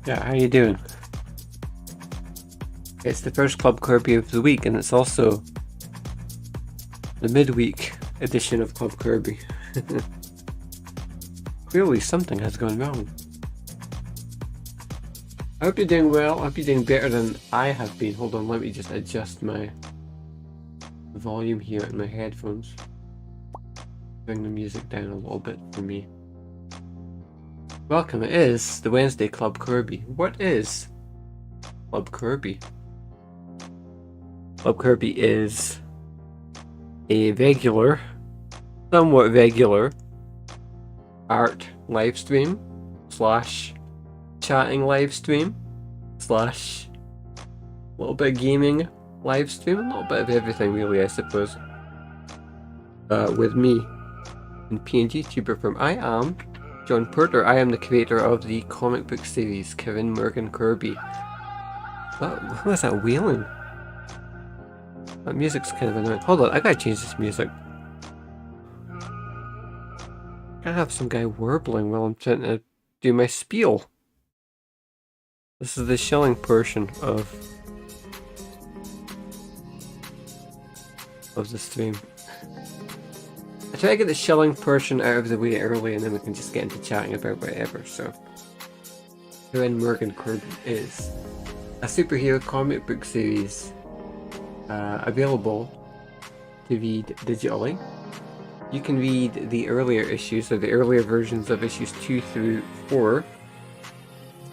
Yeah, how you doing? It's the first Club Kirby of the week, and it's also the midweek edition of Club Kirby. Clearly something has gone wrong. I hope you're doing well. I hope you're doing better than I have been. Hold on, let me just adjust my volume here in my headphones. Bring the music down a little bit for me. Welcome, it is the Wednesday Club Kirby. What is Club Kirby? Club Kirby is a regular, somewhat regular art live stream slash chatting live stream slash a little bit of gaming live stream, a little bit of everything really, I suppose. With me and PNG Tuber from I am John Porter. I am the creator of the comic book series Kevin Morgan Kirby. What was that wailing? That music's kind of annoying. Hold on, I gotta change this music. I have some guy warbling while I'm trying to do my spiel. This is the shilling portion of the stream. I try to get the shilling portion out of the way early, and then we can just get into chatting about whatever. So, Kevin Morgan Kirby is a superhero comic book series available to read digitally. You can read the earlier issues, or the earlier versions of issues 2 through 4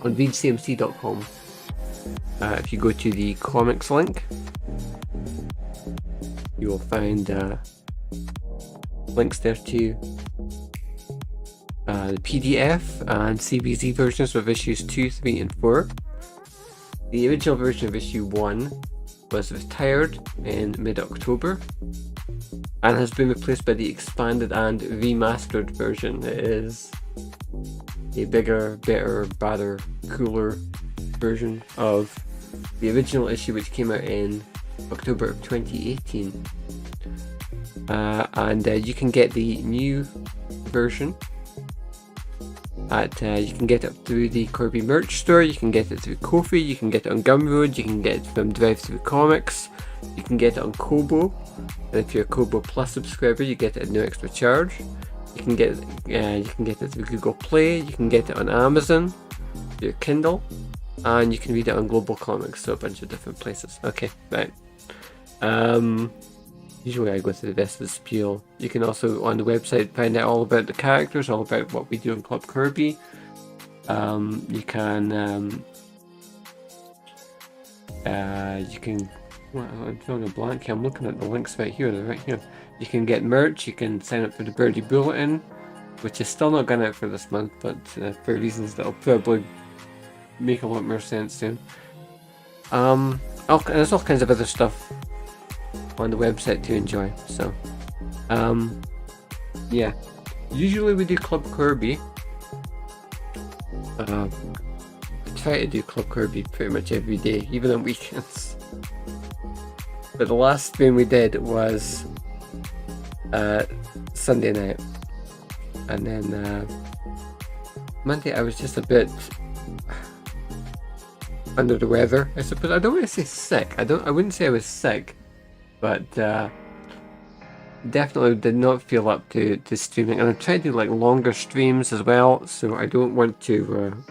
on readcmc.com. If you go to the comics link, you will find links there to the PDF and CBZ versions of issues 2, 3, and 4. The original version of issue 1 was retired in mid-October and has been replaced by the expanded and remastered version. It is a bigger, better, badder, cooler version of the original issue, which came out in October of 2018. And you can get the new version at you can get it through the Corby merch store, you can get it through Ko-fi, you can get it on Gumroad, you can get it from Drive-Thru Comics, you can get it on Kobo, and if you're a Kobo Plus subscriber, you get it at no extra charge. You can get it through Google Play, you can get it on Amazon, your Kindle, and you can read it on Global Comics, so a bunch of different places. Okay, right. Usually I go through the rest of the spiel. You can also, on the website, find out all about the characters, all about what we do in Club Kirby. You can, well, I'm throwing a blank here. I'm looking at the links right here. They're right here. You can get merch. You can sign up for the Birdy Bulletin, which is still not gone out for this month, but for reasons that'll probably make a lot more sense soon. There's all kinds of other stuff on the website to enjoy. So, yeah. Usually we do Club Kirby. I try to do Club Kirby pretty much every day, even on weekends. But the last stream we did was Sunday night, and then Monday I was just a bit under the weather, I suppose. I don't want to say sick. I wouldn't say I was sick, but definitely did not feel up to streaming. And I'm trying to do like longer streams as well, so I don't want to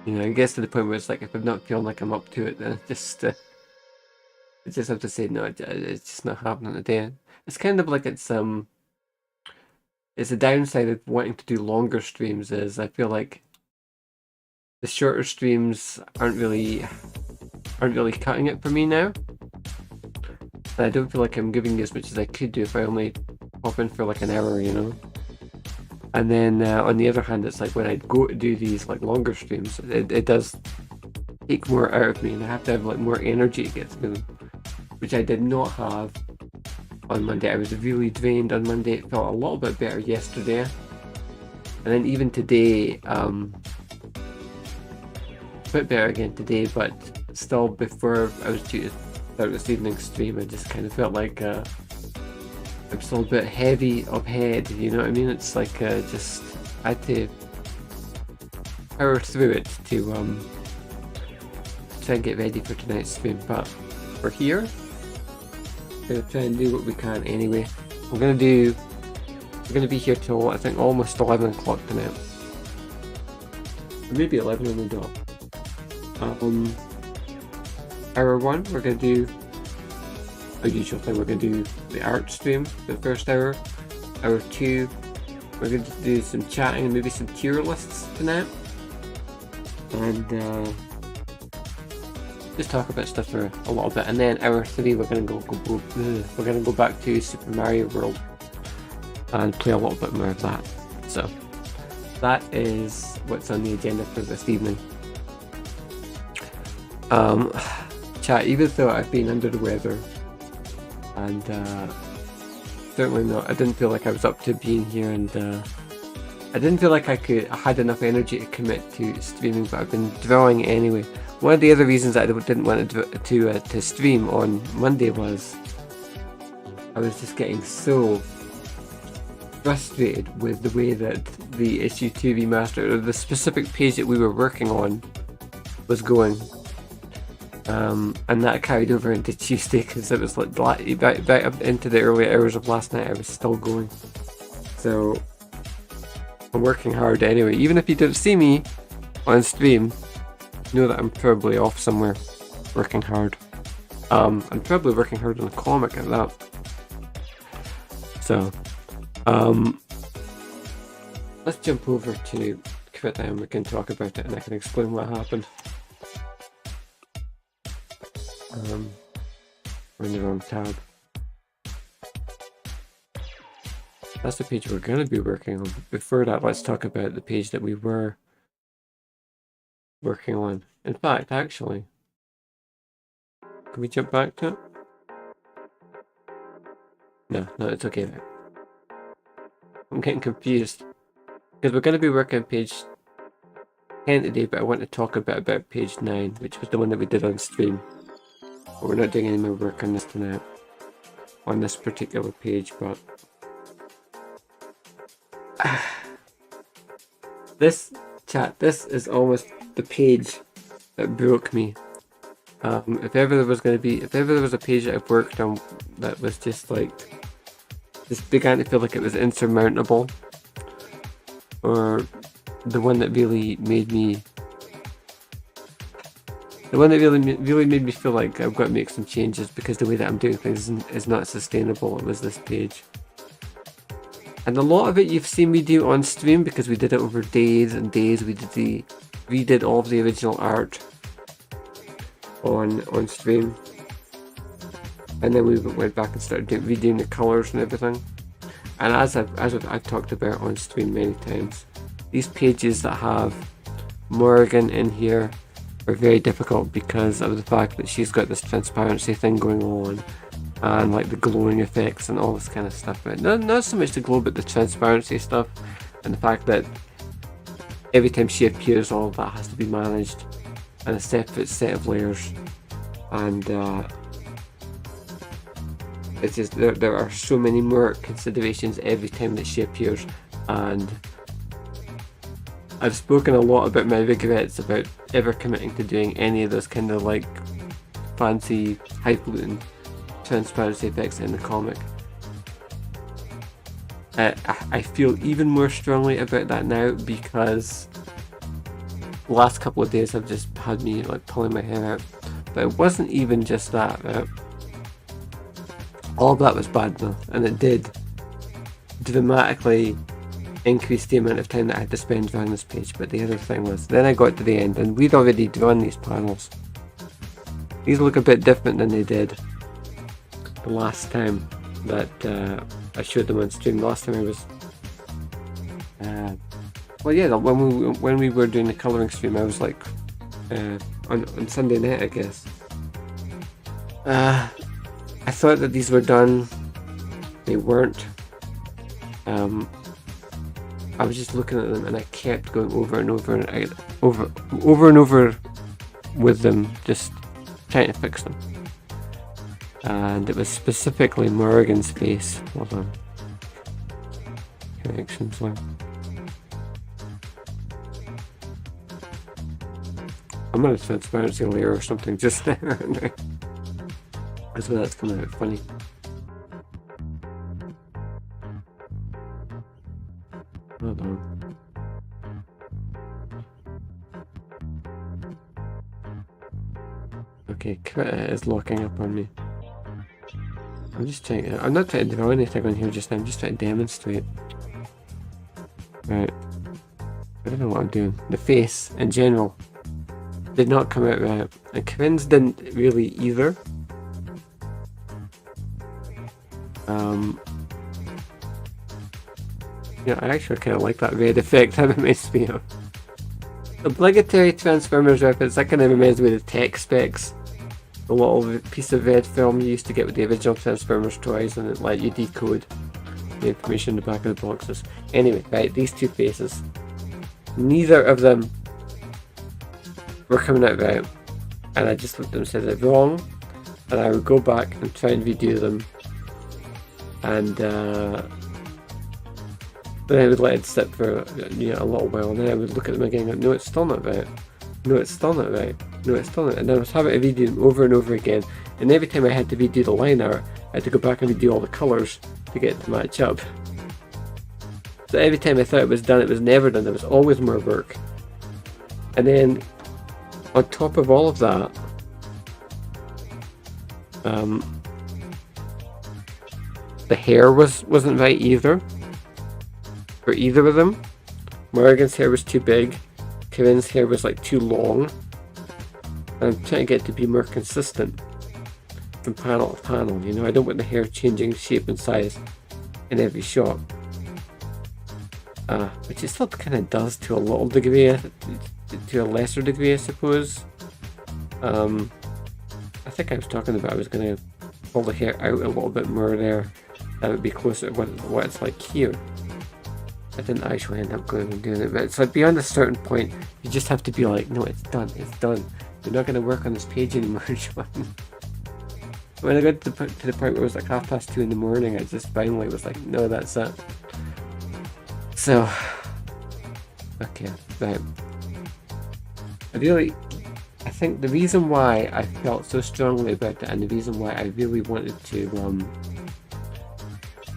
I guess to the point where it's like if I'm not feeling like I'm up to it, then I just have to say no, it's just not happening today. It's kind of like it's a downside of wanting to do longer streams, is I feel like the shorter streams aren't really cutting it for me now. And I don't feel like I'm giving you as much as I could do if I only pop in for like an hour, you know. And then on the other hand, it's like when I go to do these like longer streams, it does take more out of me, and I have to have like more energy to get through them, which I did not have on Monday. I was really drained on Monday. It felt a little bit better yesterday, and then even today, a bit better again today, but still before I was due to start this evening's stream, I just kind of felt like I'm still a bit heavy of head, you know what I mean? It's like I had to power through it to try and get ready for tonight's stream, but we're here. We're gonna try and do what we can anyway. We're gonna be here till I think almost 11 o'clock tonight. Or maybe 11 on the dot. Hour 1, we're gonna do our usual thing. We're gonna do the art stream for the first hour. Hour 2, we're going to do some chatting and maybe some tier lists tonight. And just talk about stuff for a little bit. And then hour 3, we're gonna go back to Super Mario World and play a little bit more of that. So that is what's on the agenda for this evening. Chat, even though I've been under the weather and certainly not, I didn't feel like I was up to being here, and I didn't feel like I had enough energy to commit to streaming, but I've been drawing anyway. One of the other reasons I didn't want to stream on Monday was I was just getting so frustrated with the way that the issue 2 remaster, or the specific page that we were working on, was going. And that carried over into Tuesday because it was like right up into the early hours of last night. I was still going, so I'm working hard anyway. Even if you don't see me on stream, know that I'm probably off somewhere working hard. I'm probably working hard on a comic at that. So let's jump over to Krita and we can talk about it and I can explain what happened. We're in the wrong tab. That's the page we're going to be working on. But before that, let's talk about the page that we were working on. In fact, actually, can we jump back to it? No, it's okay there. I'm getting confused because we're going to be working on page 10 today, but I want to talk a bit about page 9, which was the one that we did on stream. But we're not doing any more work on this tonight, on this particular page, but this is almost the page that broke me. If ever there was a page that I've worked on that was just began to feel like it was insurmountable, or the one that really made me feel like I've got to make some changes because the way that I'm doing things is not sustainable, it was this page. And a lot of it you've seen me do on stream because we did it over days and days. We redid all of the original art on stream, and then we went back and started redoing the colours and everything. And as I've talked about on stream many times, these pages that have Morgan in here are very difficult because of the fact that she's got this transparency thing going on and like the glowing effects and all this kind of stuff. But not so much the glow, but the transparency stuff, and the fact that every time she appears, all of that has to be managed in a separate set of layers. And it's just there are so many more considerations every time that she appears, and I've spoken a lot about my regrets about ever committing to doing any of those kind of like fancy highfalutin transparency effects in the comic. I feel even more strongly about that now because the last couple of days have just had me like pulling my hair out. But it wasn't even just that, right? All of that was bad enough, and it did dramatically increase the amount of time that I had to spend drawing this page. But the other thing was, then I got to the end and we'd already drawn these panels. These look a bit different than they did the last time that I showed them on stream. The last time I was well, yeah, when we were doing the colouring stream, I was like on Sunday night, I guess. I thought that these were done. They weren't. I was just looking at them and I kept going over and over and over with them, just trying to fix them. And it was specifically Morgan's face. Hold on. Corrections one. I'm on a transparency layer or something just now. That's why that's coming out funny. Hold on. Okay, Krita is locking up on me. I'm just trying to, I'm not trying to draw anything on here just now, I'm just trying to demonstrate. Right. I don't know what I'm doing. The face, in general, did not come out right. And Corinne's didn't really either. Yeah, I actually kind of like that red effect. That reminds me of obligatory Transformers reference. That kind of reminds me of the tech specs. The little piece of red film you used to get with the original Transformers toys, and it let you decode the information in the back of the boxes. Anyway, right, these two faces. Neither of them were coming out right. And I just looked at them and said they're wrong. And I would go back and try and redo them. And then I would let it sit for a little while, and then I would look at them again and go, no, it's still not right. No, it's still not right. No, it's still not. And then I was having to redo them over and over again. And every time I had to redo the line art, I had to go back and redo all the colours to get it to match up. So every time I thought it was done, it was never done. There was always more work. And then, on top of all of that, the hair wasn't right either. For either of them. Morrigan's hair was too big. Corinne's hair was like too long. And I'm trying to get it to be more consistent from panel to panel. You know, I don't want the hair changing shape and size in every shot. Which it still kind of does to a little degree, to a lesser degree, I suppose. I think I was talking about I was going to pull the hair out a little bit more there. That would be closer to what it's like here. I didn't actually end up going and doing it, but it's like beyond a certain point, you just have to be like, no, it's done, it's done. You're not going to work on this page anymore, John. When I got to the point where it was like 2:30 in the morning, I just finally was like, no, that's it. So, okay, right. I think the reason why I felt so strongly about it, and the reason why I really wanted to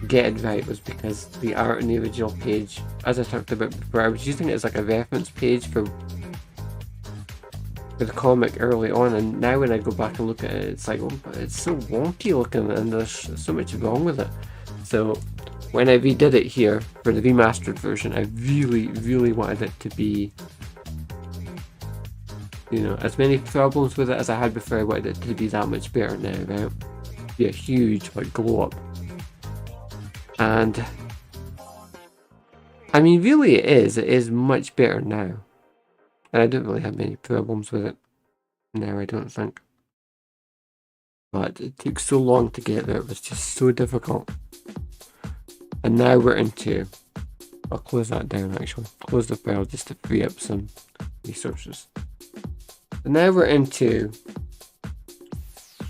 get it right, was because the art in the original page, as I talked about before, I was using it as like a reference page for the comic early on, and now when I go back and look at it, it's like, oh, it's so wonky looking and there's so much wrong with it. So when I redid it here for the remastered version, I really wanted it to be, you know, as many problems with it as I had before. I wanted it to be that much better now, right? Be a huge like glow up. And I mean, really it is much better now. And I don't really have many problems with it now, I don't think. But it took so long to get there, it was just so difficult. And now we're into, I'll close that down actually, close the file just to free up some resources. And now we're into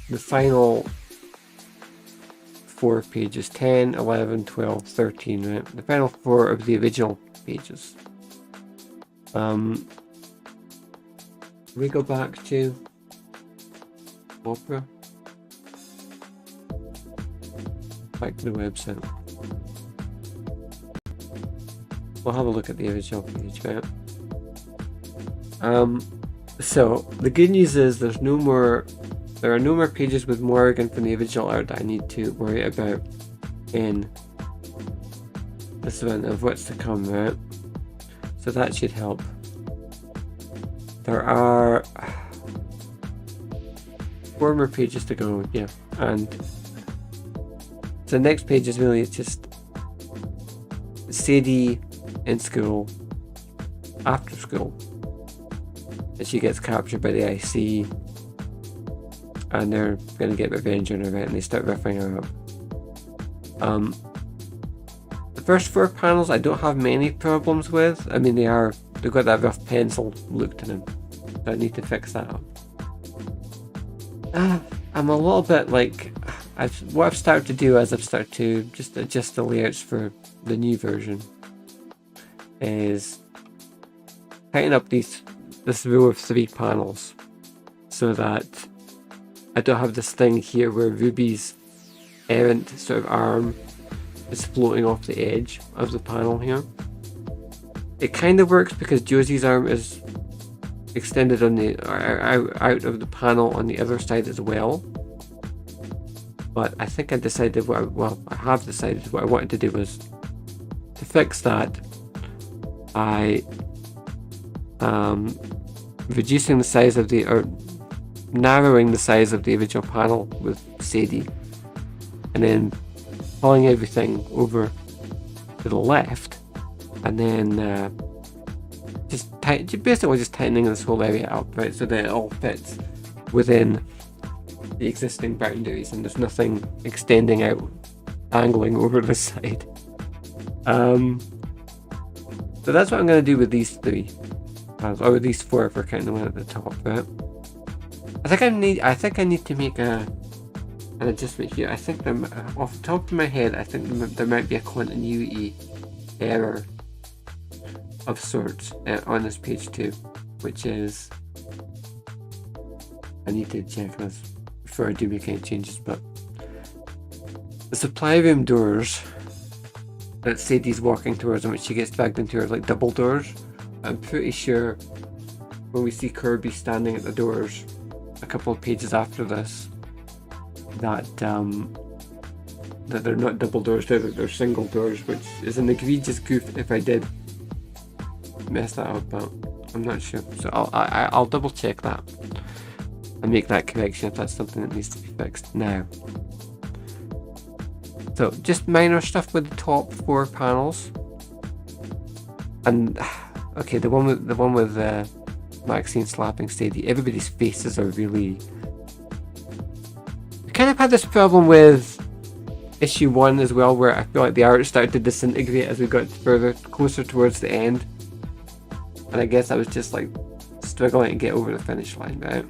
the final 4 pages, 10, 11, 12, 13, right? The final 4 of the original pages. We go back to Opera. Back to the website. We'll have a look at the original page, right? So the good news is there are no more pages with Morrigan from the original art that I need to worry about in this one of what's to come, right? So that should help. There are 4 more pages to go, yeah, and the next page is really just Sadie in school, after school, and she gets captured by the IC, and they're going to get revenge on her, right, and they start roughing her up. The first 4 panels I don't have many problems with. I mean, they've got that rough pencil look to them, so I need to fix that up. I'm a little bit like, what I've started to do is I've started to just adjust the layouts for the new version is tighten up the this row of 3 panels so that I don't have this thing here where Ruby's errant sort of arm is floating off the edge of the panel here. It kind of works because Josie's arm is extended on the out of the panel on the other side as well. But I think I decided I have decided what I wanted to do was to fix that by reducing the size of or narrowing the size of the original panel with Sadie, and then pulling everything over to the left, and then basically just tightening this whole area up, right, so that it all fits within the existing boundaries and there's nothing extending out, angling over the side. So that's what I'm going to do with these 3, or these 4 if we're counting the one at the top, right? I think I need to make an adjustment here. I think off the top of my head, I think there might be a continuity error of sorts on this page 2, which is, I need to check this before I do make any changes, but the supply room doors that Sadie's walking towards and which she gets dragged into are like double doors. I'm pretty sure when we see Kirby standing at the doors a couple of pages after this, that they're not double doors, they're single doors, which is an egregious goof if I did mess that up, but I'm not sure. So I'll double check that and make that correction if that's something that needs to be fixed now. So just minor stuff with the top 4 panels, and okay, the one with Maxine slapping Sadie. Everybody's faces are really. We kind of had this problem with issue 1 as well, where I feel like the art started to disintegrate as we got closer towards the end, and I guess I was just like struggling to get over the finish line, right?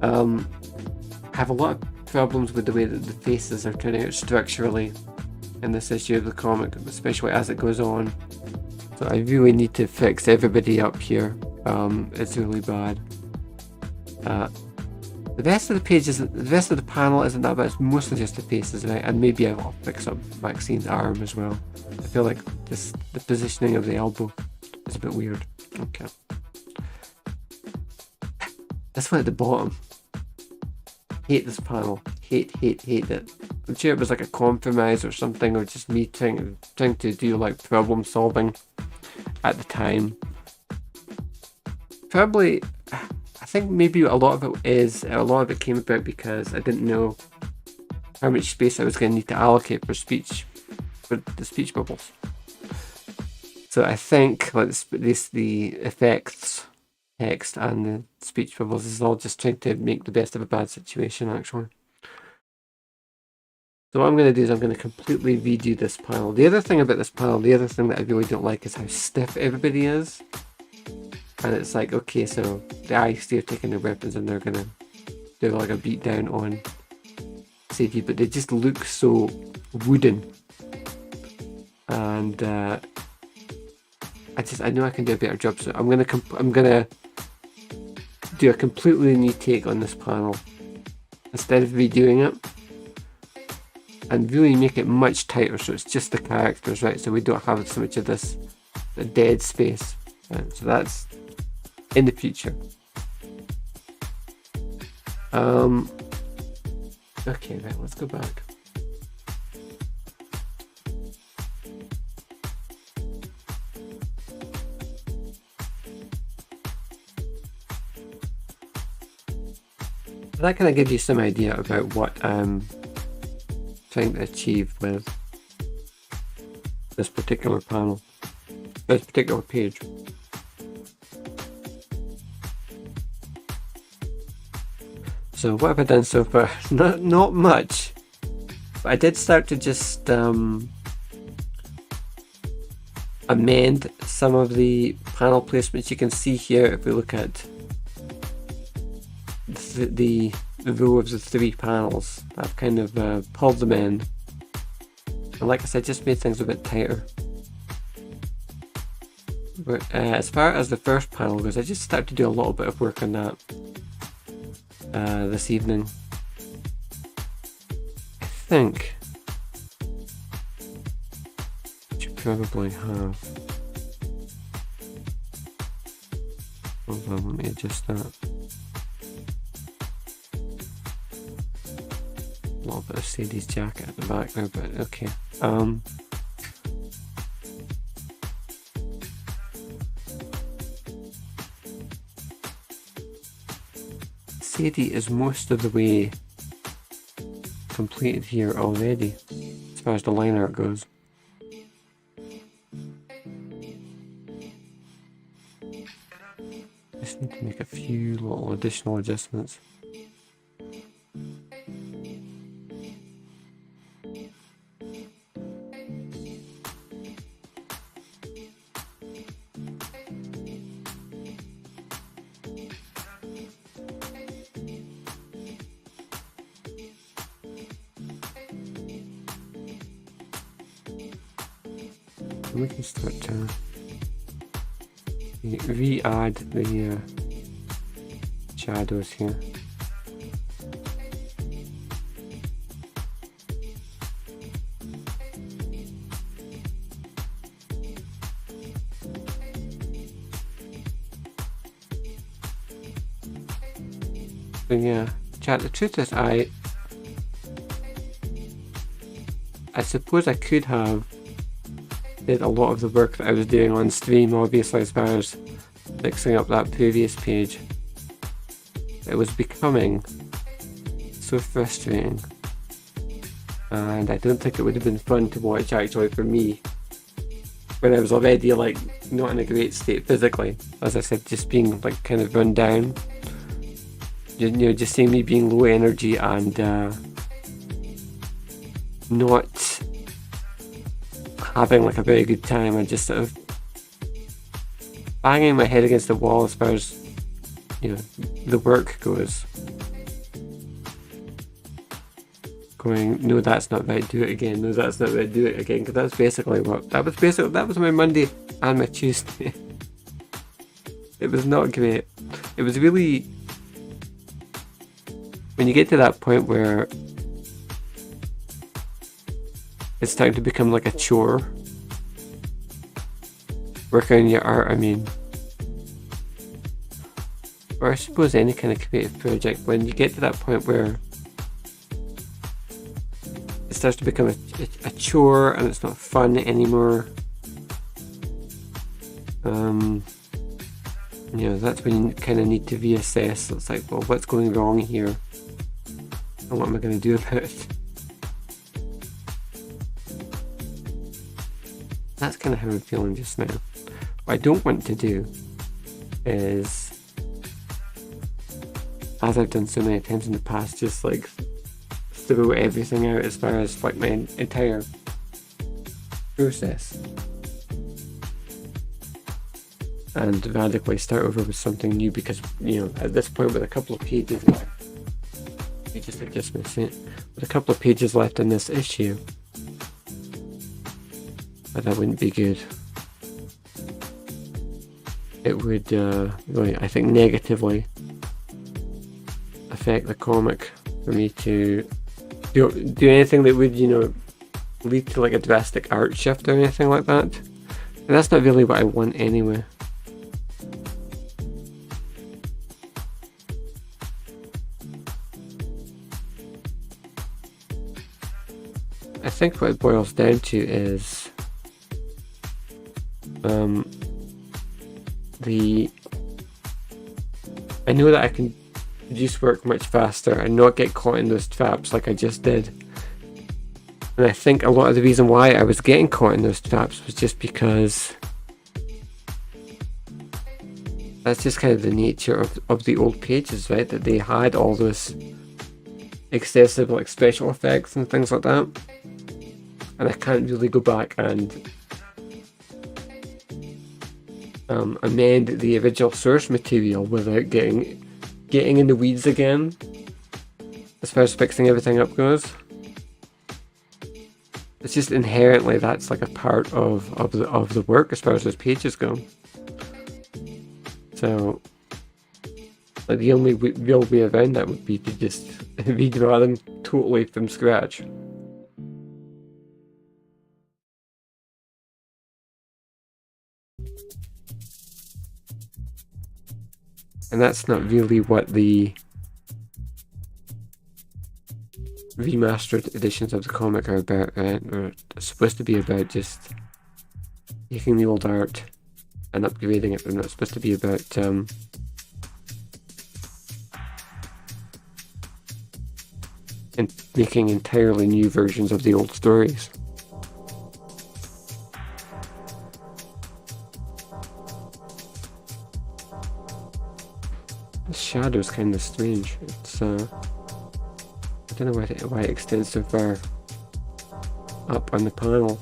I have a lot of problems with the way that the faces are turning out structurally in this issue of the comic, especially as it goes on. So I really need to fix everybody up here. It's really bad. The rest of the pages, the rest of the panel isn't that bad. It's mostly just the faces, right? And maybe I'll fix up Maxine's arm as well. I feel like the positioning of the elbow is a bit weird. Okay. This one at the bottom. Hate this panel. Hate it. I'm sure it was like a compromise or something, or just me trying to do like problem solving at the time. Probably, I think maybe a lot of it came about because I didn't know how much space I was going to need to allocate for the speech bubbles. So I think like the effects, text, and the speech bubbles is all just trying to make the best of a bad situation, actually. So what I'm going to do is I'm going to completely redo this panel. The other thing about this panel, the other thing that I really don't like is how stiff everybody is. And it's like, okay, so the IC are taking their weapons and they're going to do like a beat down on Sadie, but they just look so wooden. And I know I can do a better job, so I'm gonna do a completely new take on this panel instead of redoing it, and really make it much tighter so it's just the characters, right? So we don't have so much of this dead space, right? So that's in the future. Okay, right, let's go back. That kind of gives you some idea about what I'm trying to achieve with this particular panel, this particular page. So what have I done so far? Not much, but I did start to just amend some of the panel placements. You can see here, if we look at the row of the 3 panels, I've kind of pulled them in, and like I said, just made things a bit tighter. But as far as the first panel goes, I just started to do a little bit of work on that this evening. I think I should probably have. Hold on, let me adjust that. A little bit of Sadie's jacket at the back there, but okay. Sadie is most of the way completed here already, as far as the line art goes. Just need to make a few little additional adjustments. We can start to re-add the shadows here. So yeah, chat, the truth is I suppose I could have did a lot of the work that I was doing on stream, obviously, as far as fixing up that previous page. It was becoming so frustrating, and I don't think it would have been fun to watch actually for me when I was already like not in a great state physically. As I said, just being like kind of run down, you know, just seeing me being low energy and not having like a very good time, and just sort of banging my head against the wall as far as, you know, the work goes. Going, no, that's not right, do it again. No, that's not right, do it again. Because that's basically what that was my Monday and my Tuesday. It was not great. It was really, when you get to that point where it's starting to become like a chore, working on your art, I mean, or I suppose any kind of creative project, when you get to that point where it starts to become a chore and it's not fun anymore, you know, that's when you kind of need to reassess. It's like, well, what's going wrong here and what am I going to do about it? That's kind of how I'm feeling just now. What I don't want to do is, as I've done so many times in the past, just like throw everything out as far as like my entire process and radically start over with something new, because, you know, at this point with a couple of pages left, let me just adjust my set, with a couple of pages left in this issue, but that wouldn't be good. It would really, I think, negatively affect the comic for me to do anything that would, you know, lead to like a drastic art shift or anything like that. And that's not really what I want anyway. I think what it boils down to is I know that I can produce work much faster and not get caught in those traps like I just did. And I think a lot of the reason why I was getting caught in those traps was just because that's just kind of the nature of the old pages, right? That they had all those excessive like special effects and things like that. And I can't really go back and amend the original source material without getting in the weeds again as far as fixing everything up goes. It's just inherently that's like a part of the work as far as those pages go. So, like, the only real way around that would be to just redraw them totally from scratch. And that's not really what the remastered editions of the comic are about, right? They're supposed to be about just taking the old art and upgrading it. They're not supposed to be about and making entirely new versions of the old stories. The shadow's kind of strange. It's I don't know why it extends so far up on the panel.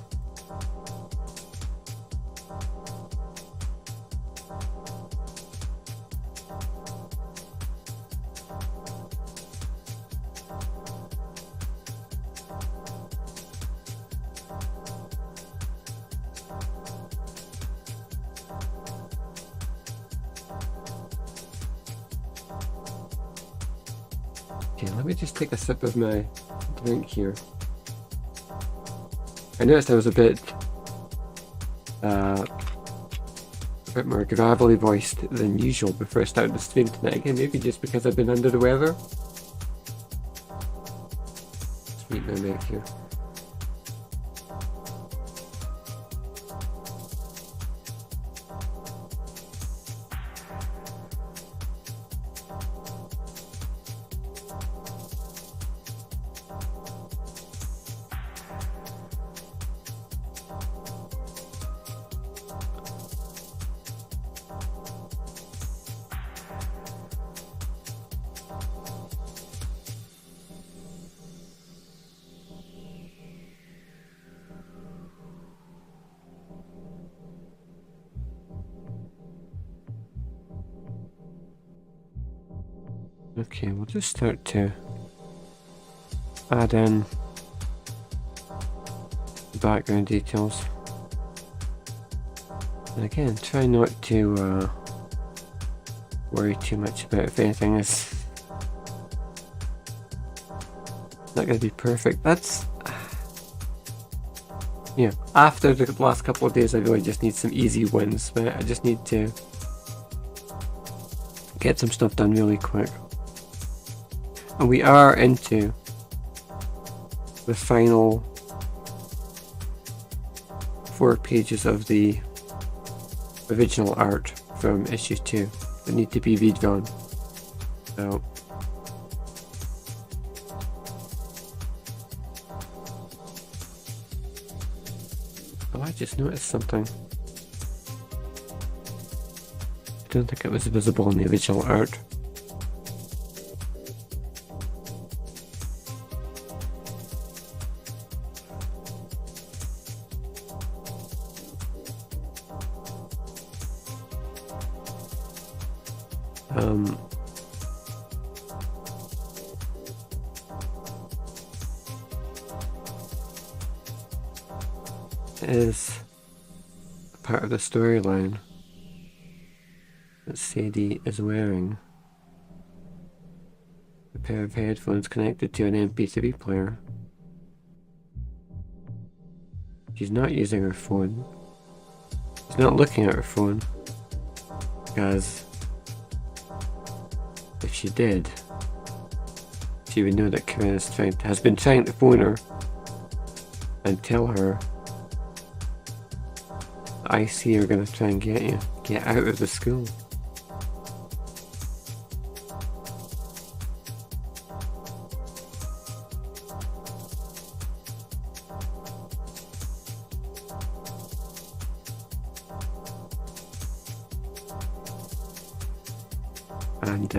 Okay, let me just take a sip of my drink here. I noticed I was a bit more gravelly voiced than usual before I started the stream tonight. Again, maybe just because I've been under the weather. Let's mute my mic here. Okay, we'll just start to add in background details. And again, try not to worry too much about if anything is not going to be perfect. That's, yeah, after the last couple of days I really just need some easy wins, but I just need to get some stuff done really quick. And we are into the final 4 pages of the original art from issue 2 that need to be redrawn. So oh, I just noticed something. I don't think it was visible in the original art. Is part of the storyline that Sadie is wearing a pair of headphones connected to an MP3 player. She's not using her phone. She's not looking at her phone, because if she did, she would know that Krita has been trying to phone her and tell her, I see you're gonna try and get out of the school. And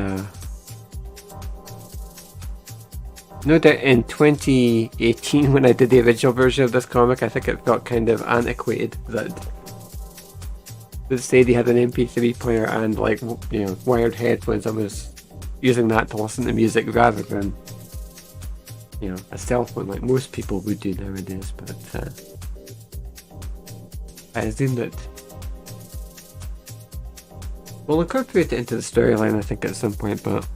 no doubt in 2018 when I did the original version of this comic, I think it felt kind of antiquated that Sadie had an MP3 player and, like, you know, wired headphones and was using that to listen to music rather than, you know, a cell phone like most people would do nowadays. But I assume that we'll incorporate it into the storyline, I think, at some point, but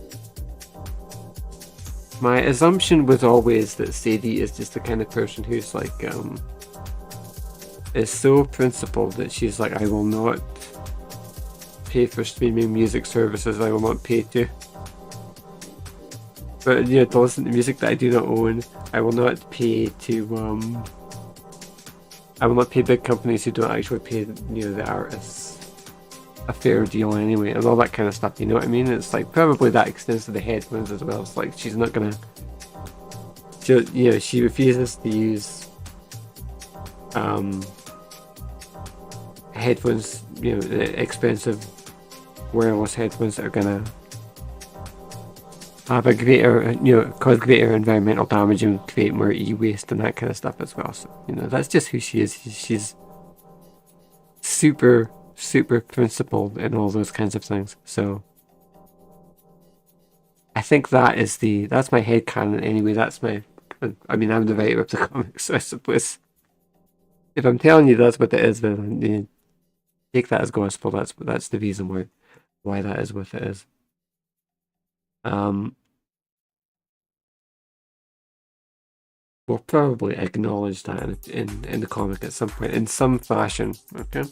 my assumption was always that Sadie is just the kind of person who's like, is so principled that she's like, I will not pay for streaming music services I will not pay to. But, you know, to listen to music that I do not own, I will not pay to, I will not pay big companies who don't actually pay, you know, the artists a fair deal anyway, and all that kind of stuff, you know what I mean? It's like, probably that extends to the headphones as well. It's like, she's not gonna, you know, she refuses to use, headphones, you know, expensive wireless headphones that are gonna have a greater, you know, cause greater environmental damage and create more e-waste and that kind of stuff as well. So, you know, that's just who she is. She's super principled in all those kinds of things. So I think that's my headcanon anyway. That's my, I mean, I'm the writer of the comics, so I suppose if I'm telling you that's what it is, then, you know, take that as gospel. That's the reason why that is what it is. We'll probably acknowledge that in the comic at some point, in some fashion, okay?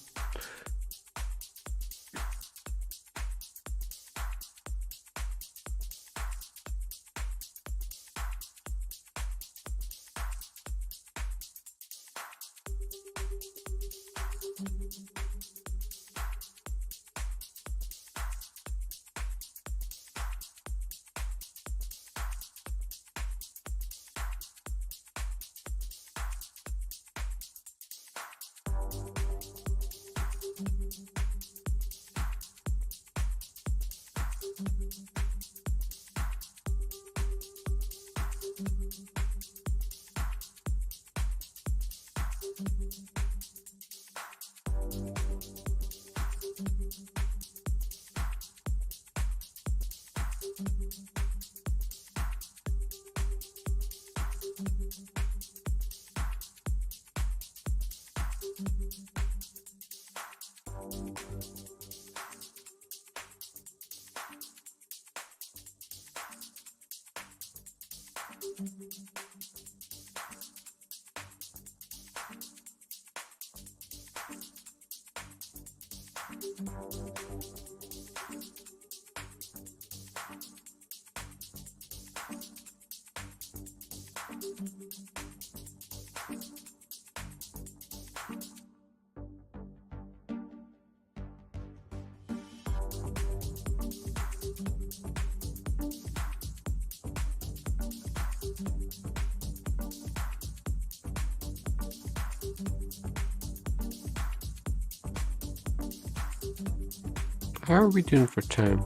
How are we doing for time?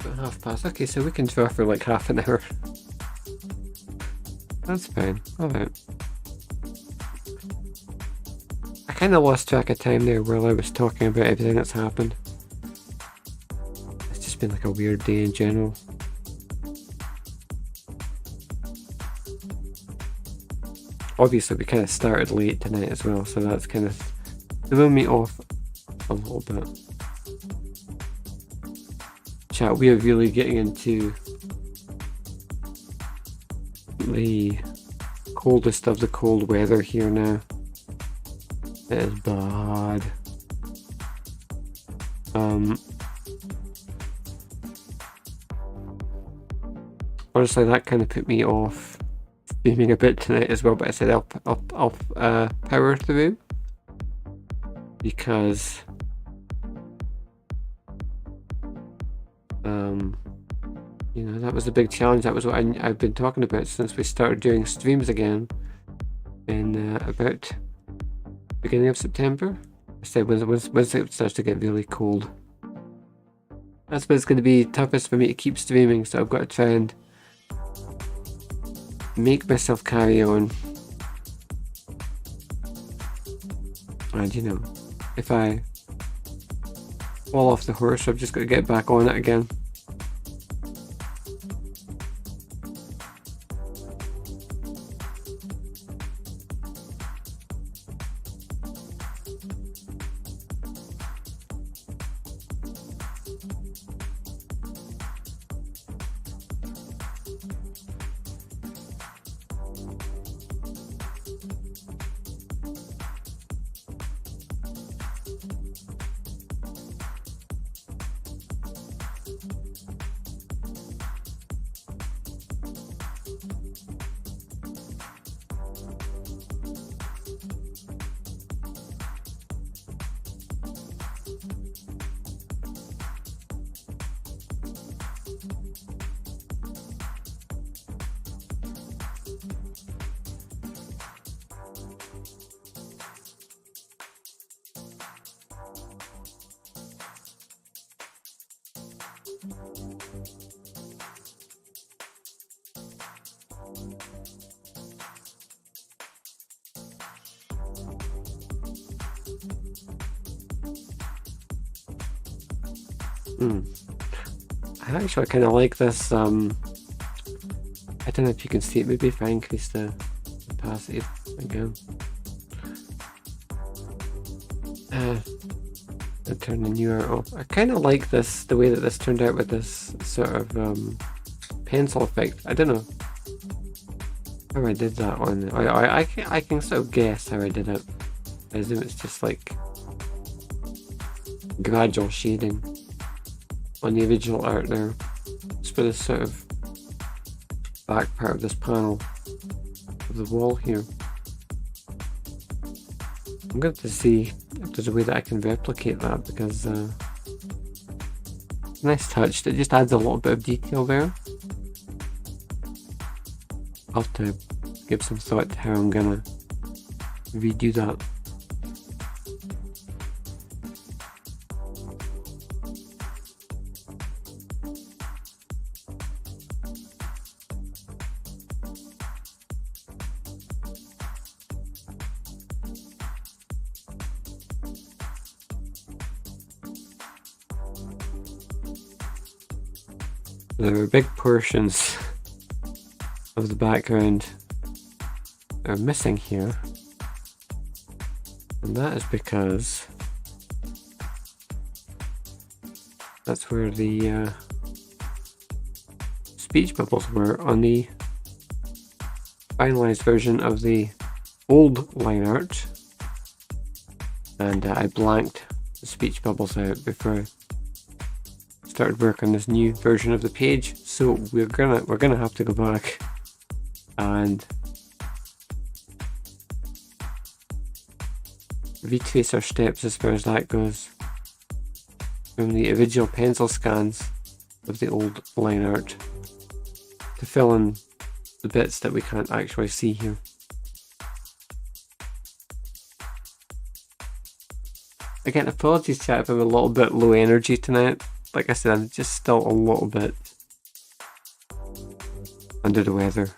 About 1/2 Okay, so we can draw for like half an hour. That's fine. Alright. I kind of lost track of time there while I was talking about everything that's happened. It's just been like a weird day in general. Obviously, we kind of started late tonight as well, so that's kind of threw me off a little bit. Chat, we are really getting into the coldest of the cold weather here now. It is bad. Honestly, that kind of put me off streaming a bit tonight as well, but I said I'll power through, because you know, that was a big challenge. That was what I've been talking about since we started doing streams again in about beginning of September. I said once it starts to get really cold, that's when it's going to be toughest for me to keep streaming, so I've got to try and make myself carry on. And you know, if I fall off the horse, I've just got to get back on it again. I actually kind of like this. I don't know if you can see it. Maybe if I increase the opacity again. I turn the new art off. I kind of like this, the way that this turned out with this sort of pencil effect. I don't know how I did that on. I can sort of guess how I did it. I assume it's just like gradual shading on the original art there. Just for this sort of back part of this panel of the wall here. I'm going to see if there's a way that I can replicate that, because nice touch. It just adds a little bit of detail there. I'll have to give some thought to how I'm gonna redo that. There are big portions of the background that are missing here, and that is because that's where the speech bubbles were on the finalized version of the old line art, and I blanked the speech bubbles out before I started work on this new version of the page, so we're gonna have to go back and retrace our steps as far as that goes from the original pencil scans of the old line art to fill in the bits that we can't actually see here. Again, apologies chat if I'm a little bit low energy tonight. Like I said, I'm just still a little bit under the weather.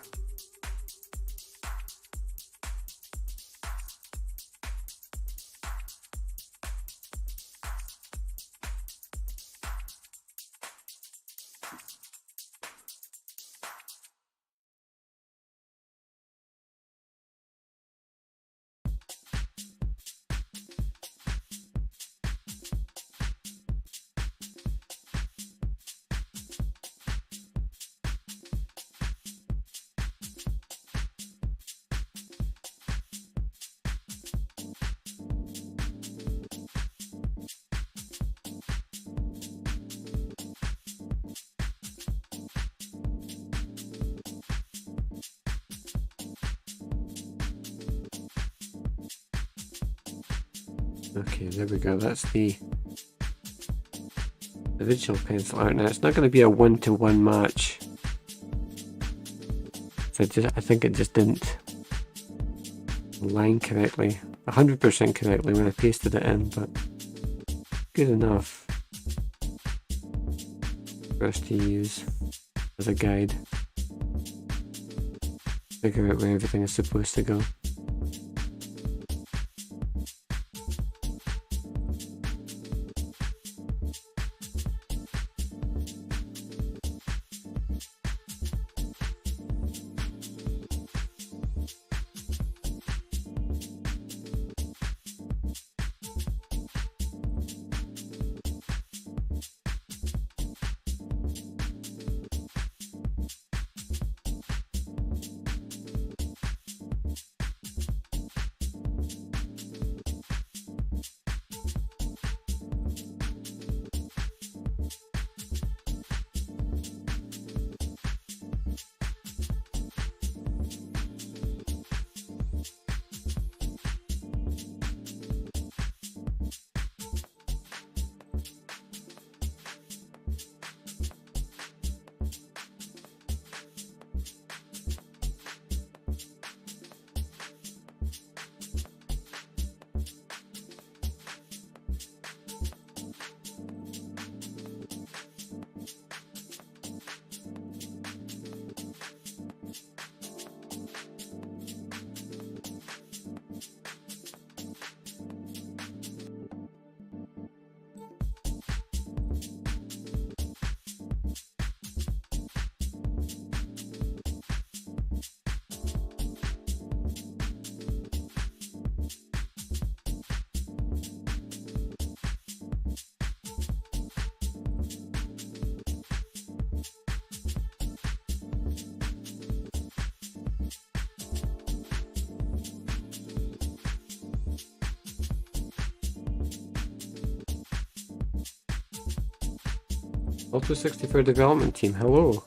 Okay, there we go. That's the original pencil art. Now it's not going to be a one-to-one match. So I think it just didn't align correctly, 100% correctly when I pasted it in, but good enough for us to use as a guide. Figure out where everything is supposed to go. Ultra 64 development team, hello.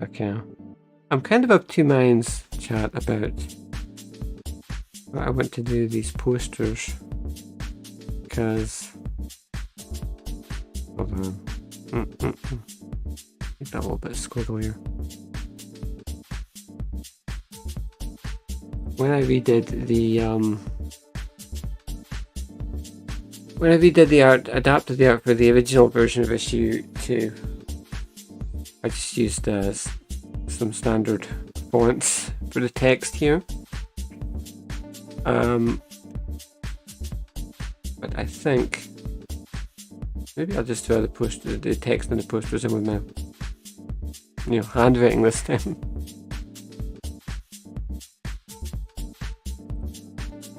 Okay. I'm kind of of two minds, chat, about what I want to do these posters. Because... Hold on. Make that a little bit squigglier. When I redid the art, adapted the art for the original version of issue 2, I just used some standard fonts for the text here. But I think maybe I'll just throw the text and the posters in with my, handwriting this time.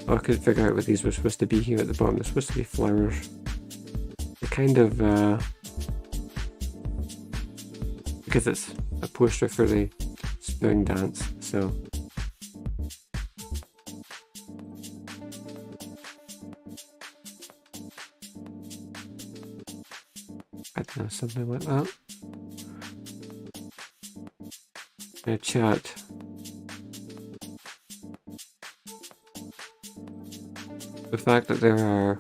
Oh, I couldn't figure out what these were supposed to be here at the bottom. They're supposed to be flowers. They're kind of because it's a poster for the spring dance, so I don't know, something like that. In chat, the fact that there are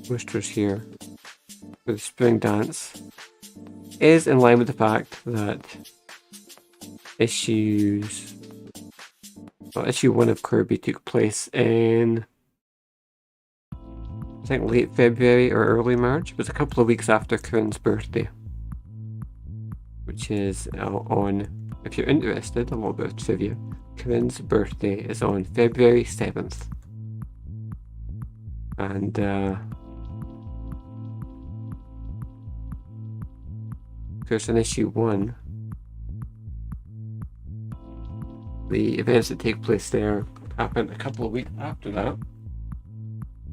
posters here for the spring dance is in line with the fact that issue 1 of Kirby took place in, I think, late February or early March. It was a couple of weeks after Corinne's birthday, which is on, if you're interested, a little bit of trivia. Corinne's birthday is on February 7th. And of course, in issue 1, the events that take place there happened a couple of weeks after that,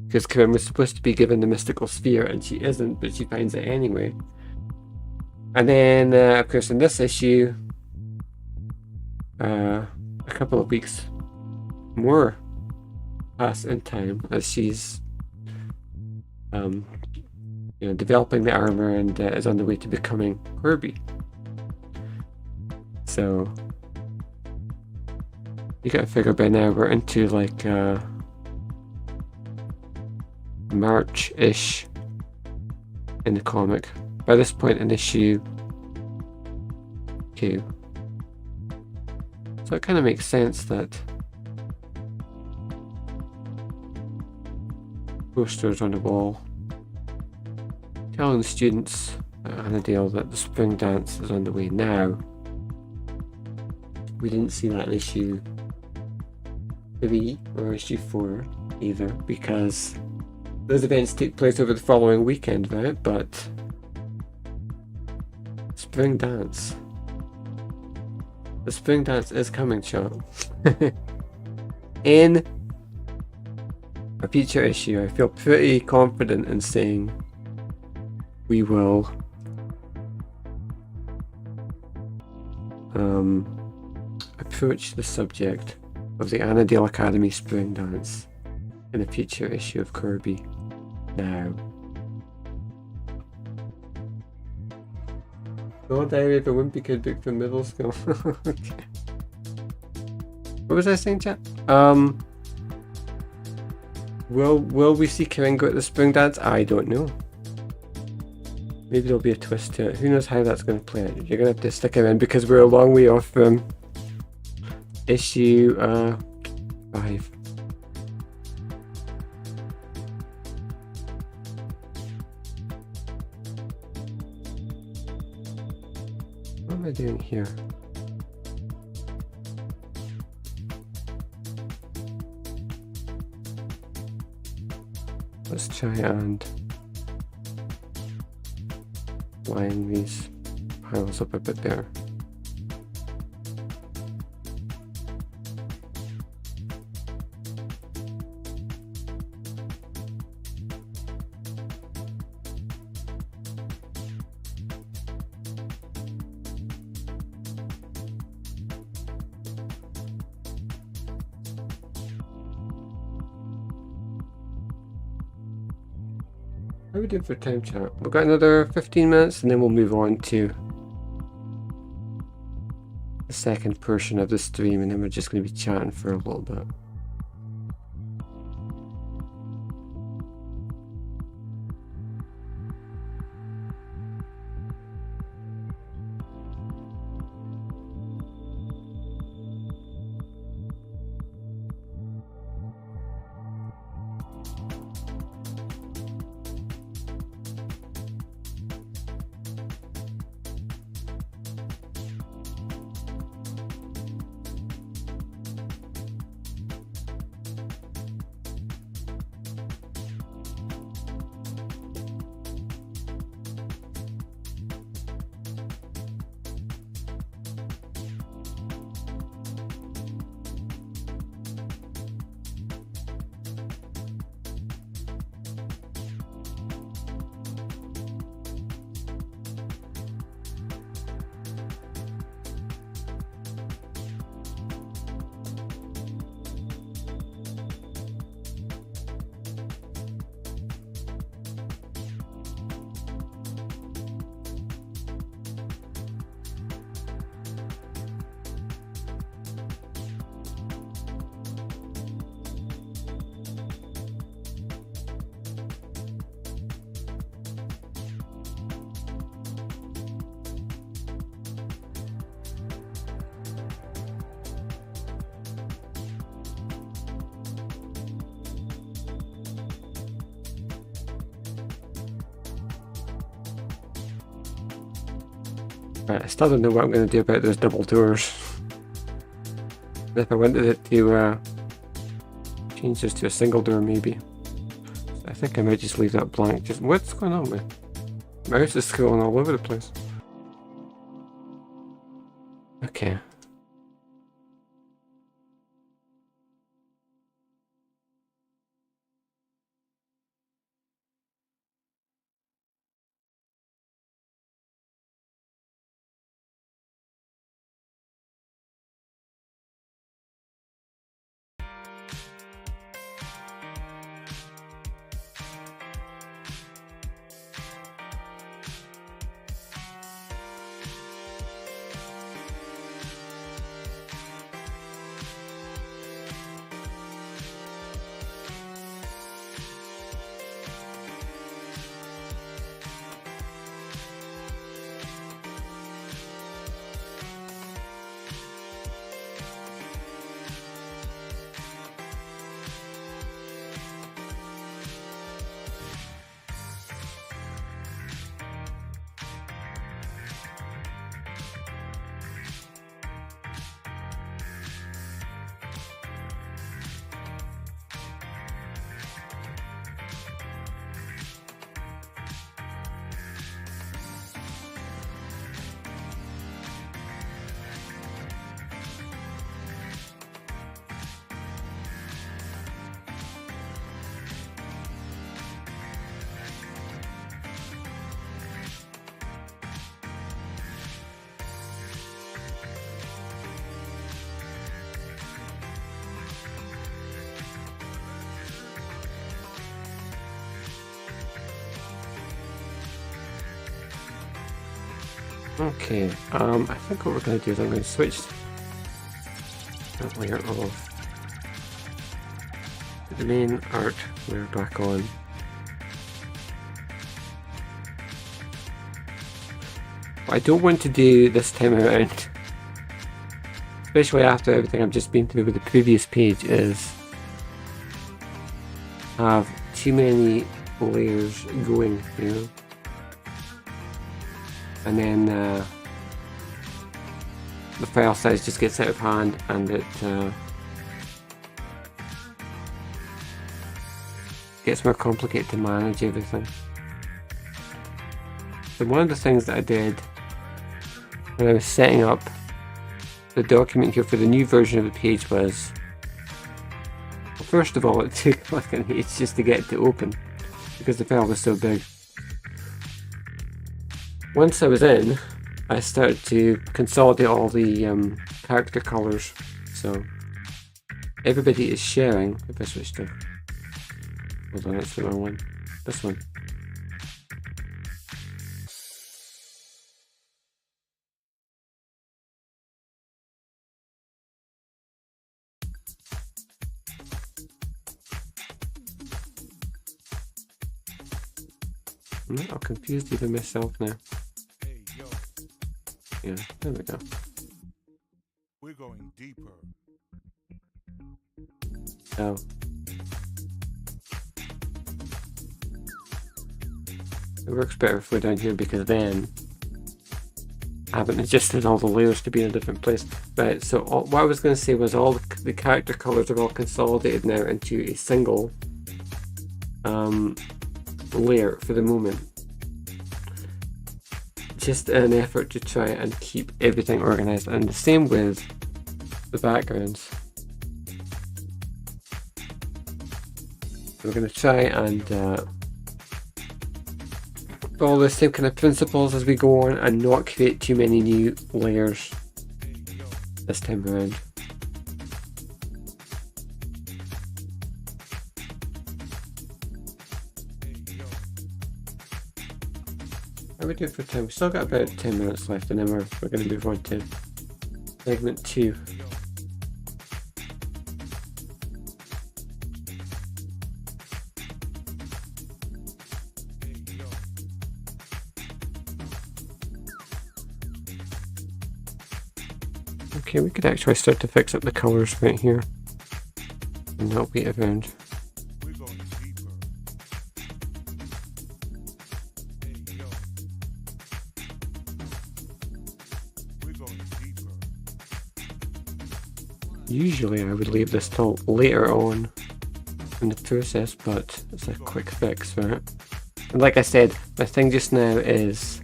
because Corinne was supposed to be given the mystical sphere and she isn't, but she finds it anyway. And then of course in this issue, a couple of weeks more pass in time as she's developing the armor and is on the way to becoming Kirby. So you gotta figure by now we're into like March-ish in the comic. By this point in issue 2. So it kind of makes sense that posters on the wall telling the students at Annandale that the spring dance is on the way now. We didn't see that in issue 3 or issue 4 either, because those events take place over the following weekend, right? But spring dance. The spring dance is coming, chat. In a future issue, I feel pretty confident in saying we will approach the subject of the Annandale Academy spring dance in a future issue of Kirby now. No Diary of a Wimpy Kid book from middle school. Okay. What was I saying, chat? Will we see Corinne go at the spring dance? I don't know. Maybe there'll be a twist to it. Who knows how that's going to play out. You're going to have to stick around because we're a long way off from issue 5. What am I doing here? Let's try and line these piles up a bit better. How are we doing for time chat? We've got another 15 minutes and then we'll move on to the second portion of the stream, and then we're just going to be chatting for a little bit. Right, I still don't know what I'm going to do about those double doors. If I wanted it to change this to a single door, maybe. So I think I might just leave that blank. Just what's going on with my mouse is scrolling all over the place. Okay. Okay, I think what we're going to do is I'm going to switch that layer off. Put the main art layer back on. What I don't want to do this time around, especially after everything I've just been through with the previous page, is have too many layers going, you know, and then the file size just gets out of hand and it gets more complicated to manage everything. So one of the things that I did when I was setting up the document here for the new version of the page was, well, first of all, it took like an age just to get it to open because the file was so big. Once I was in, I started to consolidate all the character colors, so everybody is sharing. If I switch to, hold on, that's the wrong one. This one. I'm not confused even myself now. Yeah, there we go. We're going deeper. So it works better if we're down here because then I haven't adjusted all the layers to be in a different place. Right, so what I was going to say was all the character colors are all consolidated now into a single layer for the moment. Just an effort to try and keep everything organized, and the same with the backgrounds. We're going to try and follow the same kind of principles as we go on and not create too many new layers this time around. How are we doing for time? We've still got about 10 minutes left, and then we're going to move on to segment 2. Okay, we could actually start to fix up the colors right here and not wait around. Usually I would leave this till later on in the process, but it's a quick fix, right? And like I said, my thing just now is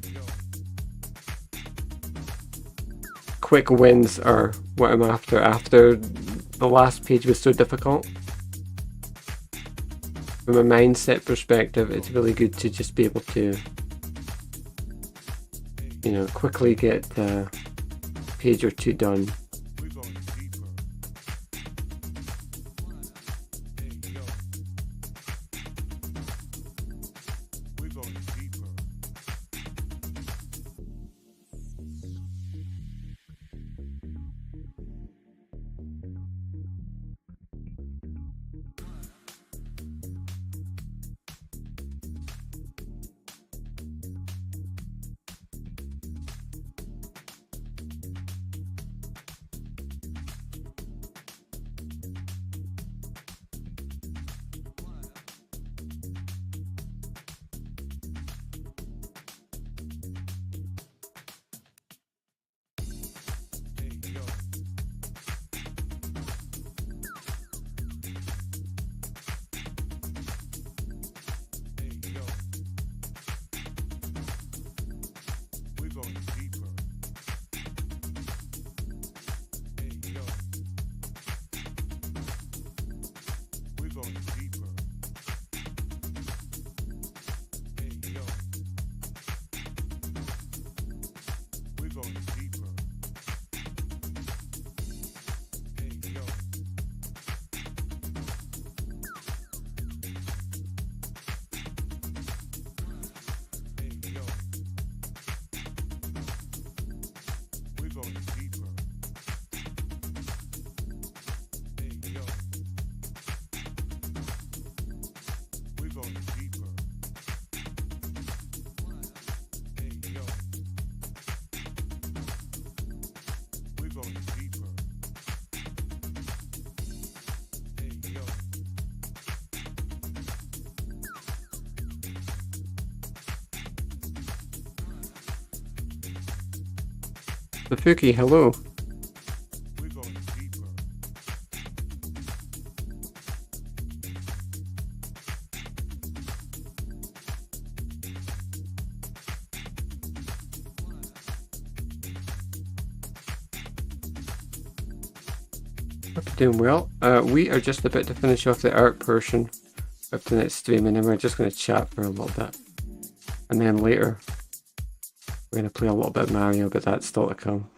quick wins are what I'm after the last page was so difficult. From a mindset perspective, it's really good to just be able to, you know, quickly get a page or two done. Safuki, hello. We're going deeper. Doing well. We are just about to finish off the art portion of tonight's stream, and then we're just going to chat for a little bit. And then later, we're going to play a little bit of Mario, but that's still to come.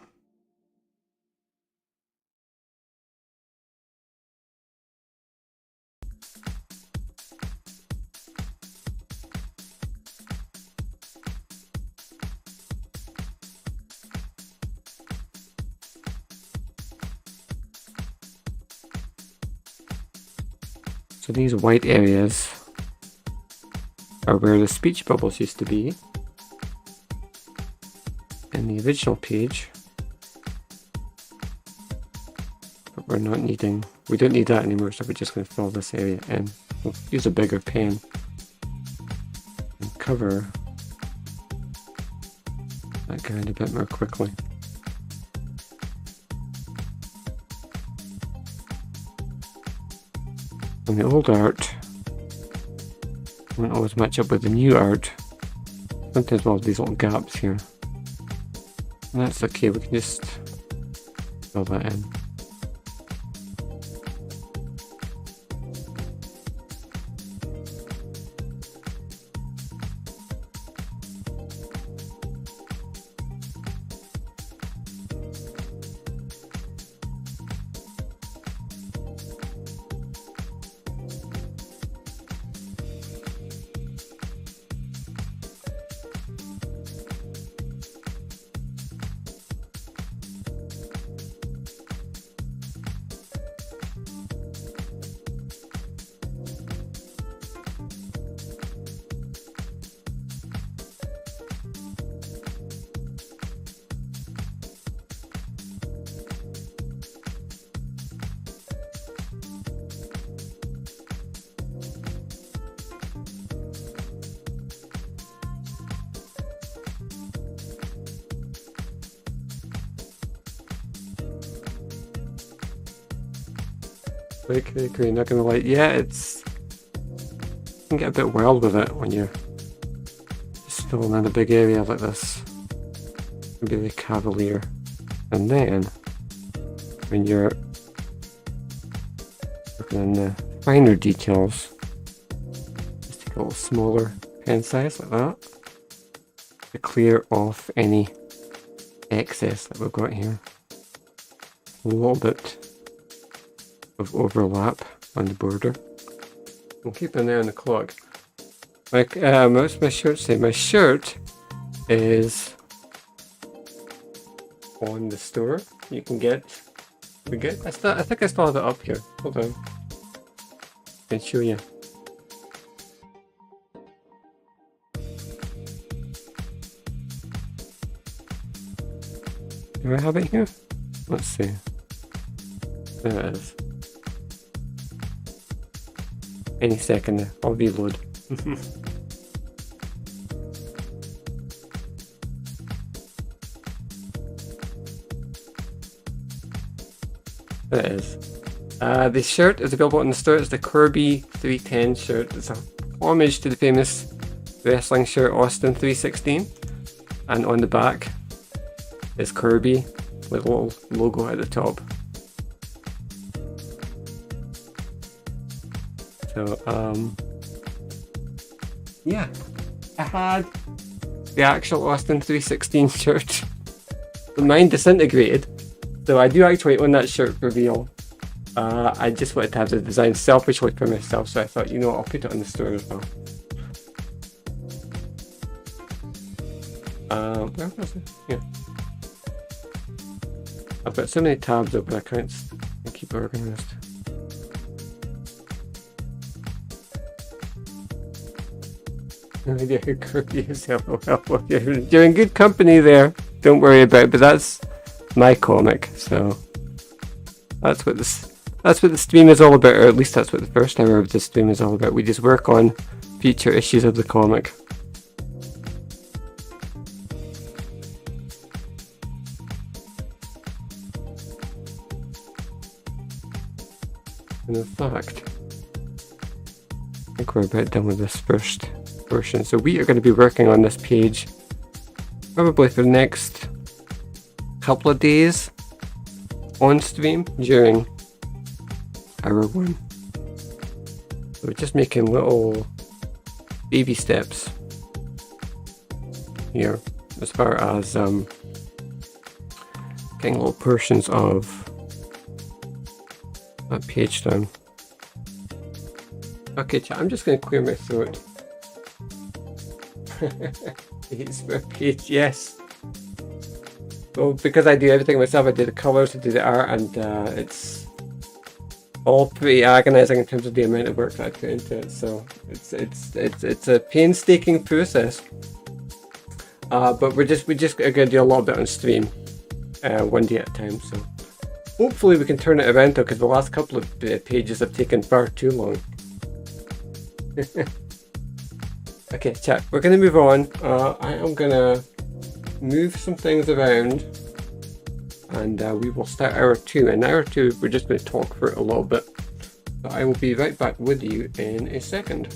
So these white areas are where the speech bubbles used to be in the original page, but we don't need that anymore, so we're just going to fill this area in. We'll use a bigger pen and cover that ground a bit more quickly. And the old art won't always match up with the new art. Sometimes we'll have these little gaps here. And that's okay, we can just fill that in. Okay, not gonna lie. Yeah, you can get a bit wild with it when you're just filling in a big area like this. It can be really cavalier. And then, when you're working on the finer details, just take a little smaller pen size like that to clear off any excess that we've got here. A little bit of overlap on the border. We'll keep an eye on the clock. What's my shirt say? My shirt is on the store. You can get. I think I still have it up here. Hold on. I can show you. Do I have it here? Let's see. There it is. Any second there, I'll reload. There it is. The shirt is available in the store. It's the CORBIE 310 shirt. It's a homage to the famous wrestling shirt Austin 316. And on the back is CORBIE with a little logo at the top. So, yeah, I had the actual Austin 316 shirt, but mine disintegrated, so I do actually own that shirt for real. I just wanted to have the design selfishly for myself, so I thought, you know what, I'll put it on the store as well. Where was it? Yeah. I've got so many tabs open, I can't keep organized. Yeah, CORBIE yourself. Well, you're in good company there. Don't worry about it. But that's my comic, so that's what the stream is all about, or at least that's what the first hour of the stream is all about. We just work on future issues of the comic. And in fact, I think we're about done with this first portion. So we are going to be working on this page probably for the next couple of days on stream during hour 1. So we're just making little baby steps here as far as getting little portions of that page done. Okay, chat, I'm just going to clear my throat. It's my page, yes. Well, because I do everything myself, I do the colours, I do the art, and it's all pretty agonising in terms of the amount of work that I put into it. So it's a painstaking process. But we just are going to do a lot of it on stream, one day at a time. So hopefully we can turn it around though, because the last couple of pages have taken far too long. Okay, chat, we're going to move on. I am going to move some things around, and we will start hour 2. And hour 2, we're just going to talk for a little bit. So I will be right back with you in a second.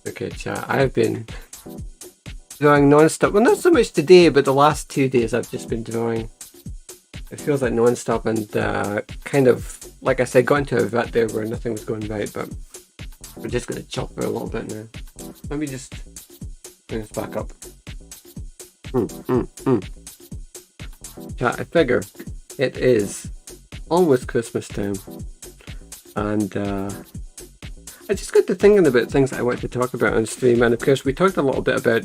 Okay, chat, I've been drawing non-stop. Well, not so much today, but the last 2 days I've just been drawing. It feels like non-stop, and kind of, like I said, got into a rut there where nothing was going right, but we're just going to chop it a little bit now. Let me just bring this back up. Chat, I figure it is almost Christmas time, and I just got to thinking about things that I want to talk about on stream, and of course we talked a little bit about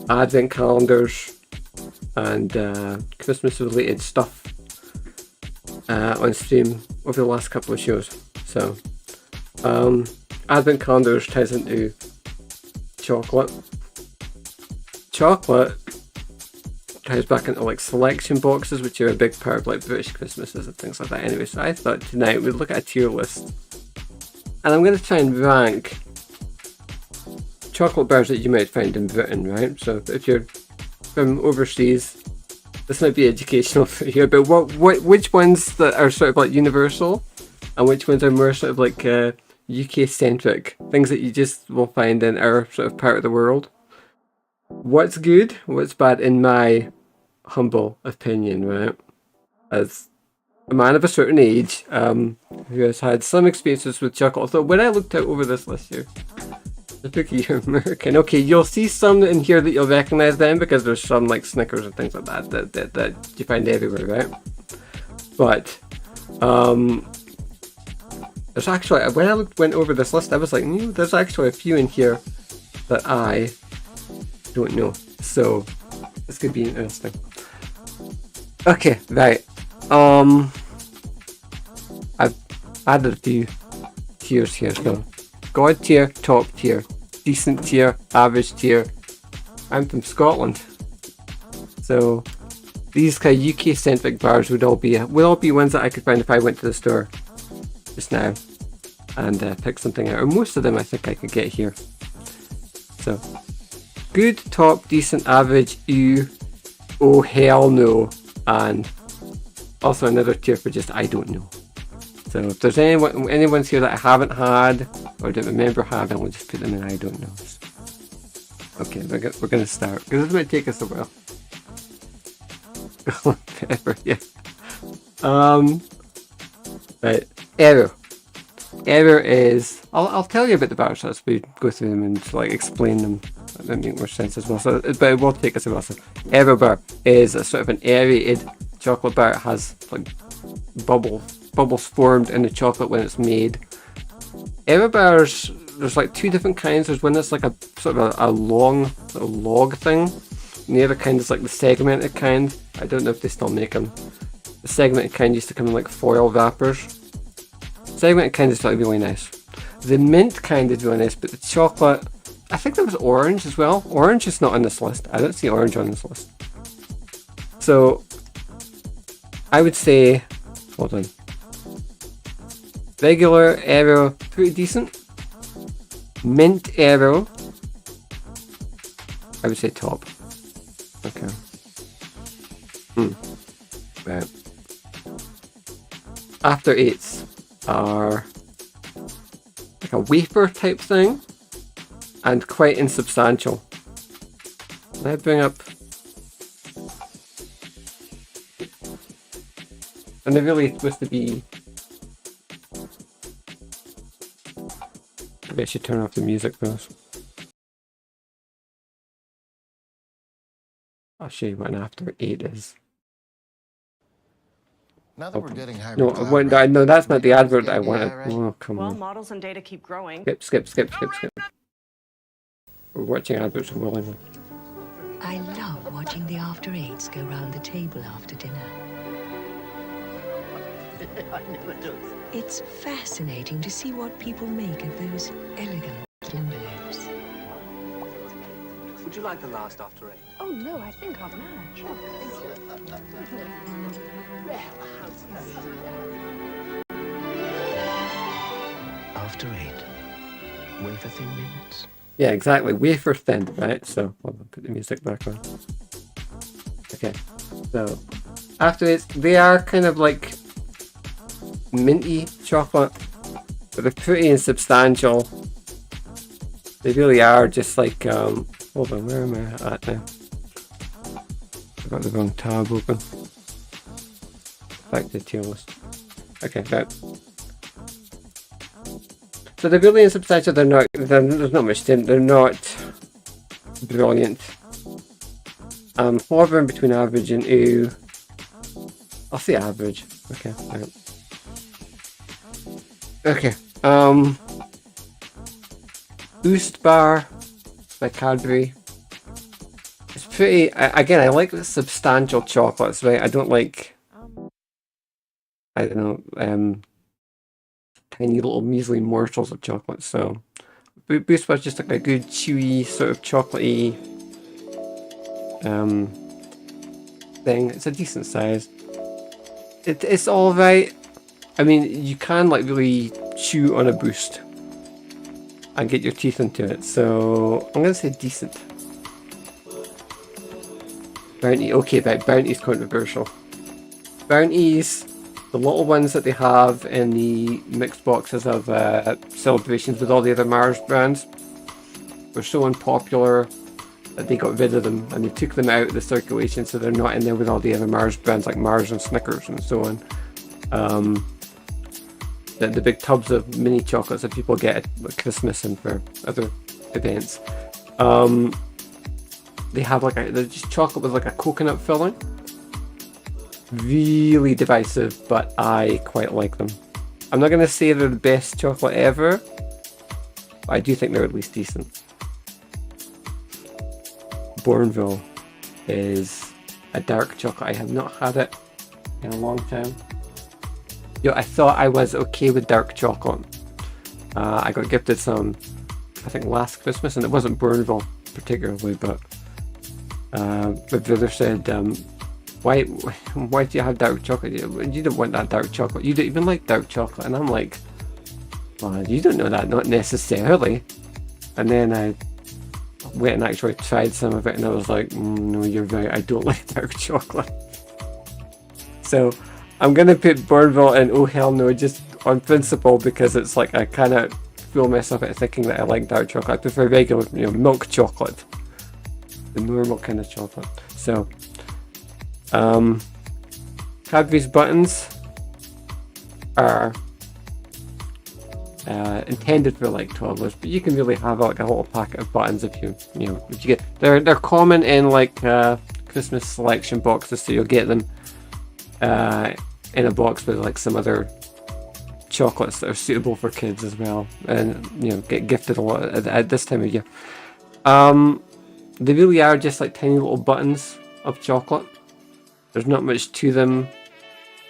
advent calendars and Christmas related stuff on stream over the last couple of shows. So advent calendars ties into chocolate. Chocolate ties back into like selection boxes, which are a big part of like British Christmases and things like that. Anyway, so I thought tonight we'd look at a tier list. And I'm going to try and rank chocolate bars that you might find in Britain, right? So if you're from overseas, this might be educational for you, but which ones that are sort of like universal and which ones are more sort of like UK centric, things that you just will find in our sort of part of the world. What's good, what's bad, in my humble opinion, right? As a man of a certain age who has had some experiences with chocolate. So when I looked out over this list here, I took you're American. Okay, you'll see some in here that you'll recognise then, because there's some like Snickers and things like that you find everywhere, right? But there's actually, when I went over this list, I was like, there's actually a few in here that I don't know. So this could be interesting. Okay, right. I've added a few tiers here. So God tier, top tier, decent tier, average tier. I'm from Scotland, so these kind of UK centric bars would all be ones that I could find if I went to the store just now and pick something out. Or most of them I think I could get here. So good, top, decent, average, ew, oh hell no, and also another tier for just I don't know. So if there's anyone's here that I haven't had or don't remember having, we'll just put them in I don't know. Okay, we're gonna start because this might take us a while. Pepper, yeah. Right, error. Error is I'll tell you about the bars as we go through them and like explain them. That make more sense as well. So, but it will take us a while. So, error bar is a sort of an aerated chocolate bar. It has like bubbles formed in the chocolate when it's made. Error bars, there's like two different kinds. There's one that's like a sort of a long little log thing, and the other kind is like the segmented kind. I don't know if they still make them. The segmented kind used to come in like foil wrappers. Segmented kind is like really nice. The mint kind is really nice, but the chocolate, I think there was orange as well. Orange is not on this list. I don't see orange on this list. So I would say, hold on. Regular Aero, pretty decent. Mint Aero, I would say top. Okay. Right. After eights are like a wafer type thing and quite insubstantial. Let me bring up, and they're really supposed to be, maybe I should turn off the music first. I'll show you what an after 8 is. Now that we're getting No, no, that's not the advert I wanted. Oh, come Well, on. models and data keep growing. Skip. We're watching adverts willingly. I love watching the after eights go round the table after dinner. It's fascinating to see what people make of those elegant envelopes. Would you like the last after 8? Oh no, I think I've managed. After eight, wafer thin minutes. Yeah, exactly. Wafer thin, right? So I'll put the music back on. Okay, so after it's, they are kind of like minty chocolate, but they're pretty insubstantial. They really are just like, hold on, where am I at now? I've got the wrong tab open. Back to the tier list. Okay, right. So they're really insubstantial, there's not much to them, they're not brilliant. Hovering between average and ooh. I'll say average. Okay, right. Okay, Boost Bar by Cadbury. It's pretty, again, I like the substantial chocolates, right? I don't like, I don't know, tiny little measly morsels of chocolate. So Boost Bar's just like a good chewy sort of chocolatey thing. It's a decent size. It's all right. I mean, you can like really chew on a Boost and get your teeth into it. So I'm gonna say decent. Bounty. Okay, right. Bounty's controversial. Bounties, the little ones that they have in the mixed boxes of celebrations with all the other Mars brands, were so unpopular that they got rid of them and they took them out of the circulation, so they're not in there with all the other Mars brands like Mars and Snickers and so on. The big tubs of mini chocolates that people get at Christmas and for other events. They have like they're just chocolate with like a coconut filling. Really divisive, but I quite like them. I'm not gonna say they're the best chocolate ever, but I do think they're at least decent. Bourneville is a dark chocolate. I have not had it in a long time. Yo, I thought I was okay with dark chocolate. I got gifted some, I think last Christmas, and it wasn't Bourneville particularly, but my brother said Why do you have dark chocolate? You don't want that dark chocolate. You don't even like dark chocolate. And I'm like, well, you don't know that, not necessarily. And then I went and actually tried some of it, and I was like, no, you're right, I don't like dark chocolate. So I'm gonna put Bourneville in oh hell no, just on principle, because it's like I kind of fool myself into thinking that I like dark chocolate. I prefer regular, milk chocolate, the normal kind of chocolate. So Cadbury's buttons are intended for like toddlers, but you can really have like a little packet of buttons if you get. They're common in like Christmas selection boxes, so you'll get them in a box with like some other chocolates that are suitable for kids as well, and get gifted a lot at this time of year. They really are just like tiny little buttons of chocolate. There's not much to them.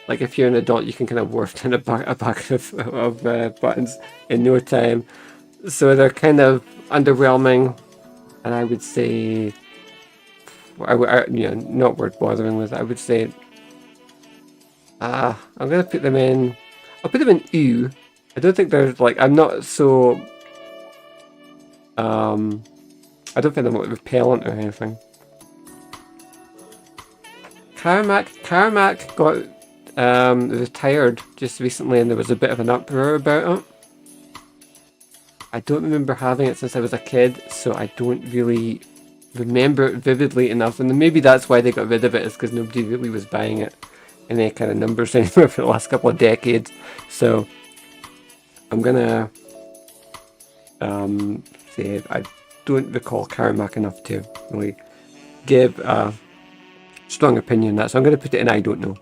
Like if you're an adult, you can kind of work in a packet of buttons in no time. So they're kind of underwhelming, and I would say, not worth bothering with. I would say, I'm gonna put them in. I'll put them in ew. I don't think they're like. I'm not so. I don't think they're like repellent or anything. Carmack got retired just recently, and there was a bit of an uproar about it. I don't remember having it since I was a kid, so I don't really remember it vividly enough, and maybe that's why they got rid of it, is because nobody really was buying it in any kind of numbers anymore for the last couple of decades. So I'm gonna say I don't recall Carmack enough to really give a strong opinion on that, so I'm going to put it in I don't know.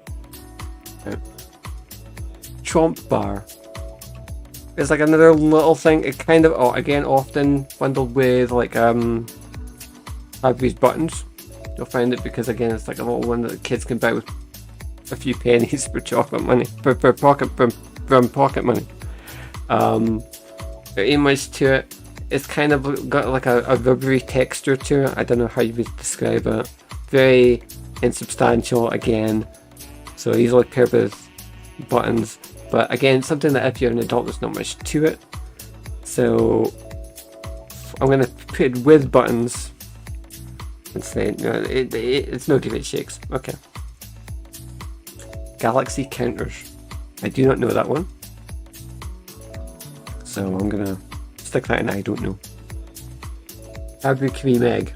Chomp bar is like another little thing. It kind of, again, often bundled with like Cadbury's buttons. You'll find it because again, it's like a little one that kids can buy with a few pennies for chocolate money, for pocket money. There ain't much to it. It's kind of got like a rubbery texture to it. I don't know how you would describe it. Very insubstantial again, so easily paired with buttons, but again, something that if you're an adult, there's not much to it. So I'm going to put it with buttons and say it's no give it shakes. Okay. Galaxy counters. I do not know that one, so I'm going to stick that in I don't know. Cadbury cream egg.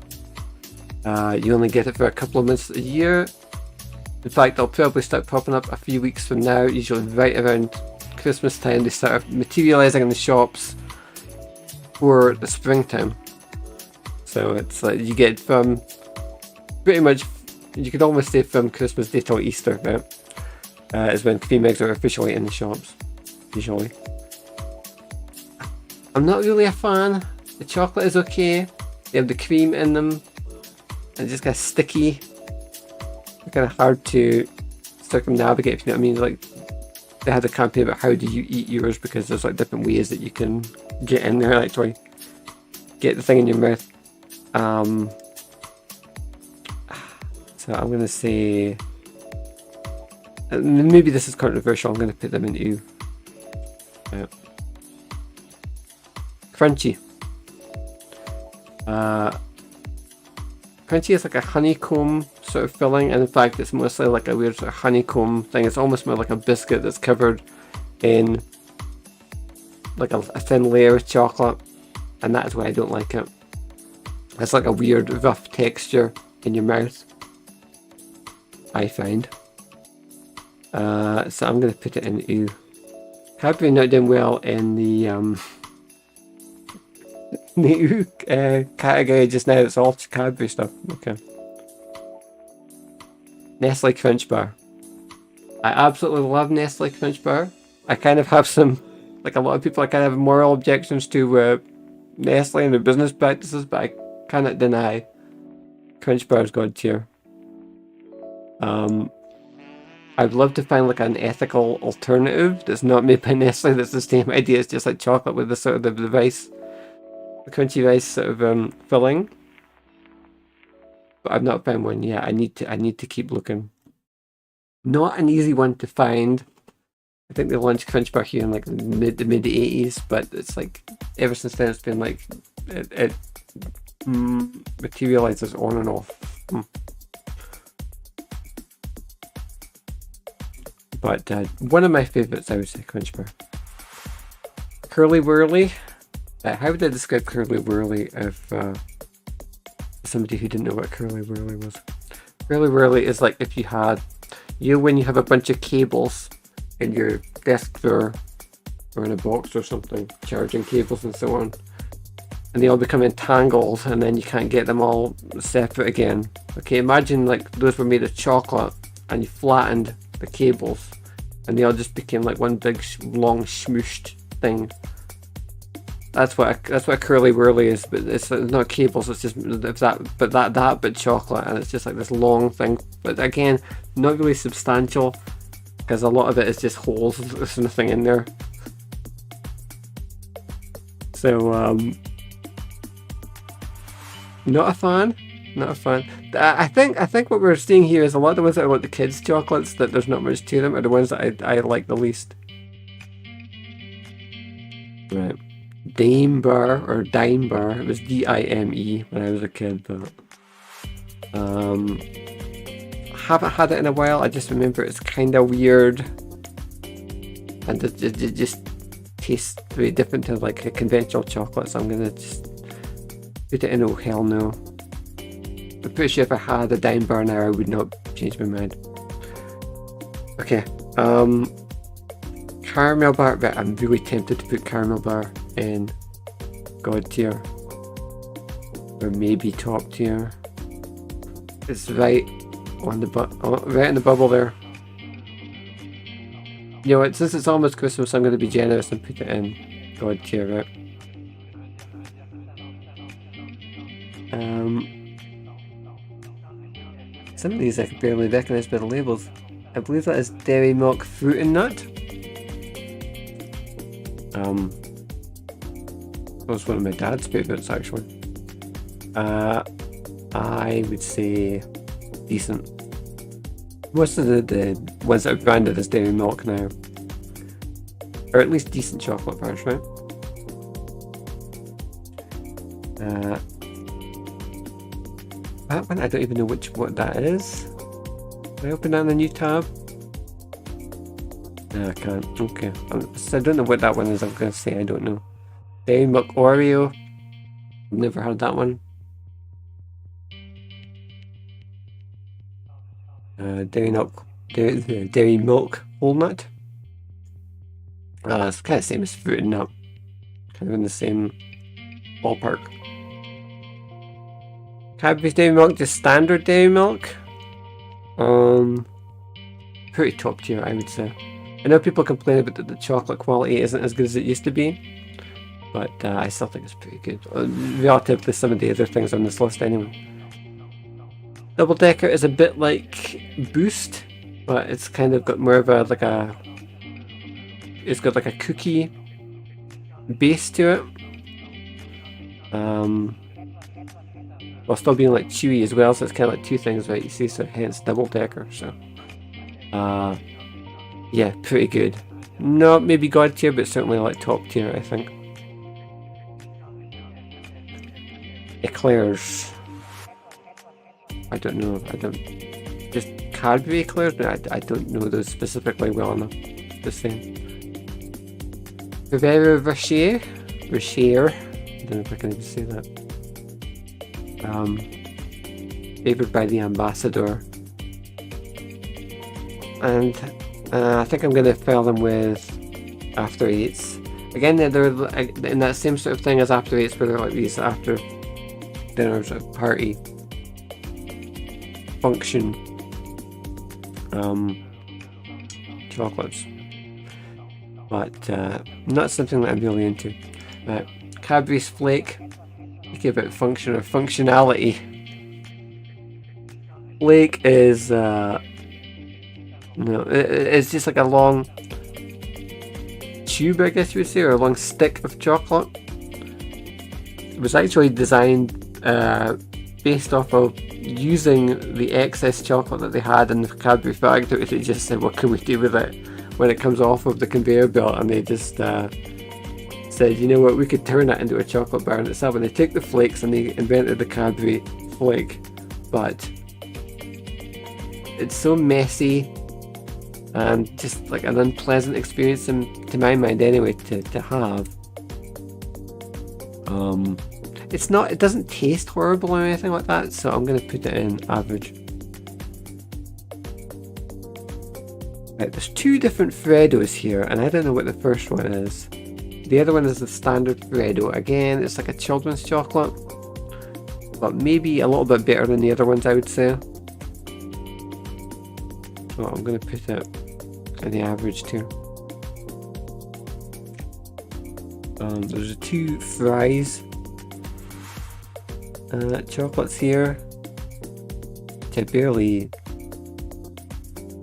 You only get it for a couple of months a year. In fact, they'll probably start popping up a few weeks from now, usually right around Christmas time. They start materialising in the shops for the springtime. So it's like you get from pretty much, you could almost say from Christmas Day till Easter, right? Is when cream eggs are officially in the shops, usually. I'm not really a fan. The chocolate is okay. They have the cream in them. It's just kind of sticky. It's kind of hard to circumnavigate, if you know what I mean. Like, they had a campaign about how do you eat yours, because there's like different ways that you can get in there, actually get the thing in your mouth. So I'm going to say, maybe this is controversial, I'm going to put them in ew. Crunchy. Crunchy is like a honeycomb sort of filling, and in fact it's mostly like a weird sort of honeycomb thing. It's almost more like a biscuit that's covered in like a thin layer of chocolate, and that is why I don't like it. It's like a weird rough texture in your mouth, I find. So I'm going to put it in ew. Cadbury not doing well in the new category just now. It's all Cadbury stuff. Okay. Nestle Crunch Bar. I absolutely love Nestle Crunch Bar. I kind of have some, like a lot of people, I kind of have moral objections to Nestle and their business practices, but I cannot deny Crunch Bar's god tier. I'd love to find like an ethical alternative that's not made by Nestle that's the same idea. It's just like chocolate with the sort of the rice, the crunchy rice sort of filling. But I've not found one yet. I need to keep looking. Not an easy one to find. I think they launched Crunch Bar here in like the mid 80s, but it's like ever since then it's been like it materializes on and off. But one of my favorites, I would say, Crunch Bar. Curly Whirly. How would I describe Curly Whirly if somebody who didn't know what Curly Whirly was? Curly Whirly is like if you had, when you have a bunch of cables in your desk drawer or in a box or something, charging cables and so on, and they all become entangled and then you can't get them all separate again. Okay, imagine like those were made of chocolate and you flattened the cables and they all just became like one big long smooshed thing. That's what a Curly Whirly is, but it's not cables, it's just but chocolate, and it's just like this long thing, but again not really substantial because a lot of it is just holes. There's nothing in there. So not a fan. I think what we're seeing here is a lot of the ones that are like the kids' chocolates that there's not much to them are the ones that I like the least. Right. Dime Bar or Dime Bar. It was D-I-M-E when I was a kid, but haven't had it in a while. I just remember it's kind of weird, and it just tastes very different to like a conventional chocolate. So I'm gonna just put it in. Oh hell no! I'm pretty sure if I had a Dime Bar now, I would not change my mind. Okay, Caramel Bar, but I'm really tempted to put Caramel Bar in God tier, or maybe top tier. It's right on the right in the bubble there. You know what? Since it's almost Christmas, I'm going to be generous and put it in God tier, right? Some of these I can barely recognise by the labels. I believe that is Dairy Milk Fruit and Nut. That was one of my dad's favourites actually. I would say decent. Most of the ones that are branded as Dairy Milk now are at least decent chocolate bars, right? That one, I don't even know what that is. Can I open that in a new tab? No, I can't. Okay. I don't know what that one is. I'm going to say I don't know. Dairy Milk Oreo. I've never had that one. Dairy Milk Whole Nut. It's kind of the same as Fruit and Nut. Kind of in the same ballpark. Cadbury's Dairy Milk, just standard Dairy Milk. Pretty top tier, I would say. I know people complain about that the chocolate quality isn't as good as it used to be, but I still think it's pretty good, relative to some of the other things on this list anyway. Double Decker is a bit like Boost, but it's kind of got more of a it's got like a cookie base to it, while still being like chewy as well. So it's kind of like two things, right? You see, so hence Double Decker. So, yeah, pretty good. Not maybe God tier, but certainly like top tier, I think. Eclairs. I don't know. Just Cadbury eclairs. No, I don't know those specifically well enough to say. Ferrero Rocher. I don't know if I can even say that. Favoured by the Ambassador. And I think I'm going to fill them with After Eights. Again, they're in that same sort of thing as After Eights, where they're like these after dinner sort of party function chocolates, but not something that I'm really into. Cadbury's Flake. Think about function or functionality. Flake is it's just like a long tube, I guess you would say, or a long stick of chocolate. It was actually designed based off of using the excess chocolate that they had in the Cadbury factory. They just said, what can we do with it when it comes off of the conveyor belt? And they just said, you know what, we could turn that into a chocolate bar in itself. And they took the flakes and they invented the Cadbury flake. But it's so messy and just like an unpleasant experience to my mind anyway to have. It doesn't taste horrible or anything like that, so I'm going to put it in average. Right, there's two different Freddos here, and I don't know what the first one is. The other one is the standard Freddo. Again, it's like a children's chocolate, but maybe a little bit better than the other ones, I would say. So I'm going to put it in the average too. There's two fries chocolates here, which I barely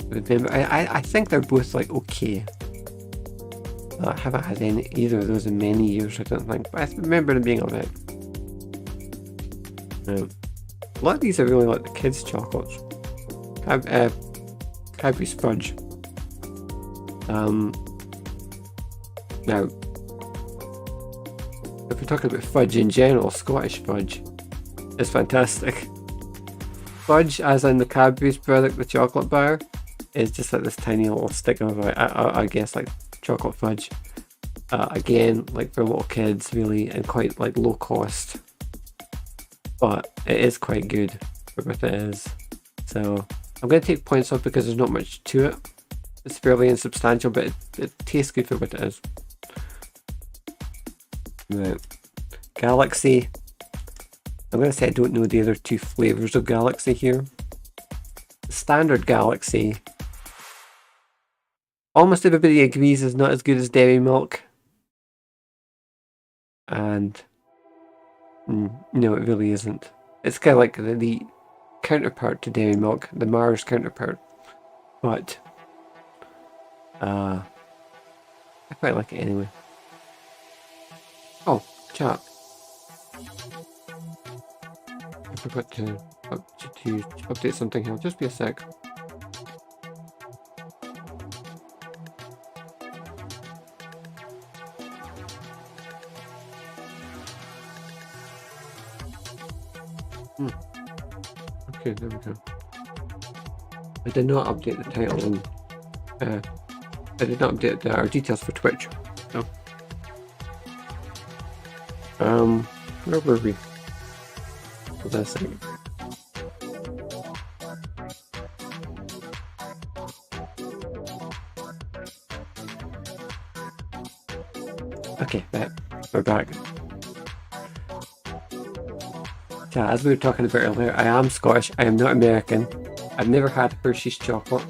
remember. I think they're both like okay. I haven't had either of those in many years, I don't think, but I remember them being alright. A lot of these are really like the kids' chocolates. Cadbury's fudge. Now, if we're talking about fudge in general, Scottish fudge is fantastic. Fudge, as in the Cadbury's product, the chocolate bar, is just like this tiny little stick of, I guess, like chocolate fudge. Again, like for little kids, really, and quite like low cost. But it is quite good for what it is. So I'm going to take points off because there's not much to it. It's fairly insubstantial, but it tastes good for what it is. Right. Galaxy. I'm going to say I don't know the other two flavours of Galaxy here. The standard Galaxy, almost everybody agrees, is not as good as dairy milk. And no, it really isn't. It's kind of like the counterpart to dairy milk, the Mars counterpart. But I quite like it anyway. Oh, chat. I forgot to update something here. Just be a sec. Okay, there we go. I did not update the title and I did not update our details for Twitch. So where were we? Hold on a second. Okay, we're back. Yeah, as we were talking about earlier, I am Scottish, I am not American. I've never had Hershey's chocolate.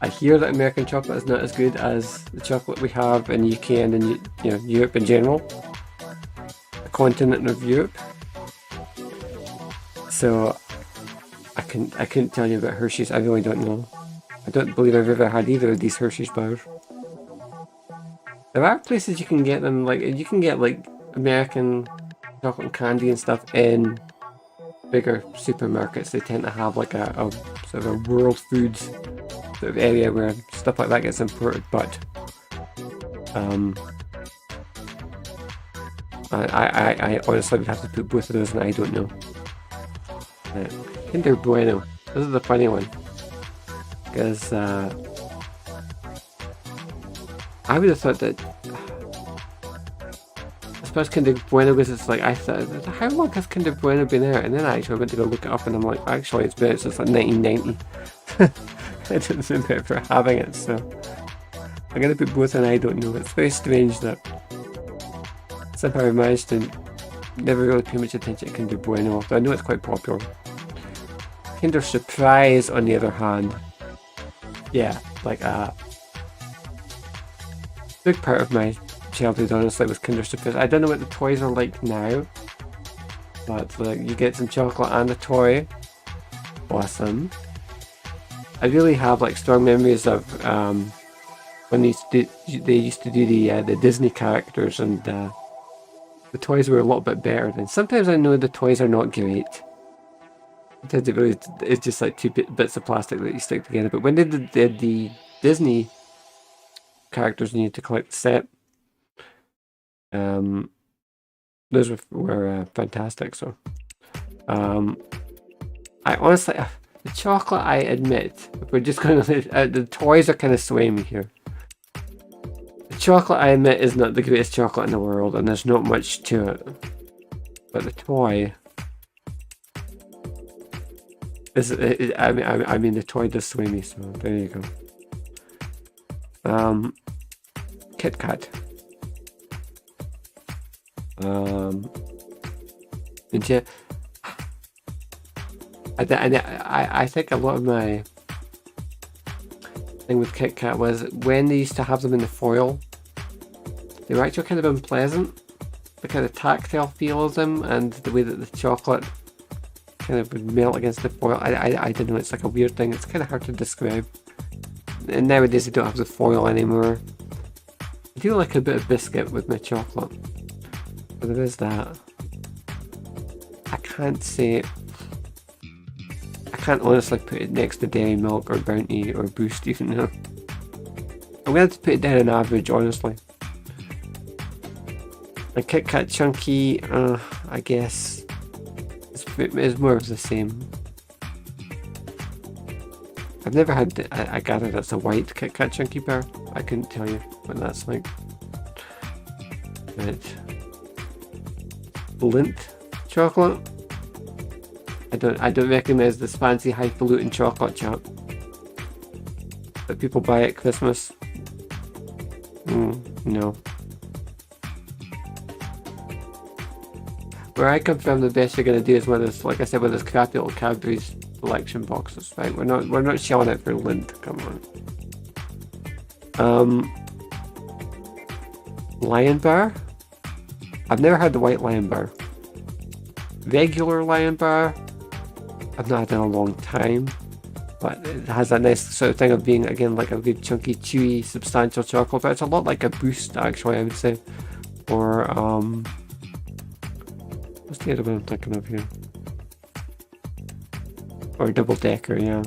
I hear that American chocolate is not as good as the chocolate we have in the UK and in Europe in general. The continent of Europe. So I couldn't tell you about Hershey's. I really don't know. I don't believe I've ever had either of these Hershey's bars. There are places you can get them, like you can get like American chocolate and candy and stuff in bigger supermarkets. They tend to have like a sort of a world foods sort of area where stuff like that gets imported, but I honestly would have to put both of those, and I don't know. Kinder Bueno. This is the funny one, because I would have thought that. I suppose Kinder Bueno, because it's like, I thought, how long has Kinder Bueno been out? And then I actually went to go look it up, and I'm like, actually it's been out since like 1990. I didn't remember ever having it, so I'm gonna put both and I don't know. It's very strange that somehow I managed to never really pay much attention to Kinder Bueno, although I know it's quite popular. Kinder Surprise, on the other hand, yeah, like a big part of my childhood, honestly, was Kinder Surprise. I don't know what the toys are like now, but like you get some chocolate and a toy. Awesome. I really have like strong memories of when they used to do the Disney characters, and the toys were a little bit better. Then sometimes I know the toys are not great, Sometimes it really it's just like two bits of plastic that you stick together. But when they did the Disney characters need to collect the set, those were fantastic. So, I honestly, the chocolate, I admit, if we're just going to, the toys are kind of swaying me here. The chocolate, I admit, is not the greatest chocolate in the world, and there's not much to it. But the toy is, I mean, the toy does sway me. So there you go. Kit Kat. And yeah, I think a lot of my thing with Kit Kat was when they used to have them in the foil, they were actually kind of unpleasant. The kind of tactile feel of them and the way that the chocolate kind of would melt against the foil. I don't know, it's like a weird thing. It's kind of hard to describe. And nowadays they don't have the foil anymore. I do like a bit of biscuit with my chocolate. But there is that. I can't honestly put it next to Dairy Milk or Bounty or Boost even now. I'm going to put it down on average, honestly. And Kit Kat Chunky, I guess, it's more of the same. I've never had, I gather that's a white Kit Kat Chunky bar. I couldn't tell you what that's like. But Lindt chocolate. I don't recognise this fancy highfalutin chocolate chap that people buy at Christmas. No. Where I come from, the best you're gonna do is one of those, like I said, one of those crappy little Cadbury's selection boxes, right? We're not shelling out for Lindt. Come on. Lion Bar. I've never had the white Lion Bar. Regular Lion Bar, I've not had in a long time, but it has that nice sort of thing of being, again, like a good chunky, chewy, substantial chocolate. But it's a lot like a Boost, actually, I would say. Or what's the other one I'm thinking of here? Or a Double Decker, yeah.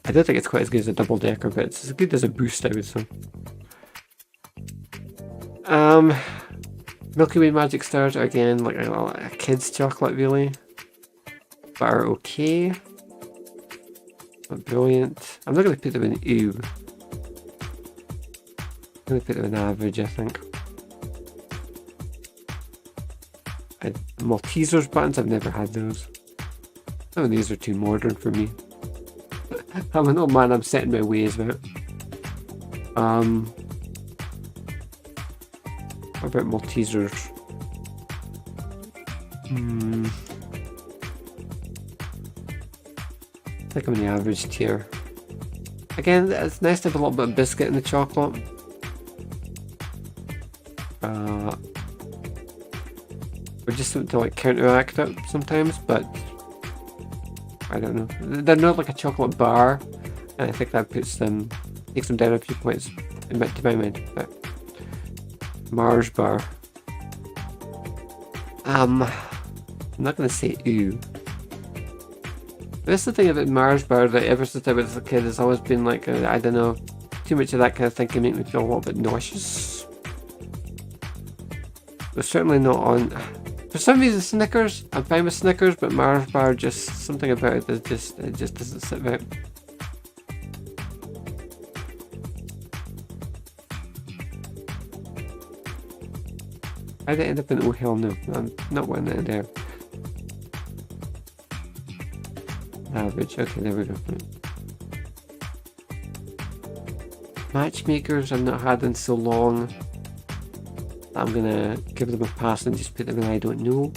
I don't think it's quite as good as a Double Decker, but it's as good as a Boost, I would say. Milky Way Magic Stars are, again, like a kid's chocolate, really. But are okay. Not brilliant. I'm not going to put them in ew. I'm going to put them in average, I think. Maltesers buttons, I've never had those. Some of these are too modern for me. I'm an old man, I'm set in my ways, man. What about Maltesers? I think I'm in the average tier. Again, it's nice to have a little bit of biscuit in the chocolate. Or just something to like counteract it sometimes, but I don't know. They're not like a chocolate bar, and I think that takes them down a few points to my mind. But Mars bar. I'm not gonna say ooh. That's the thing about Mars bar, that ever since I was a kid, it's always been like, I don't know, too much of that kind of thing can make me feel a little bit nauseous. But certainly not on. For some reason, Snickers, I'm fine with Snickers, but Mars bar, just something about it that it just doesn't sit right. How did it end up in oh hell no? I'm not wanting it in there. Average, okay, there we go. Matchmakers I've not had in so long. I'm gonna give them a pass and just put them in I don't know.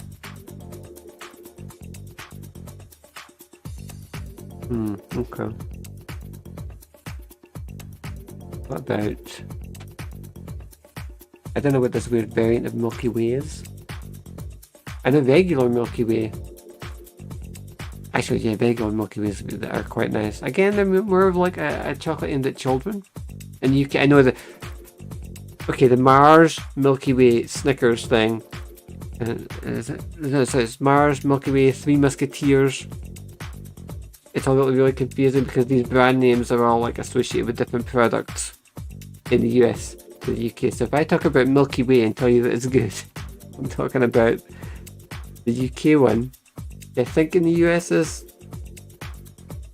Okay. What about... I don't know what this weird variant of Milky Way is. I know regular Milky Way. Actually, yeah, regular Milky Ways that are quite nice. Again, they're more of like a chocolate aimed at children. And you can, I know that. Okay, the Mars Milky Way Snickers thing. Is it? No, so it's Mars Milky Way Three Musketeers it's all really confusing because these brand names are all like associated with different products in the US to the UK. So if I talk about Milky Way and tell you that it's good, I'm talking about the UK one. I think in the US is,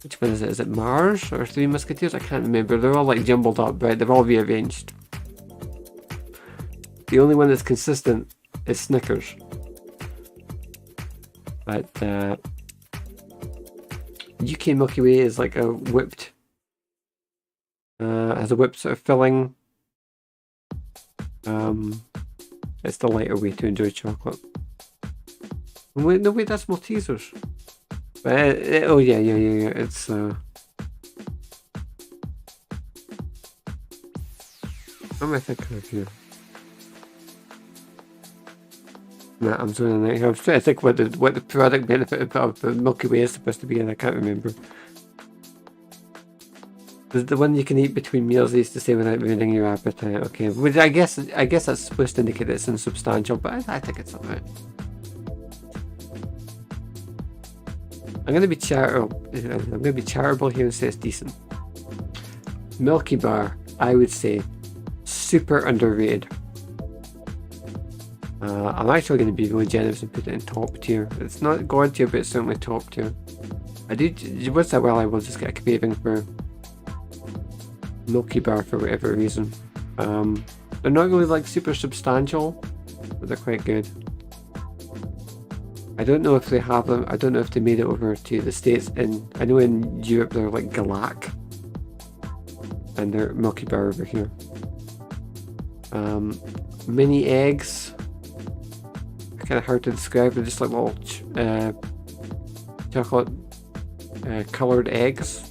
which one is it? Is it Mars or Three Musketeers? I can't remember. They're all like jumbled up, right? They're all rearranged. The only one that's consistent is Snickers. But UK Milky Way is like a whipped, has a whipped sort of filling. It's the lighter way to enjoy chocolate. Wait, no, wait, that's Maltesers. Oh yeah, it's what am I thinking of here? Nah, I'm zoning out here. I'm trying to think what the product benefit of the Milky Way is supposed to be, and I can't remember. The one you can eat between meals, they used to say, without ruining your appetite. Okay, which I guess that's supposed to indicate that it's insubstantial, but I think it's alright. I'm gonna be charitable here and say it's decent. Milky Bar, I would say, super underrated. I'm actually going to be really generous and put it in top tier. It's not god tier, but it's certainly top tier. Once in a while I will just get a craving for Milky Bar for whatever reason. They're not really like super substantial, but they're quite good. I don't know if they have them. I don't know if they made it over to the States. And I know in Europe they're like Galac, and they're Milky Bar over here. Mini eggs. Kind of hard to describe. They're just like little chocolate coloured eggs.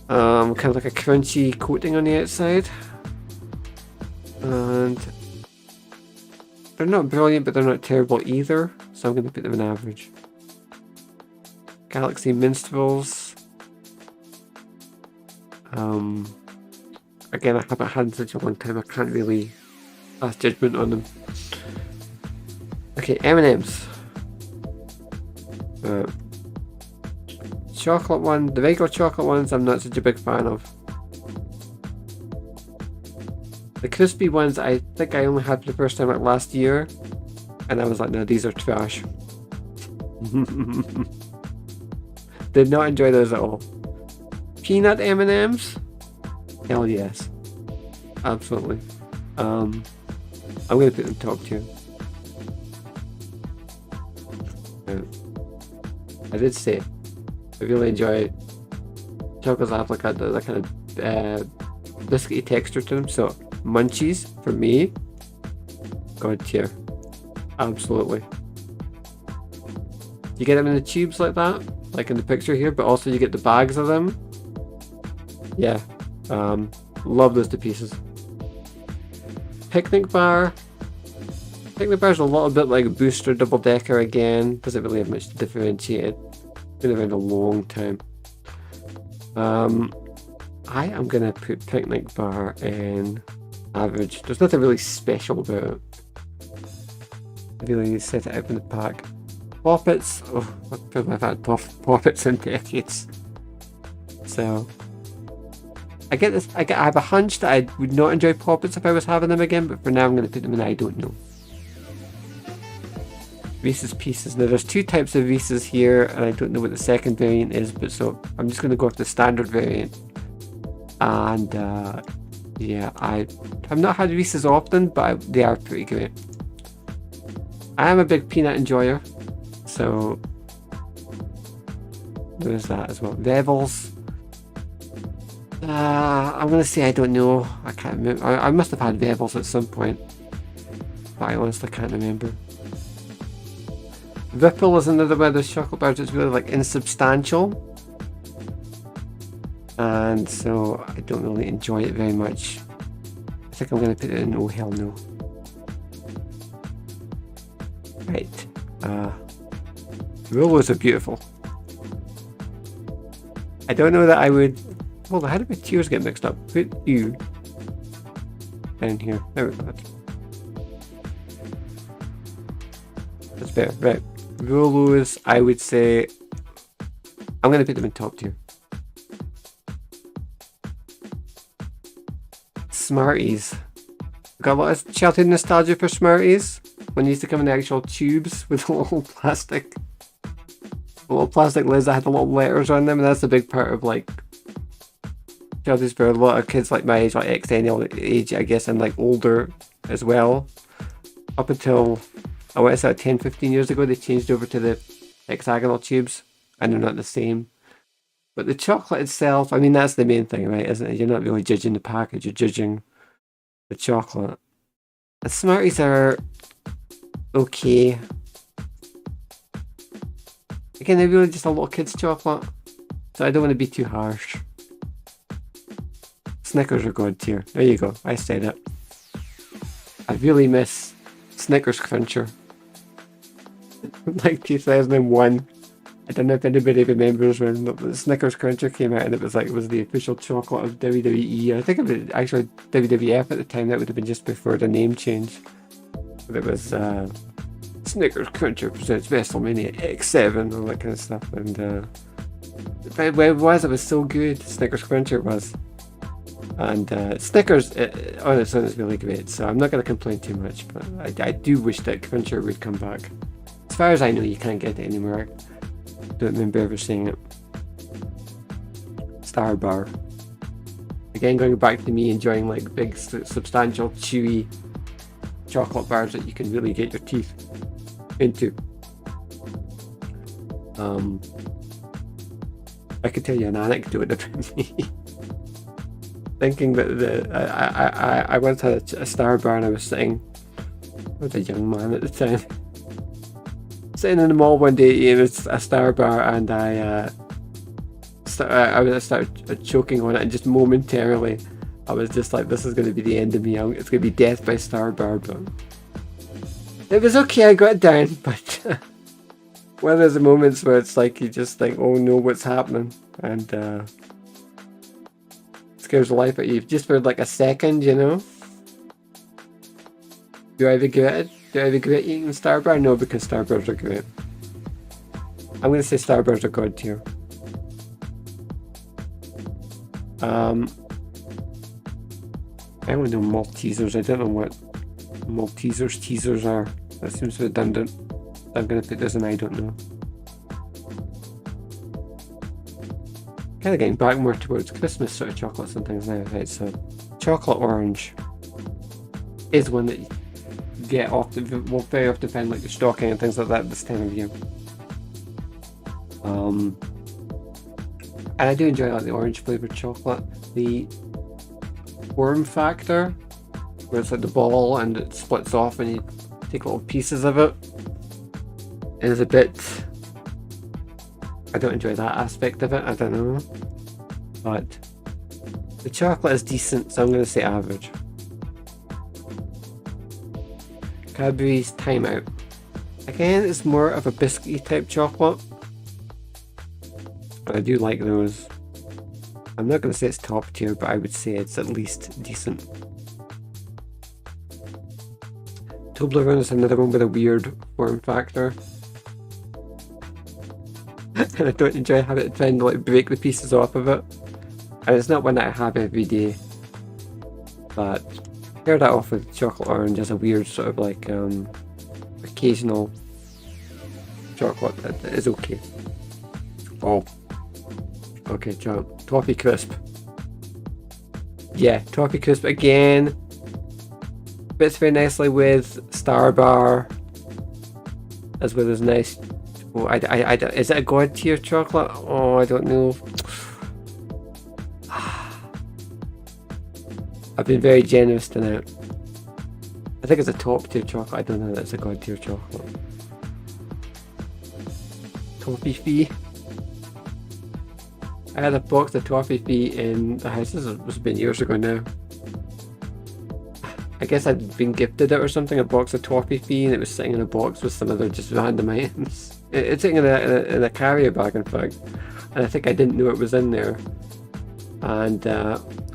Kind of like a crunchy coating on the outside. And they're not brilliant, but they're not terrible either. So I'm going to put them in average. Galaxy Minstrels. Again, I haven't had in such a long time. I can't really pass judgment on them. Okay, M&M's. Chocolate one, the regular chocolate ones I'm not such a big fan of. The crispy ones I think I only had for the first time like last year, and I was like, no, these are trash. Did not enjoy those at all. Peanut M&M's? Hell yes. Absolutely. I'm going to put them top tier. I did say I really enjoy chocolates that have like that kind of biscuity texture to them. So munchies for me, god tier, absolutely. You get them in the tubes like that, like in the picture here, but also you get the bags of them. Yeah, love those to pieces. Picnic bar. Picnic bar's a little bit like Booster Double Decker again. Doesn't really have much to differentiate it. Been around a long time. I am gonna put Picnic Bar in average. There's nothing really special about it. I really set it up in the pack. Poppets. Oh, I've had Poppets in decades. So I get this. I have a hunch that I would not enjoy Poppets if I was having them again, but for now I'm gonna put them in I don't know. Reese's Pieces. Now there's two types of Reese's here, and I don't know what the second variant is, but so I'm just going to go with the standard variant. And yeah, I've not had Reese's often, but they are pretty great. I am a big peanut enjoyer, so there's that as well. Rebels. I'm going to say I don't know. I can't remember. I must have had Rebels at some point, but I honestly can't remember. Ripple is another one of those chocolate bars that's really like insubstantial, and so I don't really enjoy it very much. I think I'm going to put it in oh hell no. Right, Rolos are beautiful. I don't know that I would. Hold on, how did my tiers get mixed up? Put you down here. There we go. That's better. Right. Rolos, I would say I'm going to put them in top tier. Smarties. Got a lot of childhood nostalgia for Smarties. When they used to come in the actual tubes with a little plastic lids that had the little letters on them, and that's a big part of like childhood for a lot of kids like my age, like extennial age, I guess, and like older as well. Up until I want to say 10-15 years ago, they changed over to the hexagonal tubes, and they're not the same. But the chocolate itself, I mean, that's the main thing, right? Isn't it? You're not really judging the package; you're judging the chocolate. The Smarties are okay. Again, they're really just a little kid's chocolate, so I don't want to be too harsh. Snickers are God tier. There you go. I said it. I really miss Snickers Cruncher. Like 2001. I don't know if anybody remembers when the Snickers Cruncher came out and it was the official chocolate of WWE. I think it was actually WWF at the time. That would have been just before the name change. But it was Snickers Cruncher presents WrestleMania X7, all that kind of stuff. And it was so good. Snickers Cruncher was. And Snickers on its own is really great, so I'm not going to complain too much, but I do wish that Cruncher would come back. As far as I know, you can't get it anymore. I don't remember ever seeing it. Star Bar. Again, going back to me enjoying like big, substantial, chewy chocolate bars that you can really get your teeth into. I could tell you an anecdote about me. Thinking that I once had a Star Bar and I was sitting, I was a young man at the time, sitting in the mall one day eating a Star Bar, and I started choking on it, and just momentarily I was just like, this is going to be the end of me, it's going to be death by Star Bar. But it was okay, I got it down, but one of those moments where it's like you just think, oh no, what's happening, and scares the life out of you just for like a second, you know. Do I regret it? Do I regret eating Star Bar? No, because Star Bars are great. I'm going to say Star Bars are God tier. I only know Maltesers. I don't know what Maltesers teasers are. That seems redundant. I'm going to put this in I don't know. Kind of getting back more towards Christmas sort of chocolates and things now, right? So, chocolate orange is one that you get will very often find like the stocking and things like that this time of year. And I do enjoy like the orange flavoured chocolate. The form factor, where it's like the ball and it splits off and you take little pieces of it, is a bit. I don't enjoy that aspect of it, I don't know. But the chocolate is decent, so I'm going to say average. Cadbury's Time Out. Again, it's more of a biscuity type chocolate. But I do like those. I'm not going to say it's top tier, but I would say it's at least decent. Toblerone is another one with a weird form factor. And I don't enjoy having to trying to like break the pieces off of it. And it's not one that I have every day. But pair that off with chocolate orange as a weird sort of like occasional chocolate that is okay. Oh. Okay, John. Toffee Crisp. Yeah, Toffee Crisp again. Fits very nicely with Star Bar. As well as nice. Oh, is it a God tier chocolate? Oh, I don't know. I've been very generous tonight. I think it's a top tier chocolate. I don't know that it's a God tier chocolate. Toffee Fee. I had a box of Toffee Fee in the house. This must have been years ago now. I guess I'd been gifted it or something, a box of Toffee Fee, and it was sitting in a box with some other just random items. It's sitting in a carrier bag, in fact, and I think I didn't know it was in there. And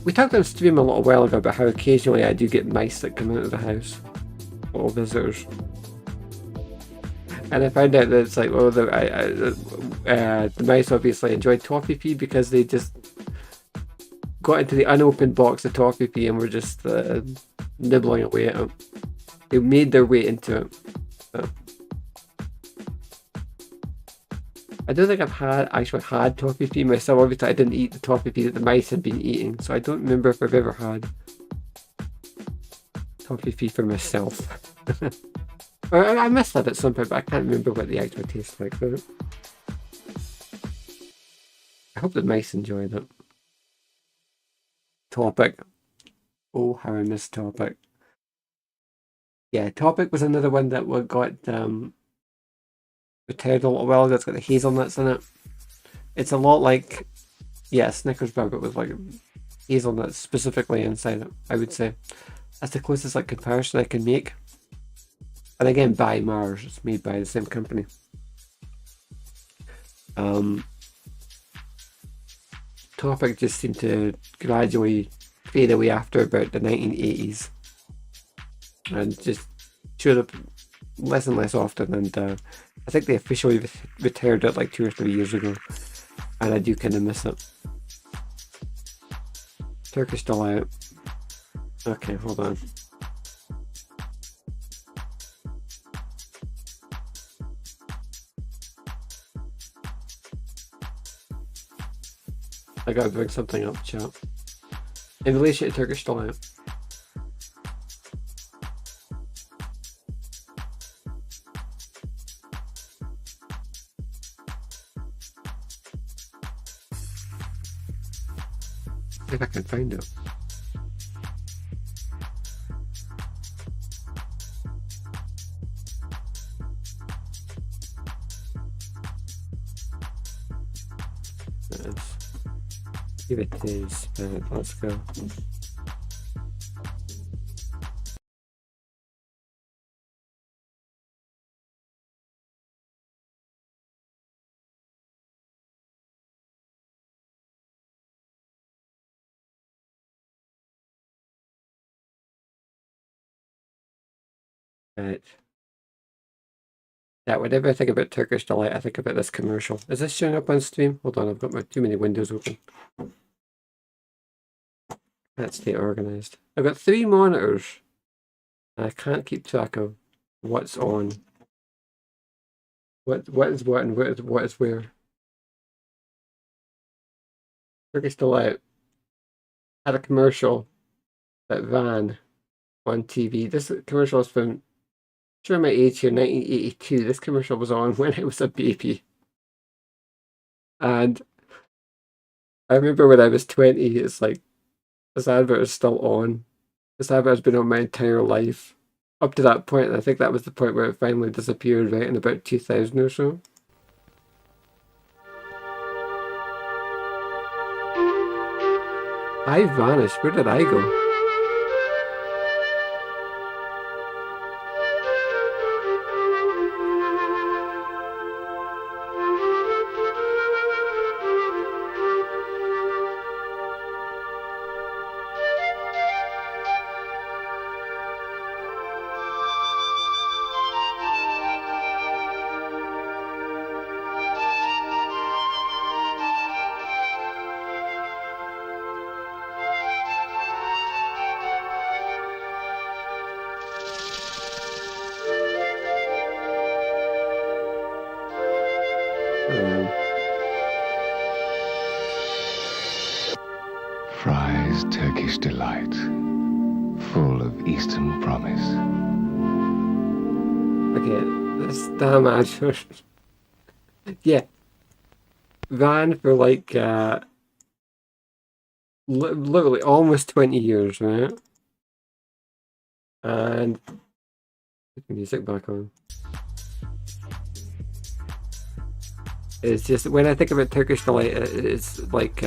we talked on stream a little while ago about how occasionally I do get mice that come out of the house, little visitors. And I found out that it's like, well, the mice obviously enjoyed Toffee Pea because they just got into the unopened box of Toffee Pea and were just nibbling away at it. They made their way into it. So. I don't think I've actually had Toffee Pea myself. Obviously, I didn't eat the Toffee Pea that the mice had been eating, so I don't remember if I've ever had Toffee Pea for myself. I must have at some point, but I can't remember what the actual tastes like. But I hope the mice enjoyed it. Topic. Oh, how I miss Topic. Yeah, Topic was another one that got returned a little while ago. It's got the hazelnuts in it. It's a lot like, yeah, Snickers bar, but with like hazelnuts specifically inside it, I would say. That's the closest like comparison I can make. And again, by Mars, it's made by the same company. Topic just seemed to gradually fade away after about the 1980s. And just showed up less and less often, and I think they officially retired it like 2 or 3 years ago, and I do kind of miss it. Turkish Delight. Okay, hold on. I gotta bring something up, chat. In relation to Turkish Delight. If I can find it. Give it this. Let's go. Right. Yeah, whenever I think about Turkish Delight, I think about this commercial. Is this showing up on stream? Hold on, I've got too many windows open. Let's stay organized. I've got 3 monitors, and I can't keep track of what's on. What is what and what is where. Turkish Delight had a commercial that ran on TV. This commercial is from, sure my age here, 1982. This commercial was on when I was a baby. And I remember when I was 20, it's like, this advert is still on. This advert has been on my entire life. Up to that point, and I think that was the point where it finally disappeared, right, in about 2000 or so. I vanished. Where did I go? Fry's Turkish Delight, full of Eastern promise. Okay, this damn advert. Yeah. Ran for like, literally almost 20 years, right? And put the music back on. It's just, when I think about Turkish Delight, it's like,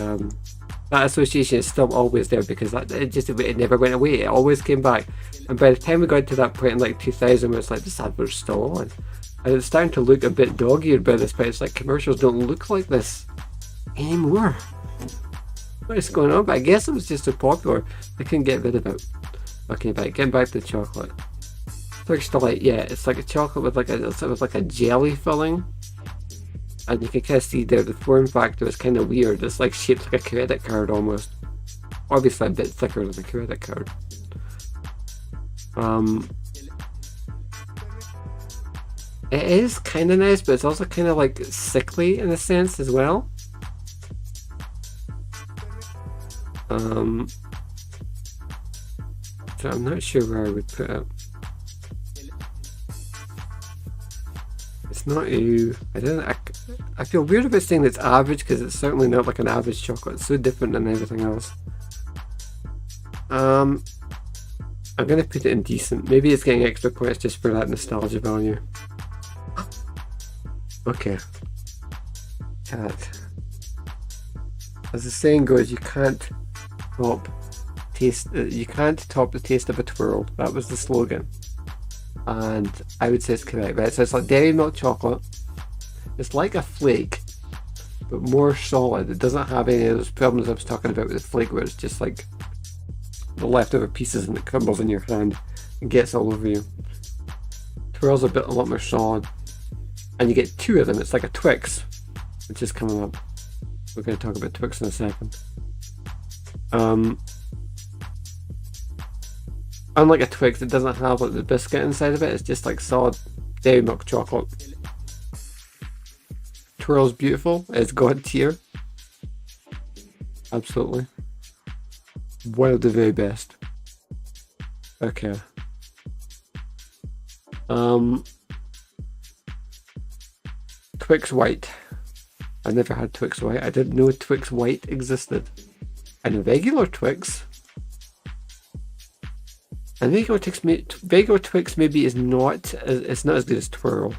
that association is still always there because it never went away. It always came back. And by the time we got to that point in like 2000, where it's like, this advert's still on. And it's starting to look a bit dog-eared by this point. It's like, commercials don't look like this anymore. What is going on? But I guess it was just so popular, I couldn't get rid of it. Okay, but getting back to the chocolate. Turkish Delight, yeah, it's like a chocolate with like a jelly filling. And you can kind of see there the form factor is kind of weird. It's like shaped like a credit card almost. Obviously a bit thicker than a credit card. It is kind of nice, but it's also kind of like sickly in a sense as well. So I'm not sure where I would put it. It's not I feel weird about saying it's average because it's certainly not like an average chocolate. It's so different than everything else. I'm gonna put it in decent. Maybe it's getting extra points just for that nostalgia value. Okay. Cat. As the saying goes, you can't top the taste of a twirl. That was the slogan. And I would say it's correct, right? So it's like dairy milk chocolate. It's like a flake, but more solid. It doesn't have any of those problems I was talking about with the flake, where it's just like the leftover pieces and it crumbles in your hand and gets all over you. Twirl's a lot more solid. And you get two of them. It's like a Twix, which is coming up. We're going to talk about Twix in a second. Unlike a Twix, it doesn't have like the biscuit inside of it. It's just like solid dairy milk chocolate. Twirl's beautiful. It's god tier. Absolutely. One of the very best. Okay. Twix White. I never had Twix White. I didn't know Twix White existed. And a regular Twix. And regular Twix maybe is not as good as Twirl.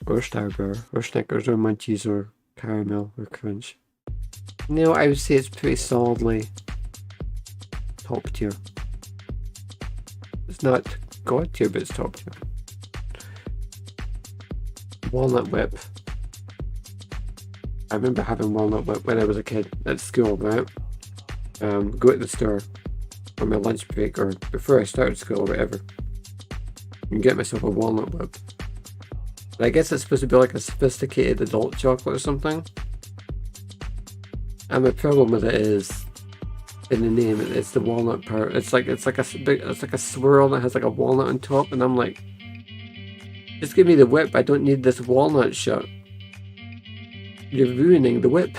Or Starburst. Or Snickers or Munchies or Caramel or Crunch. No, I would say it's pretty solidly top tier. It's not god tier, but it's top tier. Walnut Whip. I remember having Walnut Whip when I was a kid at school, right? Go to the store on my lunch break or before I started school or whatever and get myself a Walnut Whip. And I guess it's supposed to be like a sophisticated adult chocolate or something. And my problem with it is in the name, it's the walnut part. It's like a swirl that has like a walnut on top, and I'm like, just give me the whip. I don't need this walnut shit. You're ruining the whip.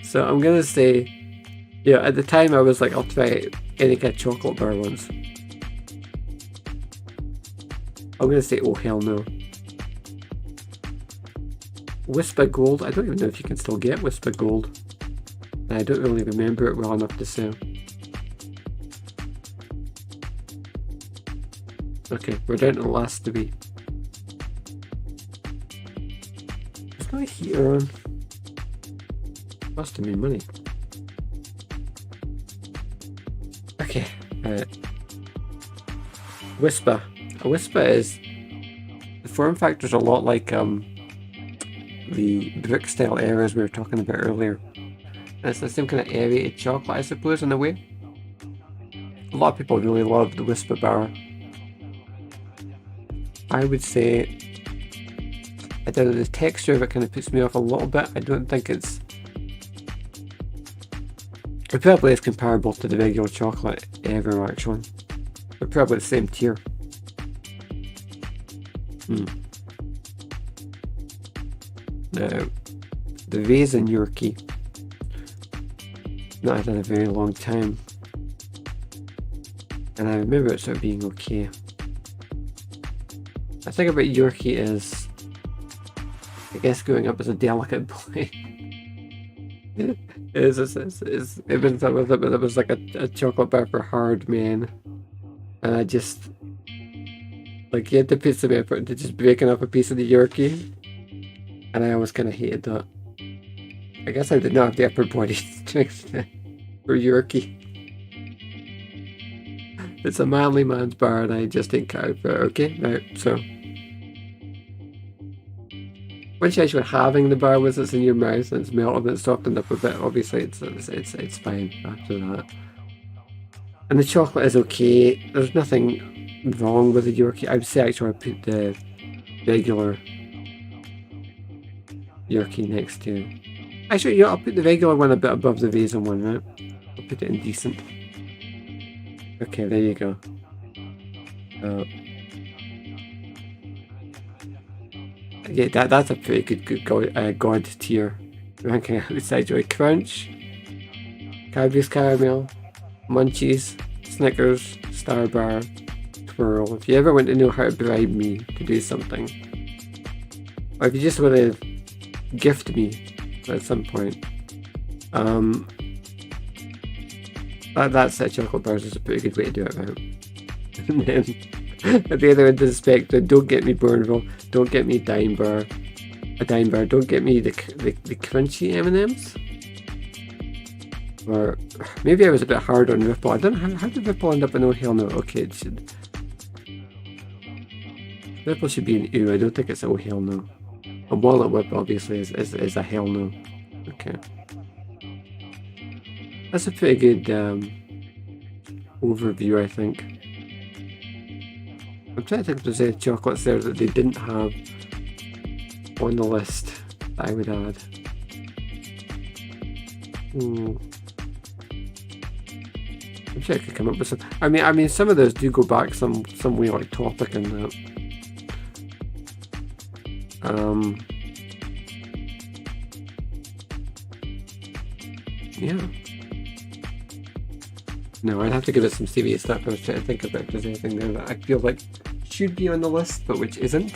So I'm gonna say, yeah, at the time I was like, I'll try any kind of chocolate bar once. I'm gonna say, oh hell no. Whisper Gold. I don't even know if you can still get Whisper Gold. I don't really remember it well enough to say. Okay, we're down to the last three. There's no heater on. Must have been money. Okay, Whisper. A Whisper is... The form factor's a lot like the brick style areas we were talking about earlier. And it's the same kind of aerated chocolate, I suppose, in a way. A lot of people really love the Whisper bar. I would say, I don't know, the texture of it kind of puts me off a little bit. I don't think it probably is comparable to the regular chocolate ever, actually. They're probably the same tier. Now, the Raisin Yorkie. Not had in a very long time. And I remember it sort of being okay. The thing about Yorkie is, I guess growing up as a delicate boy, it was like a chocolate bar for hard men. And I just, like, you had to put some effort into just breaking up a piece of the Yorkie. And I always kind of hated that. I guess I did not have the upper body strength for Yorkie. It's a manly man's bar and I just ain't cared for it. Okay, right, so. Once you actually having the bar with it's in your mouth and it's melted and it's softened up a bit, obviously it's fine after that. And the chocolate is okay. There's nothing wrong with the Yorkie. I would say actually I put the regular Yorkie next to. Actually, yeah, I'll put the regular one a bit above the raisin one, right? I'll put it in decent. Okay, there you go. Yeah, that's a pretty good god tier ranking outside joy. Crunch, Cadbury's Caramel, Munchies, Snickers, Star Bar, Twirl. If you ever want to know how to bribe me to do something, or if you just want to gift me at some point, that's chocolate bars is a pretty good way to do it, right? And then at the other end of the spectrum, don't get me Bourneville, don't get me a dime bar, don't get me the crunchy M&Ms. Or maybe I was a bit hard on Ripple. I don't know how did Ripple end up in oh hell no. Okay, it should. Ripple should be an ew. I don't think it's oh hell no. A wallet whip obviously is a hell no. Okay. That's a pretty good overview, I think. I'm trying to think if there's any chocolates there that they didn't have on the list that I would add. I'm sure I could come up with some. I mean, some of those do go back some way, like Topic and that. Yeah. No, I'd have to give it some serious stuff. I was trying to think about if there's anything there that I feel like should be on the list, but which isn't.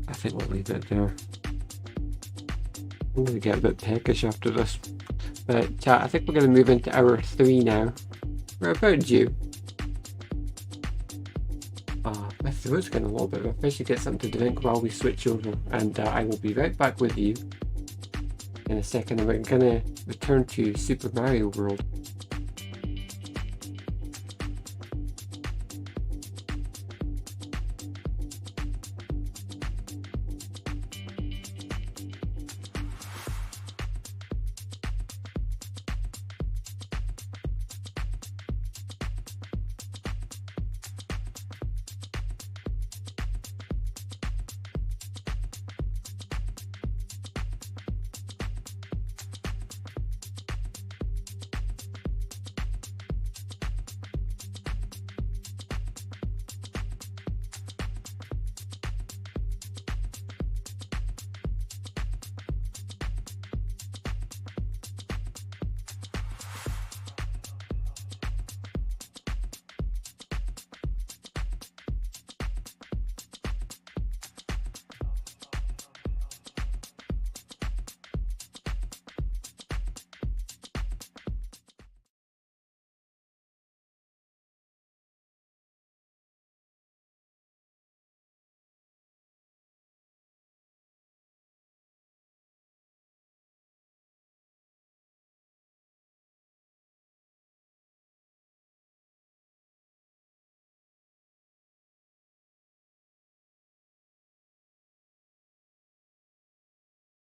I think we'll leave it there. I'm going to get a bit peckish after this. But chat, I think we're going to move into hour 3 now. We're about due. My throat's getting a little bit rough. I should get something to drink while we switch over. And I will be right back with you in a second. And we're going to return to Super Mario World.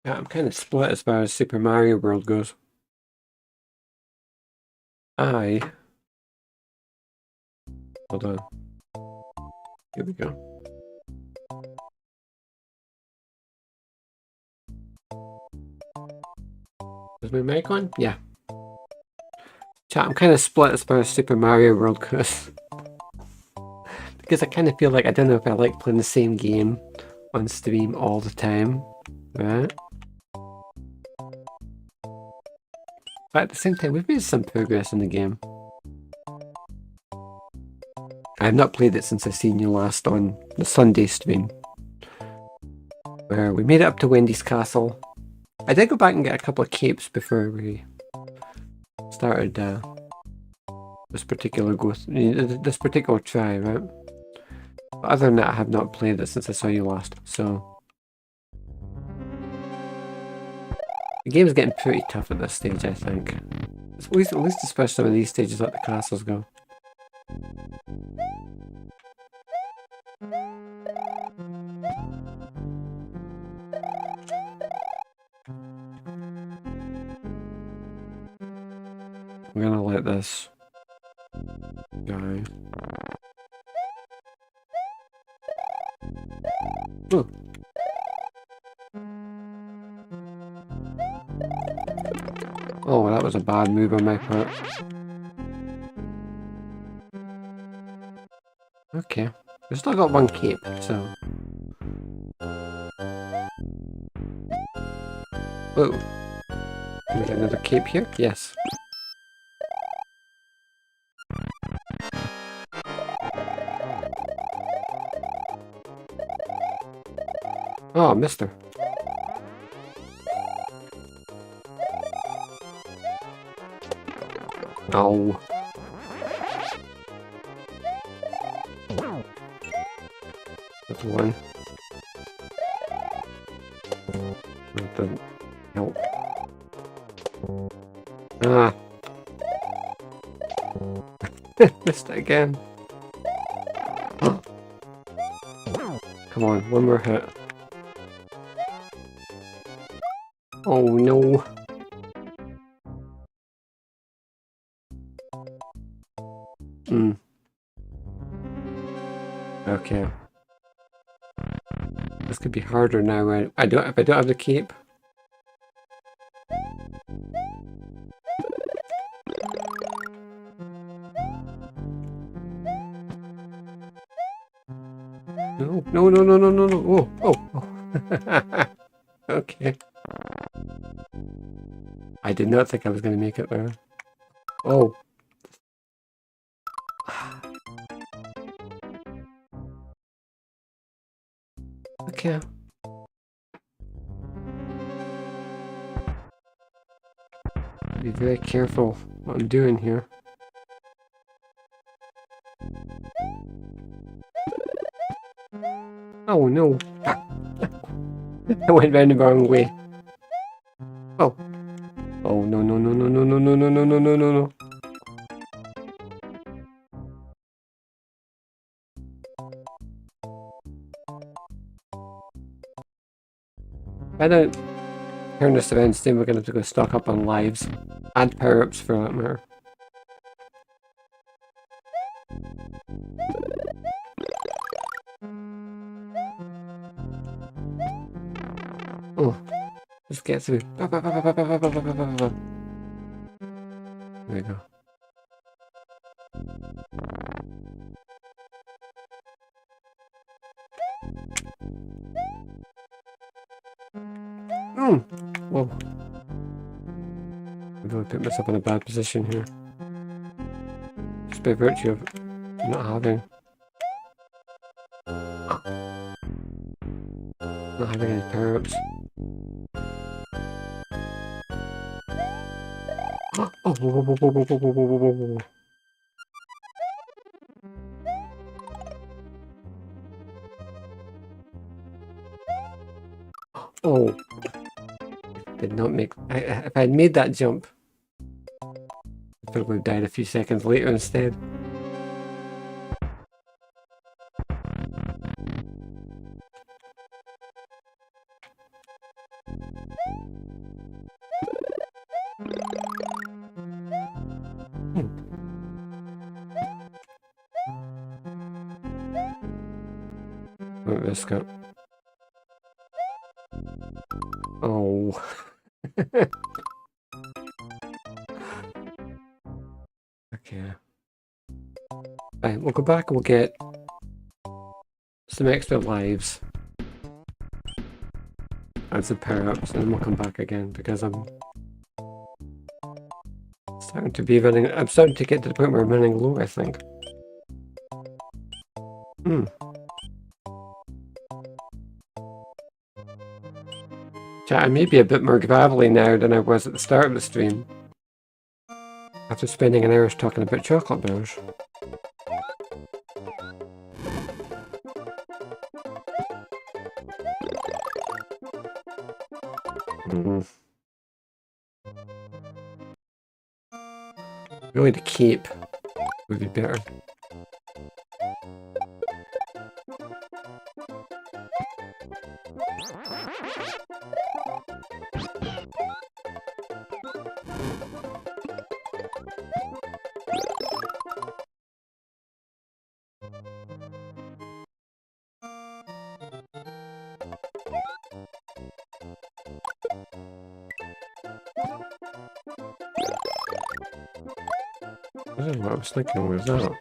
Yeah, I'm kind of split as far as Super Mario World goes. Hold on. Here we go. Is my mic on? Yeah. Chat, I'm kind of split as far as Super Mario World goes. Because I kind of feel like I don't know if I like playing the same game on stream all the time. Right? But at the same time, we've made some progress in the game. I have not played it since I seen you last on the Sunday stream, where we made it up to Wendy's Castle. I did go back and get a couple of capes before we started this particular try, right? But other than that, I have not played it since I saw you last, so... The game's getting pretty tough at this stage, I think. At least as far as some of these stages like the castles go. I'm gonna let this guy. Oh. Oh, that was a bad move on my part. Okay. We've still got one cape, so. Whoa. Can we get another cape here? Yes. Oh, mister. Oh. That's one. That doesn't help. Ah. Missed it again. Come on, one more hit. Oh no. Okay. This could be harder now. If I don't have the cape. No, no, no, no, no, no, no. Oh, oh, oh. Okay. I did not think I was going to make it there. Oh. Okay. Be very careful what I'm doing here. Oh no. I went round the wrong way. Oh. Oh no no no no no no no no no no no no no. If I don't turn this around soon, we're gonna have to go stock up on lives. And power-ups for that matter. Oh. Just get through. There we go. Whoa. I've really put myself in a bad position here. Just by virtue of not having any power-ups. Oh, whoa, whoa, whoa, whoa, whoa, whoa, whoa, whoa, whoa. Oh, did not make. If I had made that jump, I probably would have died a few seconds later instead. Won't risk it. Oh. Okay. Right, we'll go back and we'll get some extra lives and some power-ups, and then we'll come back again because I'm starting to be running. I'm starting to get to the point where I'm running low, I think. I may be a bit more gravelly now than I was at the start of the stream. After spending an hour talking about chocolate bars. Really, the cape would be better. This is what I was thinking was that.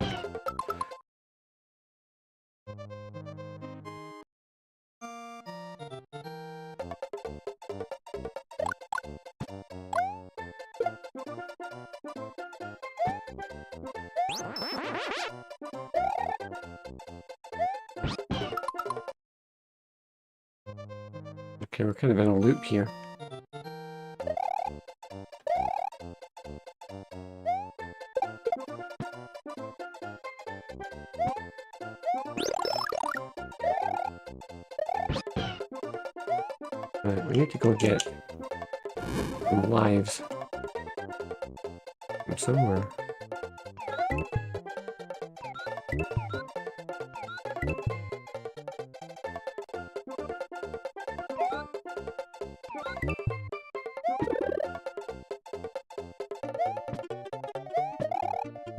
Okay, we're kind of in a loop here. Right, we need to go get some lives from somewhere.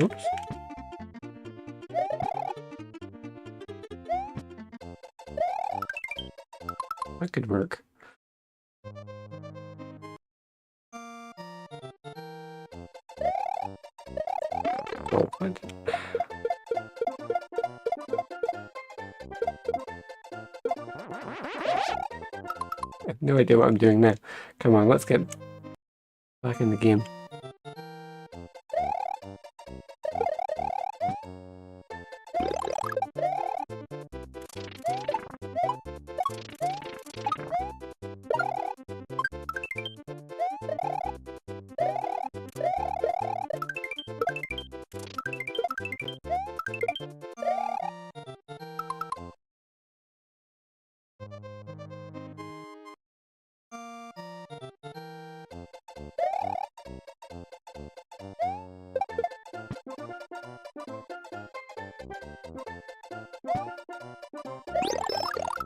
Oops. That could work. Oh, what? I have no idea what I'm doing now. Come on, let's get back in the game.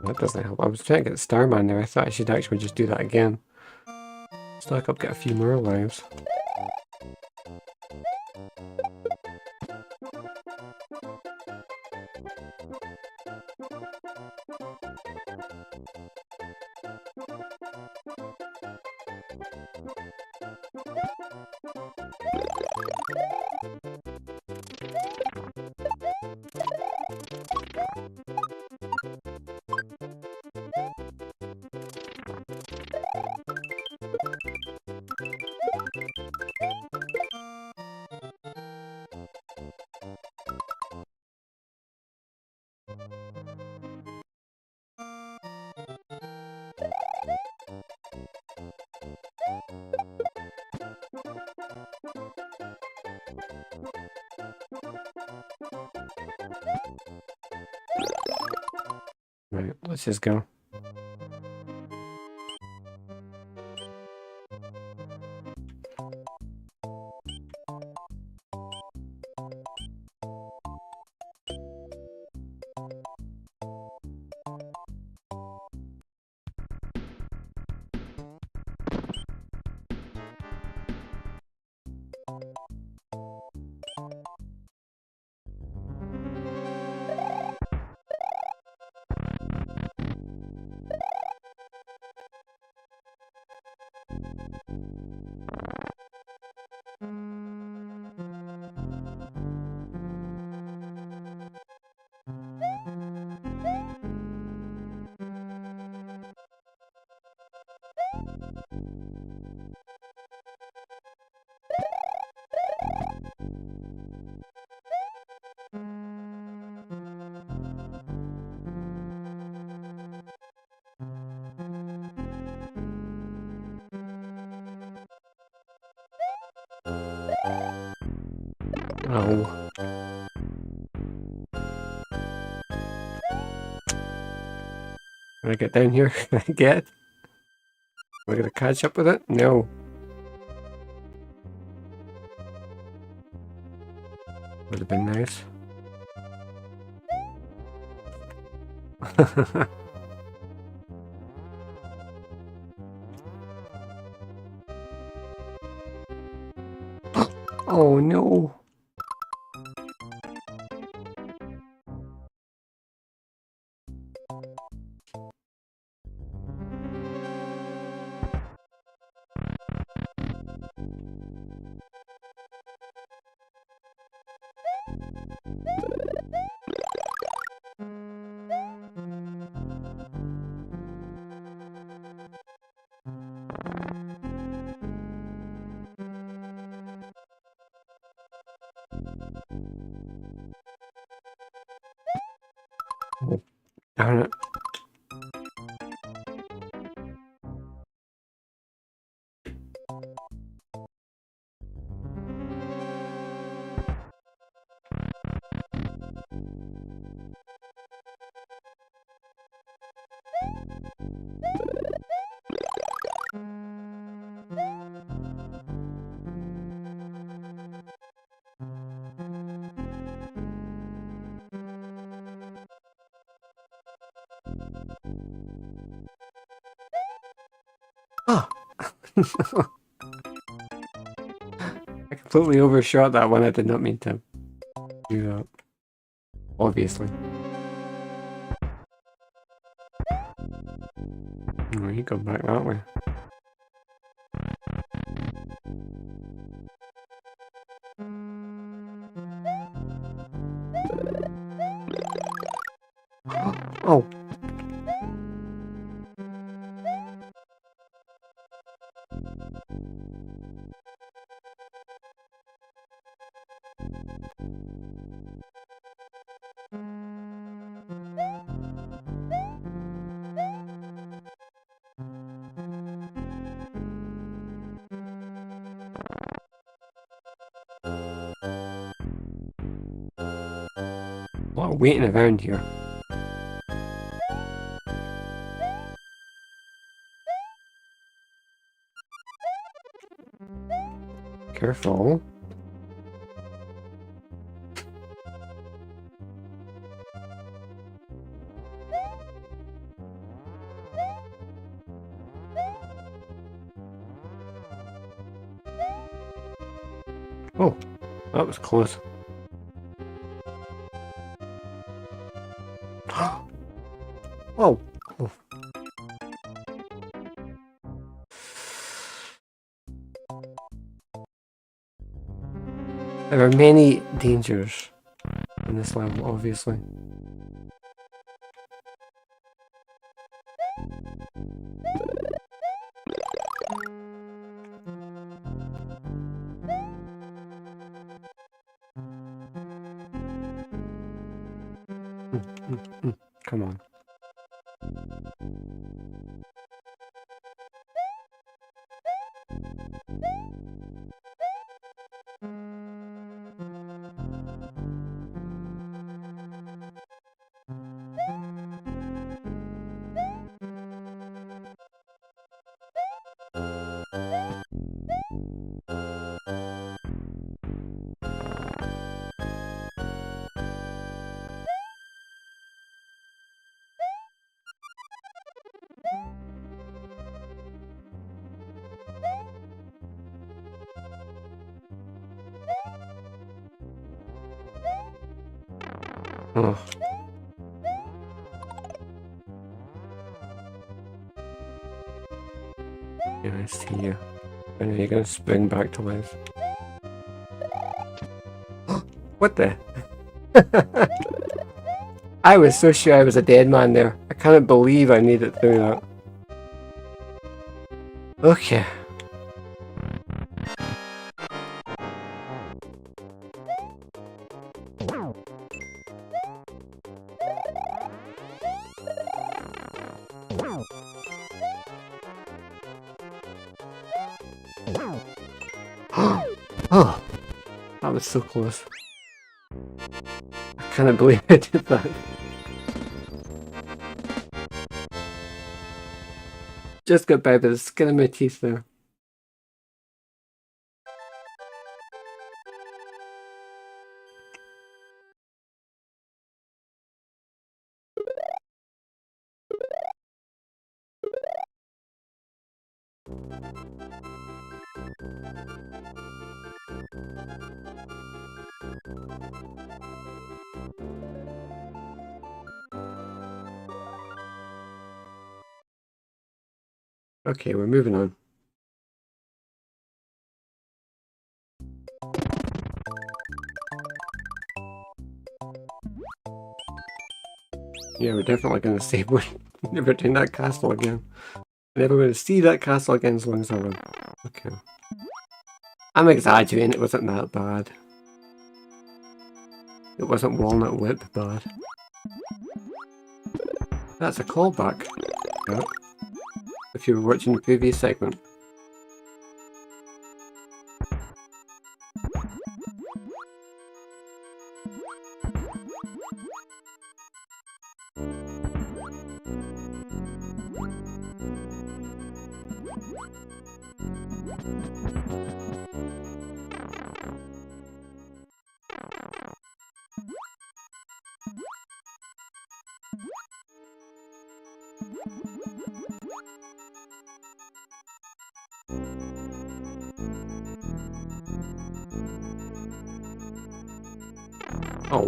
That doesn't help. I was trying to get the Starman there. I thought I should actually just do that again. Stack up, get a few more lives. Right, let's just go. Oh. Can I get down here? Can I get it? Am I gonna catch up with it? No. Would have been nice. Oh no. Oh, darn it. Ah! I completely overshot that one. I did not mean to do that. Obviously. Oh, you go back that way. Oh! A lot of waiting around here. Careful. Oh, that was close. Oh! Oh. There are many dangers in this level, obviously. Come on. Oh. Yeah, I see you. I know you're gonna spring back to life. What the? I was so sure I was a dead man there. I can't believe I made it through that. Okay. Oh, that was so close. I can't believe I did that. Just got by with the skin of my teeth there. Okay, we're moving on. Yeah, we're definitely going to save one. Never doing that castle again. Never going to see that castle again as long as I live. Okay. I'm exaggerating, it wasn't that bad. It wasn't Walnut Whip bad. That's a callback. Yeah. If you were watching the previous segment. Oh.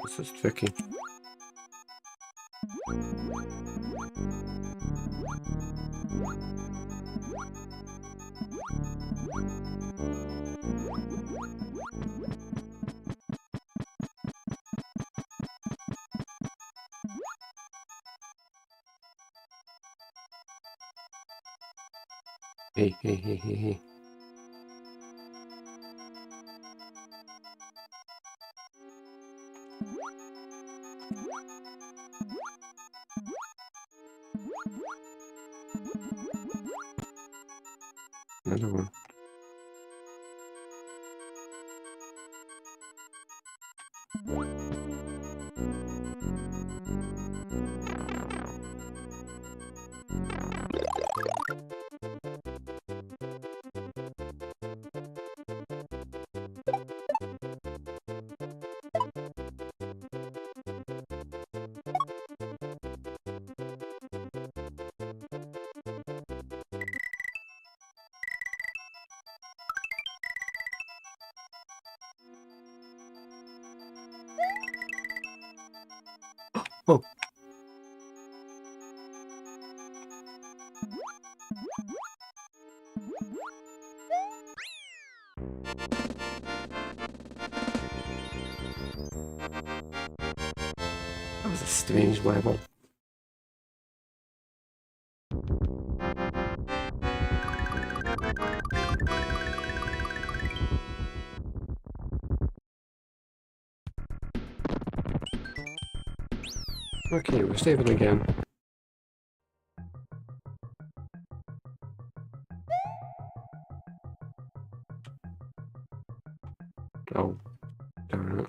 This is tricky. Hey. Another one. Oh. That was a strange level. Okay, we're saving again. Oh, darn it.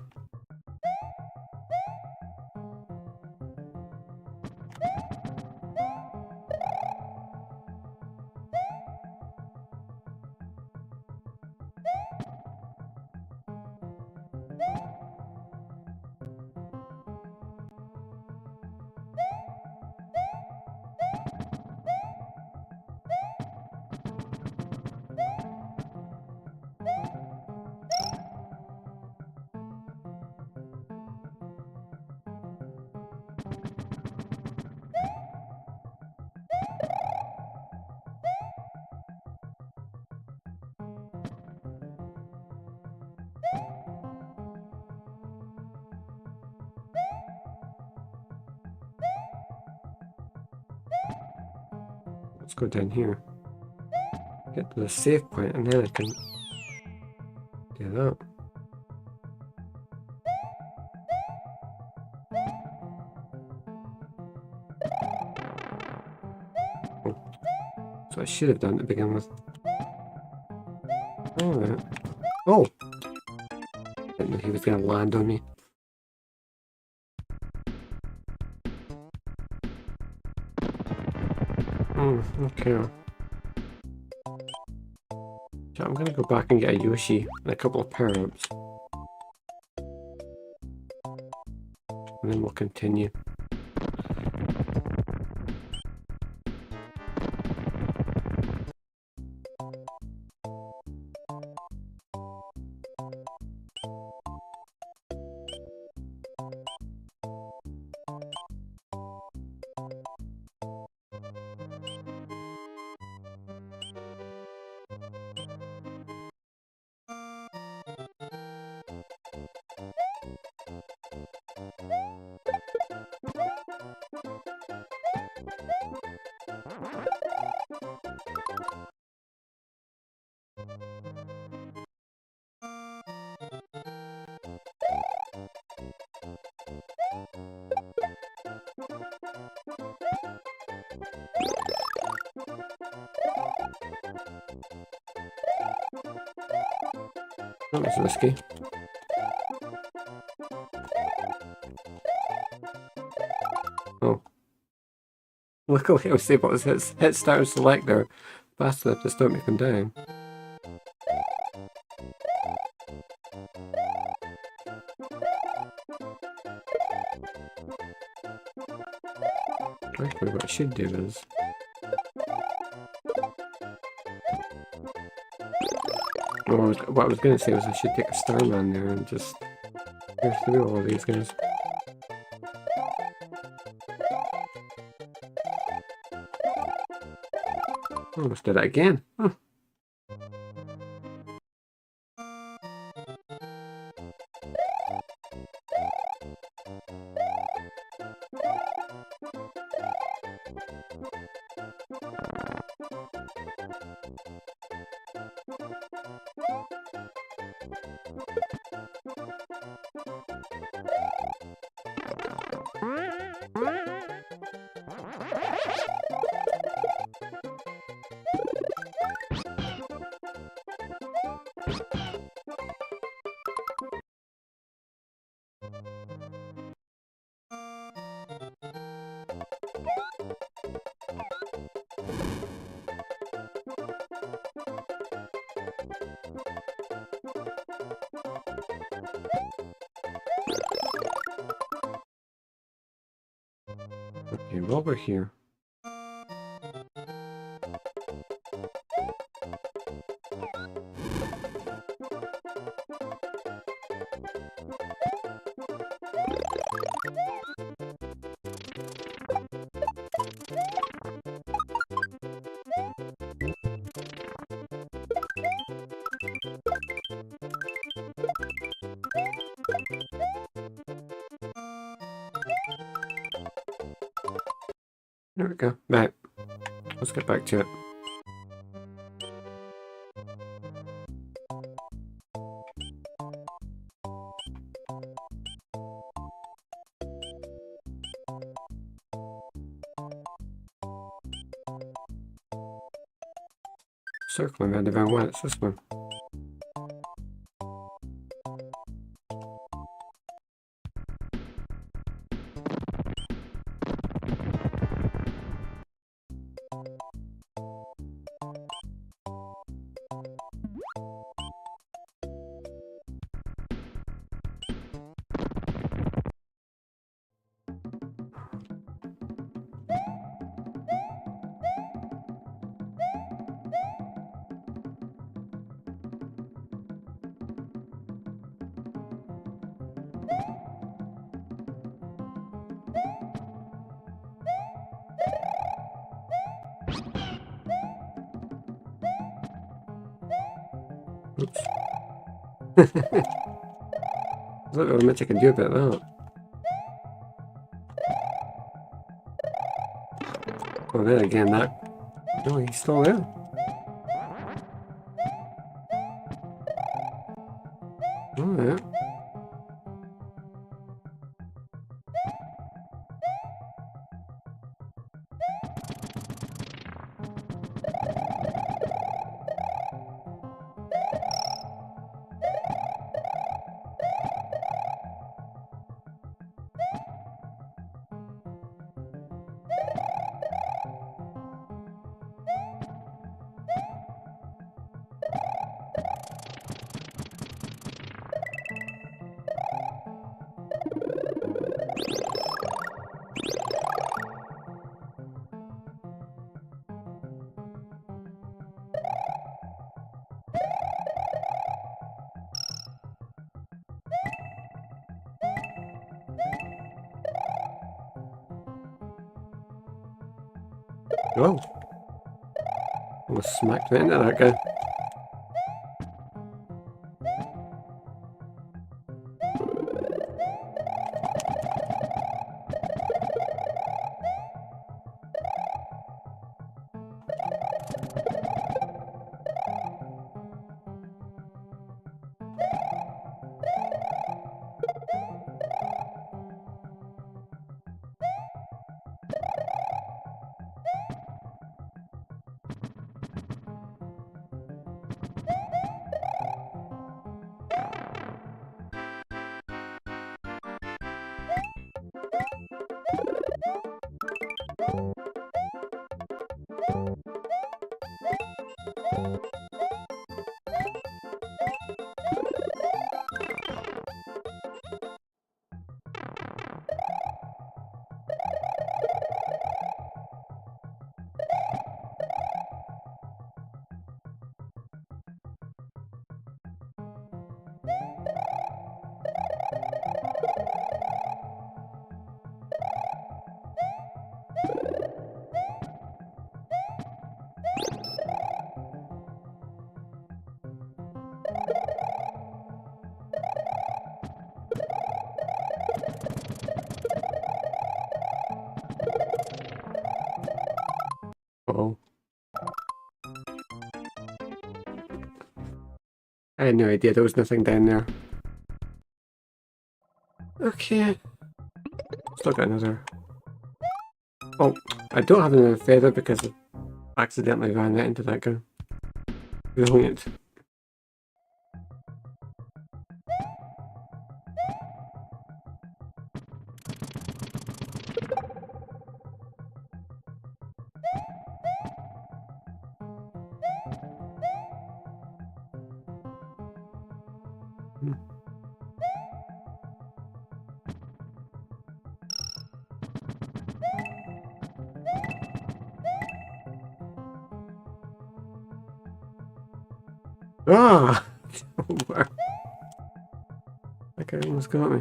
Let's go down here. Get to the save point and then I can do that. Oh. So I should have done to begin with. Alright. Oh! Didn't know he was gonna land on me. Okay. So I'm gonna go back and get a Yoshi and a couple of power-ups. And then we'll continue. That was risky. Oh. Luckily I was able to hit start and select there fast enough to stop me from dying. Actually, what I should do is... Well, what I was going to say was I should take a Starman there and just go through all of these guys. Almost did it again. Huh. Okay, while we're here. There we go. Right. Let's get back to it. Circling around the wrong one. It's this one. Oops. I don't know how much I can do about that. Oh, then again, that... No, he's still there. Oh, yeah. Oh! Almost smacked me into that guy. Uh-oh. I had no idea there was nothing down there. Okay. Still got another. Oh, I don't have another feather because I accidentally ran that into that guy. Brilliant. Ah! That guy almost got me.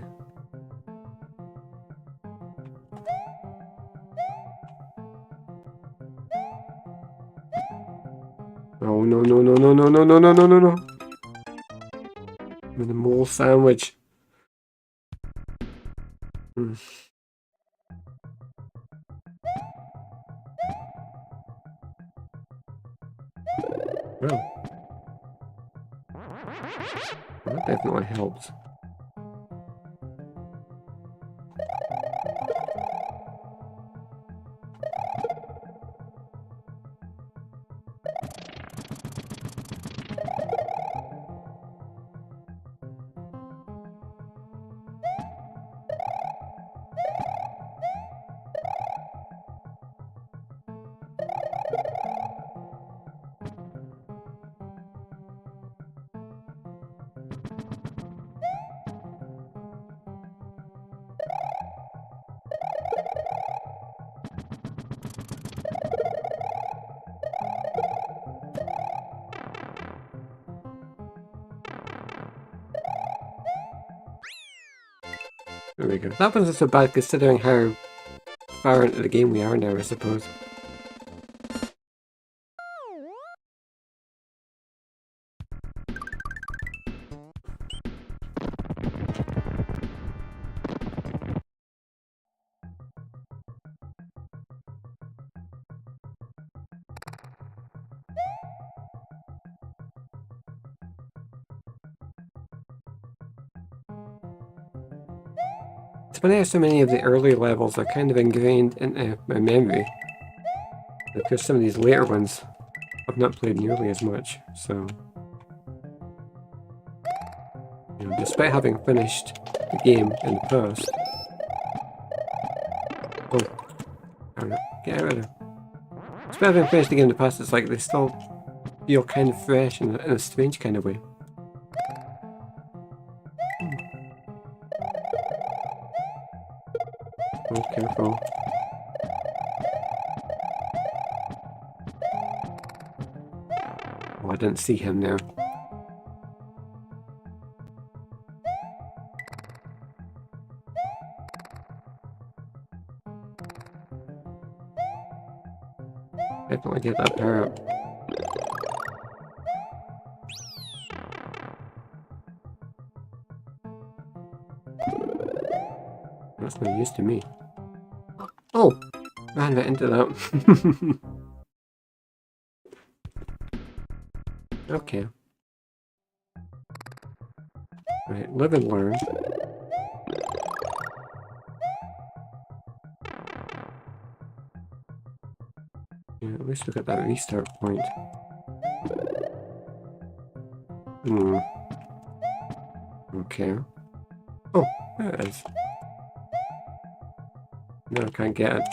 Oh no no no no no no no no no no no! With a mole sandwich. Hmm. Well, that definitely helps. There we go. That wasn't so bad considering how far into the game we are now, I suppose. It's funny how so many of the early levels are kind of ingrained into my memory. Because some of these later ones I've not played nearly as much, so... You know, despite having finished the game in the past... Oh, darn it. Get out of there. Despite having finished the game in the past, it's like they still feel kind of fresh in a strange kind of way. Oh, careful. Oh, I didn't see him there. Definitely get that power up. That's no use to me. Oh! Ran right into that. Okay. Right, live and learn. Yeah, at least we got that restart point. Hmm. Okay. Oh, there it is. No, I can't get it.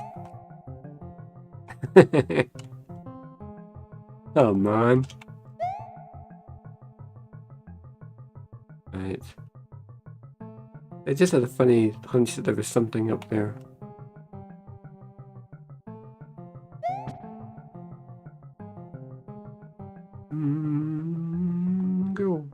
Oh man. Right. I just had a funny hunch that there was something up there. Go.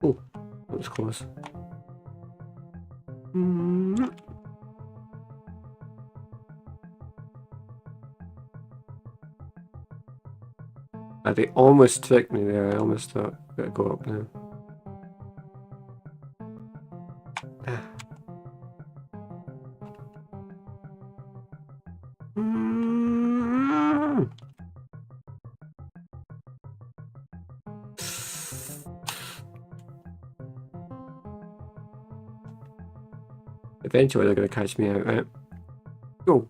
Oh, that was close. They almost tricked me there. I almost thought I better go up now. Eventually they're going to catch me out, right? Go.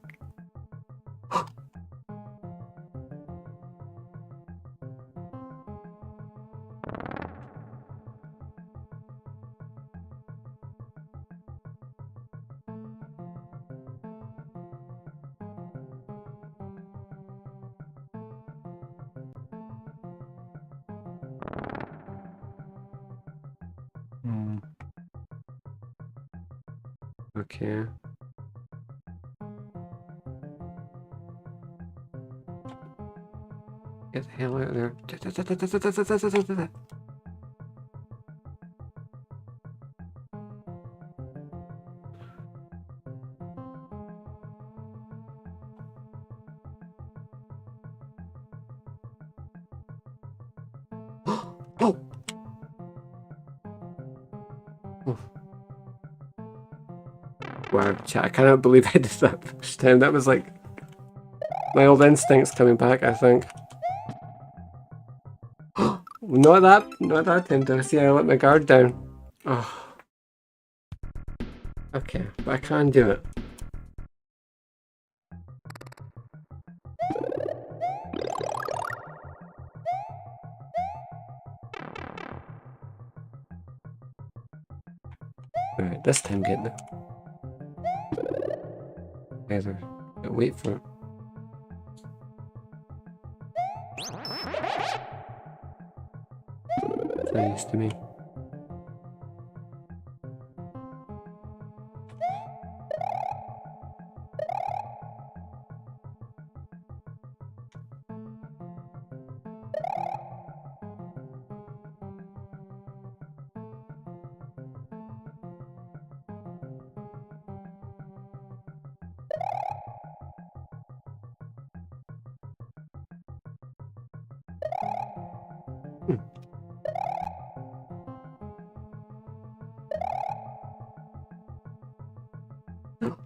Okay. Get the hell out of there. Oh! Wow, chat, I cannot believe I did that first time. That was like my old instincts coming back, I think. Not that time, did I see I let my guard down? Oh. Okay, but I can do it. Alright, this time getting it. Either wait for it. It's not used to me.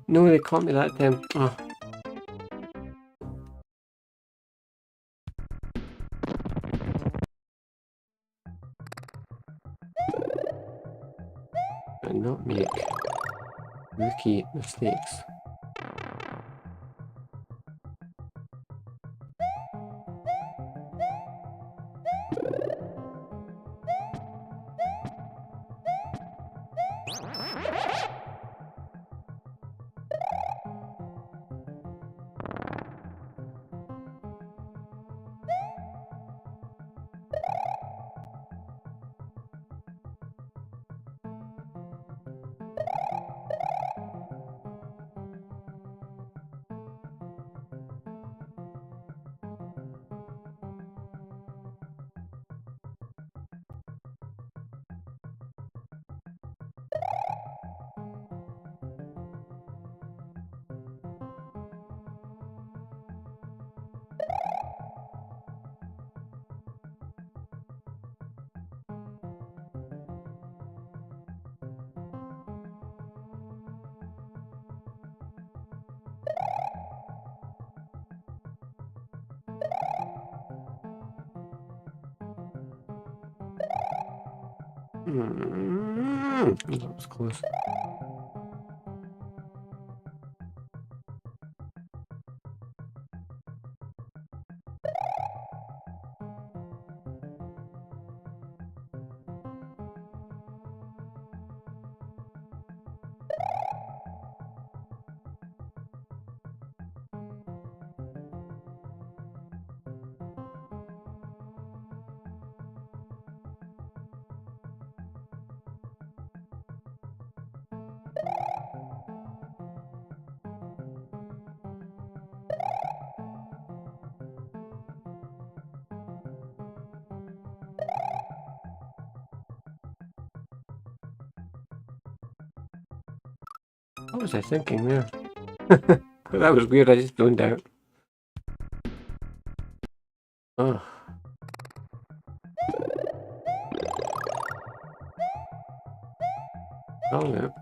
No, they caught me that time. Oh. And not make rookie mistakes. That was close. What was I thinking there? That was weird, I just zoned out. Oh. Oh no.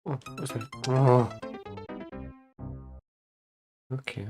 Oh, what's that? Oh. Okay.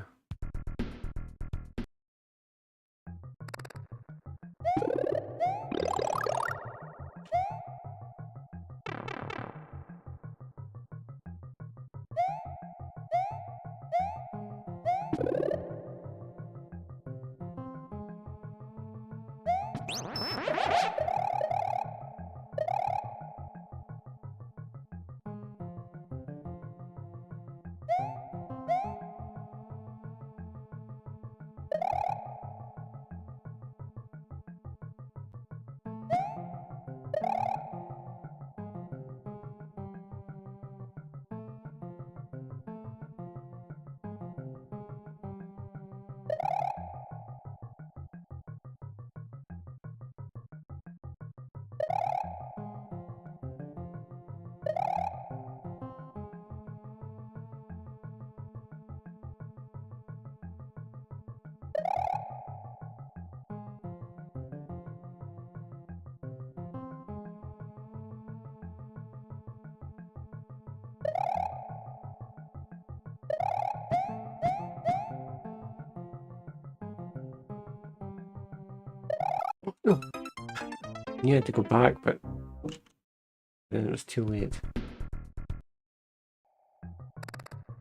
Oh. You had to go back, but then it was too late.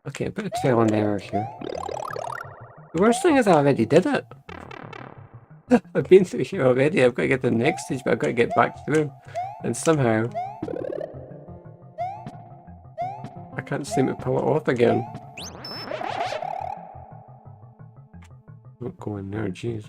Okay, a bit of trial and error here. The worst thing is I already did it. I've been through here already. I've got to get to the next stage, but I've got to get back through. And somehow I can't seem to pull it off again. Don't go in there, jeez.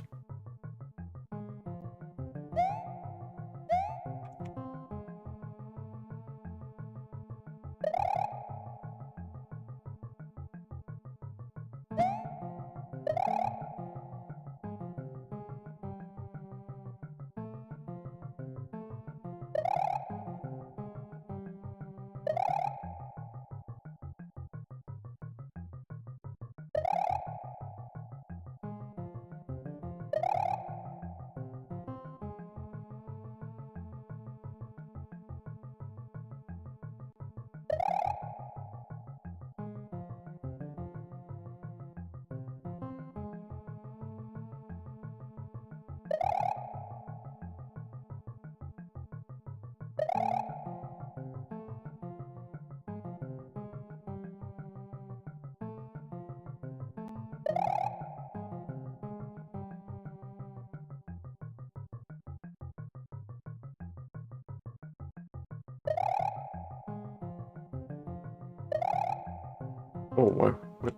Oh wow. What?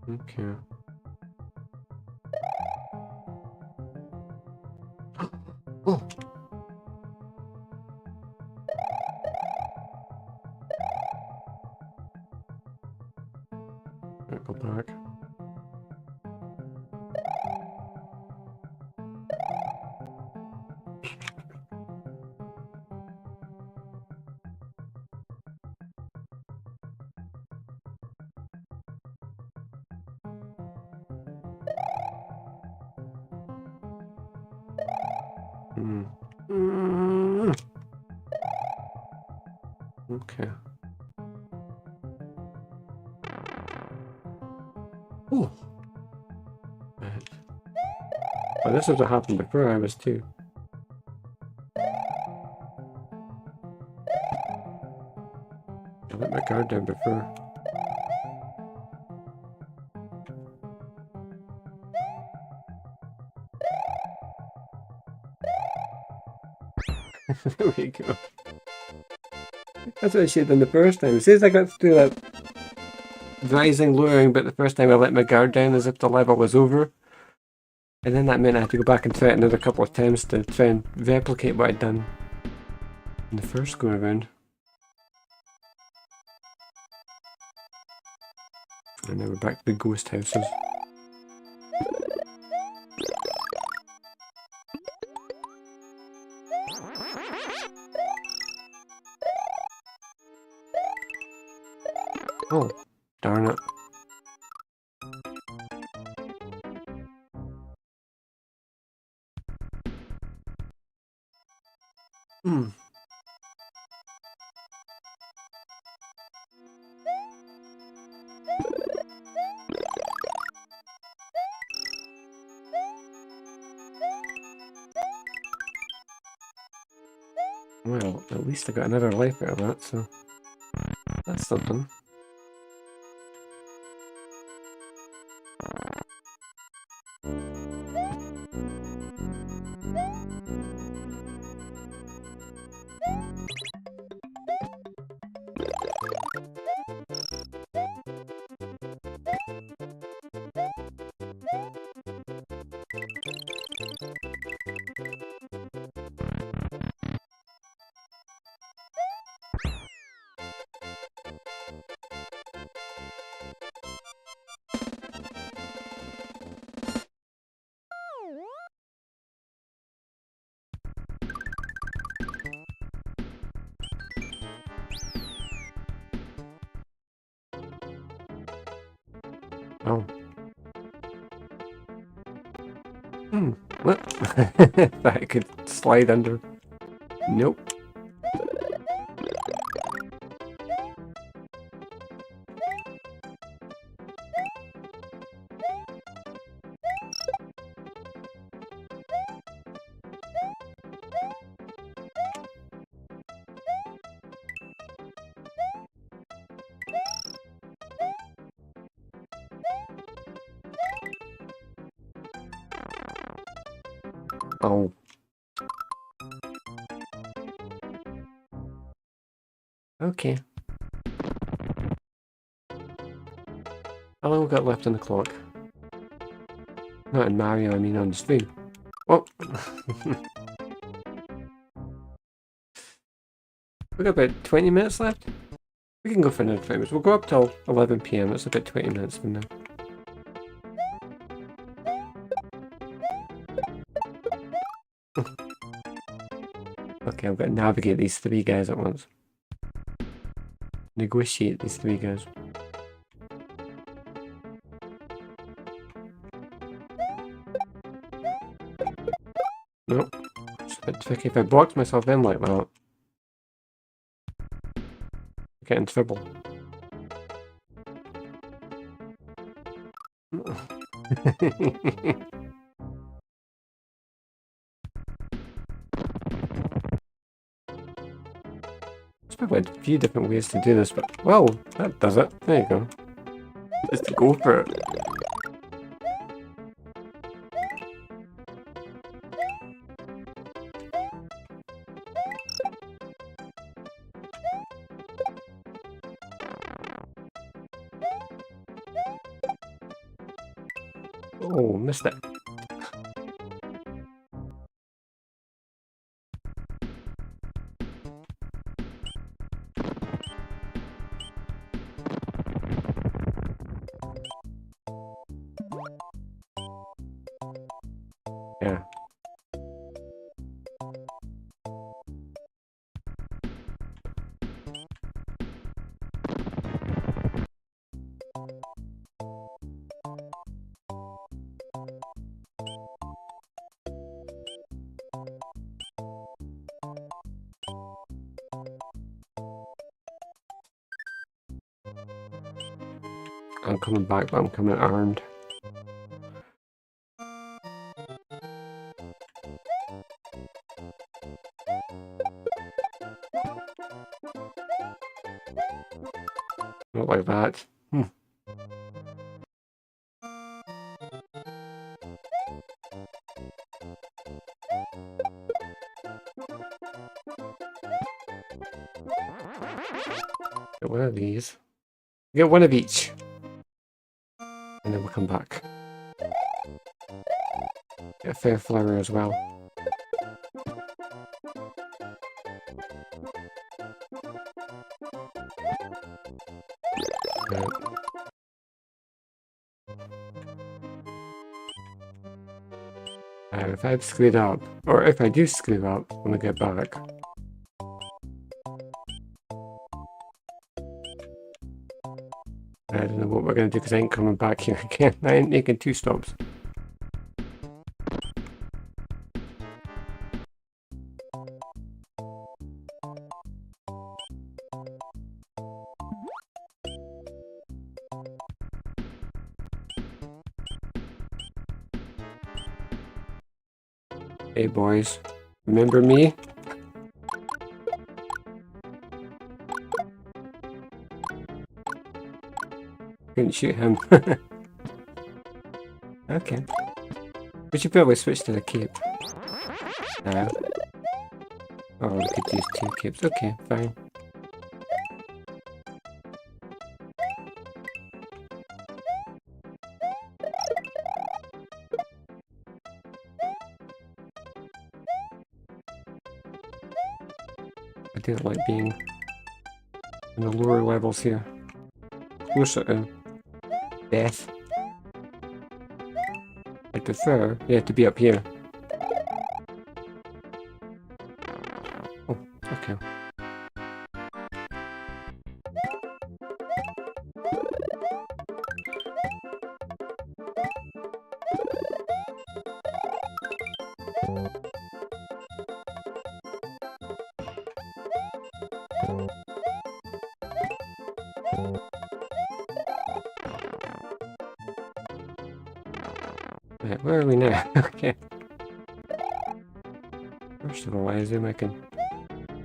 Okay. Oh. Go back. Mm. Okay. Oh. Right. Well, this was what happened before I was too. I let my guard down before. There we go. That's what I should have done the first time. It says I got to do that rising, lowering, but the first time I let my guard down as if the level was over. And then that meant I had to go back and try it another couple of times to try and replicate what I'd done in the first go around. And now we're back to the ghost houses. Oh, darn it. Hmm. Well, at least I got another life out of that, so that's something. Oh. Hmm. What? That I could slide under. Nope. Oh. Okay. How long we got left on the clock? Not in Mario, I mean on the stream. Oh! We got about 20 minutes left? We can go for another 20 minutes. We'll go up till 11 PM. It's about 20 minutes from now. Okay, I've got to navigate these three guys at once. Negotiate these three guys. Nope. It's a bit tricky. If I blocked myself in like that, I get in trouble. There's probably a few different ways to do this, but well, that does it. There you go. Just go for it. Oh, missed it. Yeah. I'm coming back, but I'm coming armed. Not like that. Get one of these. Get one of each. And then we'll come back. Get a fair flower as well. Right. If I've screwed up, or if I do screw up when I get back, I don't know what we're going to do because I ain't coming back here again. I ain't making 2 stops. Hey boys, remember me? Couldn't shoot him. Okay. We should probably switch to the cape. Now. Oh, we could use 2 capes. Okay, fine. I don't like being in the lower levels here. Closer to death. I prefer, yeah, to be up here. Oh, okay. Right, where are we now? Okay. First of all, I assume I can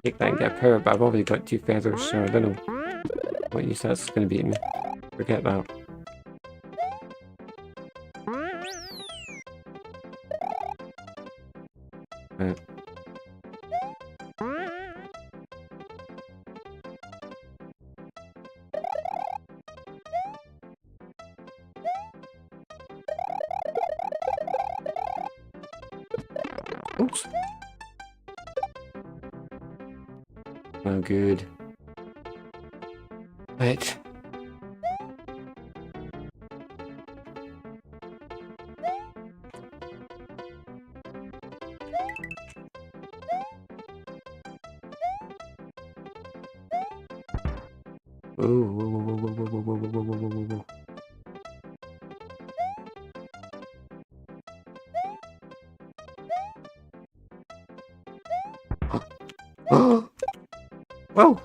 take that and get a power, but I've already got 2 feathers, so I don't know what use that's going to be to me. Forget that. Right. Oops. Oh, good. Right. Ooh, whoa, whoa, whoa, whoa, whoa, whoa, whoa, whoa, whoa, whoa, whoa. Whoa!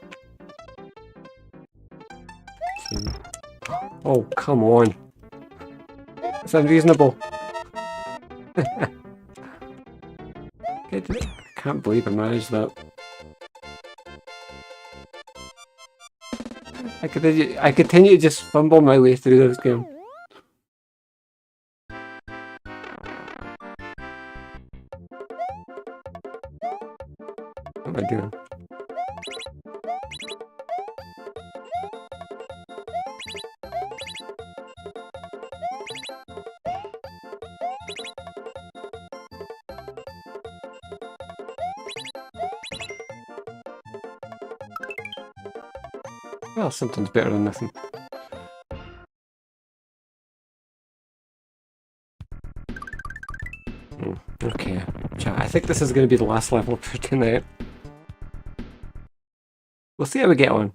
Oh, come on. It's unreasonable. I can't believe I managed that. I continue to just fumble my way through this game. What am I doing? Well, something's better than nothing. Okay, chat. I think this is going to be the last level for tonight. We'll see how we get on.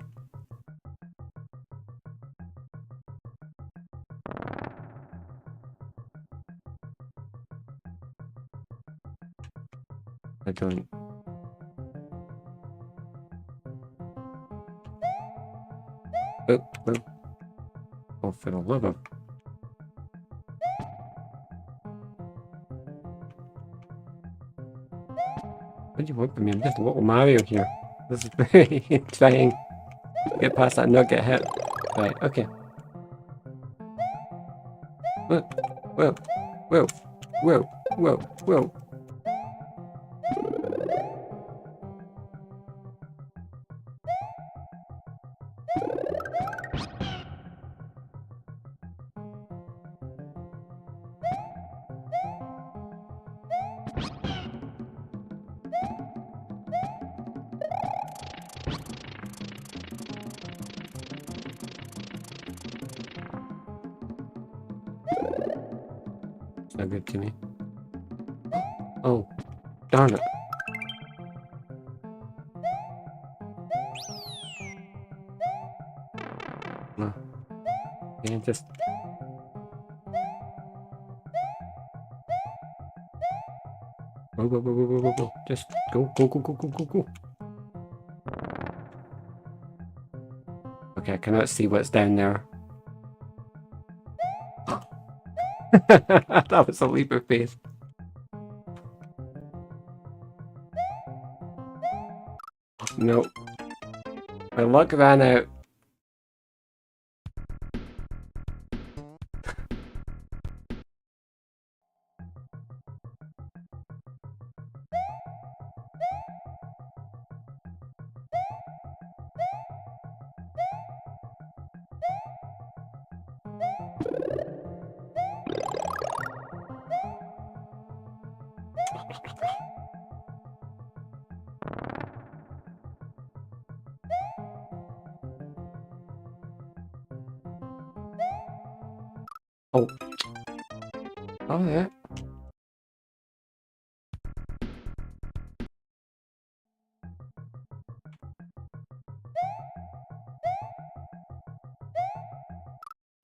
I don't. Oh, for the love of. What do you want from me? I'm just a little Mario here. This is very trying. Get past that and not get hit. Right, okay. Whoa, whoa, whoa, whoa, whoa, whoa. Not good to me. Oh, darn it. No. And just... Go, go, go, go, go, go, go. Just go, go, go, go, go, go, go. Okay, I cannot see what's down there. That was a leap of faith. No. My luck ran out. Oh. Oh, yeah.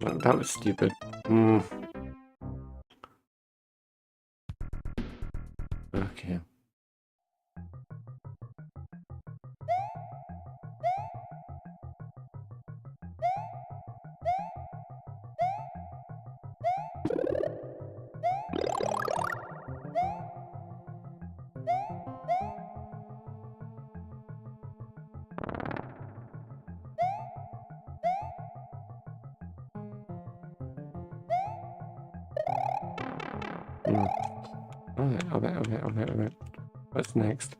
Well, that was stupid. Okay. Alright. What's next?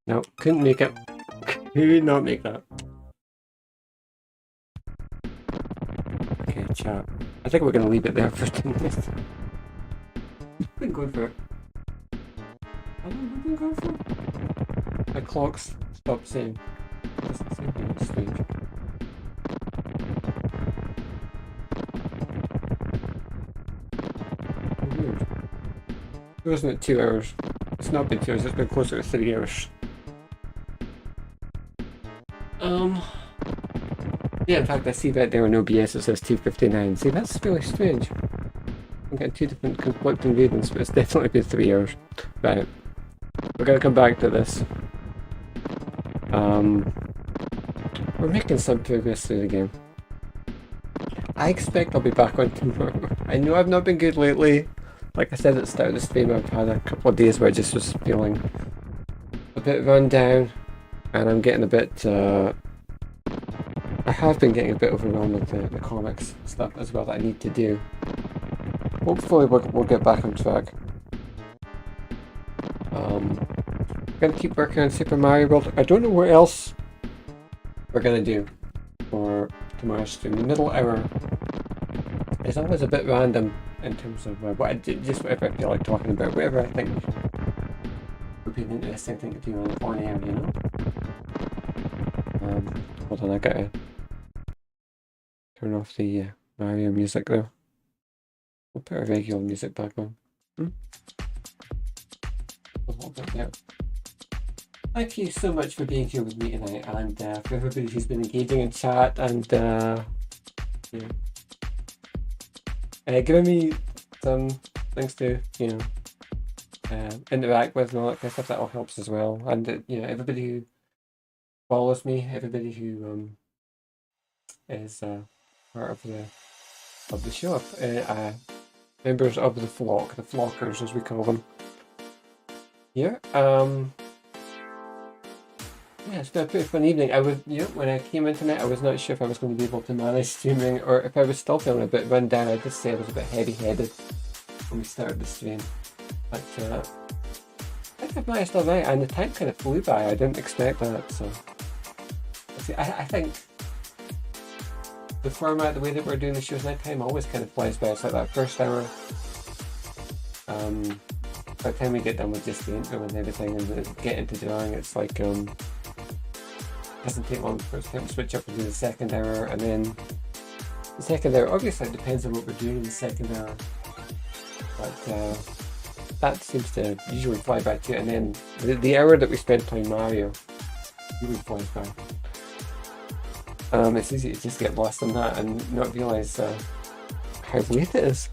No, couldn't make it. Could not make that. Okay, chat. I think we're gonna leave it there for tonight. Been going for it. How long have we been going for? My clocks stopped saying. Doesn't seem to be strange. Weird. Wasn't it 2 hours? It's not been 2 hours, it's been closer to 3 hours. Yeah, in fact I see that there are no BS, it says 2:59. See, that's really strange. I'm getting two different conflicting readings, but it's definitely been 3 hours. Right. We're gonna come back to this. We're making some progress through the game. I expect I'll be back on tomorrow. I know I've not been good lately. Like I said at the start of the stream, I've had a couple of days where I just was feeling a bit run down, and I'm getting a bit, I have been getting a bit overwhelmed with the comics stuff as well that I need to do. Hopefully we'll get back on track. I'm gonna keep working on Super Mario World. I don't know what else we're gonna do for tomorrow's stream. The middle hour is always a bit random in terms of what I do, just whatever I feel like talking about, whatever I think would be an interesting thing to do on air, you know? hold on, I gotta turn off the Mario music though. We'll put our regular music back on. A little bit there. Thank you so much for being here with me tonight, and for everybody who's been engaging in chat and giving me some things to interact with and all that kind of stuff. That all helps as well. And everybody who follows me, everybody who is part of the show, members of the flock, the flockers as we call them. Yeah. Yeah, it's been a pretty fun evening. I was, when I came in tonight, I was not sure if I was going to be able to manage streaming or if I was still feeling a bit run down. I did say I was a bit heavy-headed when we started the stream, but I think I've managed all right, and the time kind of flew by. I didn't expect that, so I think the format, the way that we're doing the shows now, time always kind of flies by. It's like that first hour. By the time we get done with just the intro and everything and get into drawing, it's like doesn't take long for us to switch up and do the second hour, and then the second hour obviously it depends on what we're doing in the second hour, but that seems to usually fly by too, and then the hour that we spend playing Mario really flies by. It's easy to just get lost in that and not realise how late it is.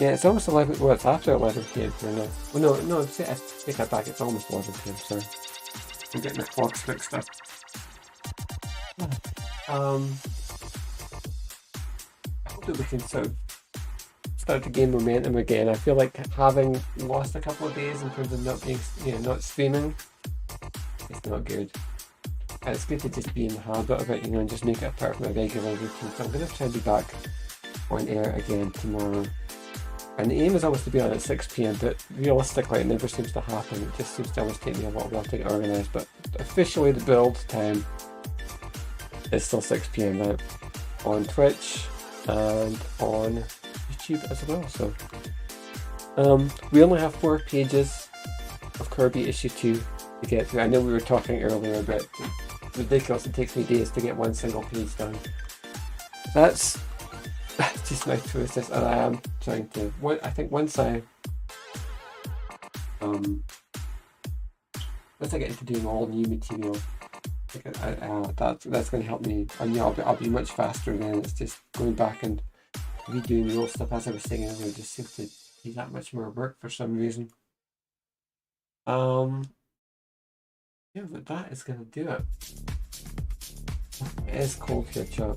Yeah, it's almost 11, well it's after 11 PM here now. Well no, I take that back, it's almost 11 PM, sorry. I'm getting the clocks fixed up. I hope that we can sort of start to gain momentum again. I feel like having lost a couple of days in terms of not being, not streaming, it's not good. And it's good to just be in the habit of it, and just make it a part of my regular routine. So I'm going to try to be back on air again tomorrow. And the aim is always to be on at 6 PM, but realistically it never seems to happen. It just seems to always take me a little while to get organised. But officially the build time is still 6 PM now on Twitch and on YouTube as well. So we only have 4 pages of Kirby issue 2 to get through. I know we were talking earlier about ridiculous, it takes me days to get one single page done. That's just my process, and I am trying to. I think once I get into doing all new material, that's going to help me. And I'll be much faster then. It's just going back and redoing the old stuff, as I was saying earlier, just seems to be that much more work for some reason. Yeah, but that is going to do it. It is cold here, chat.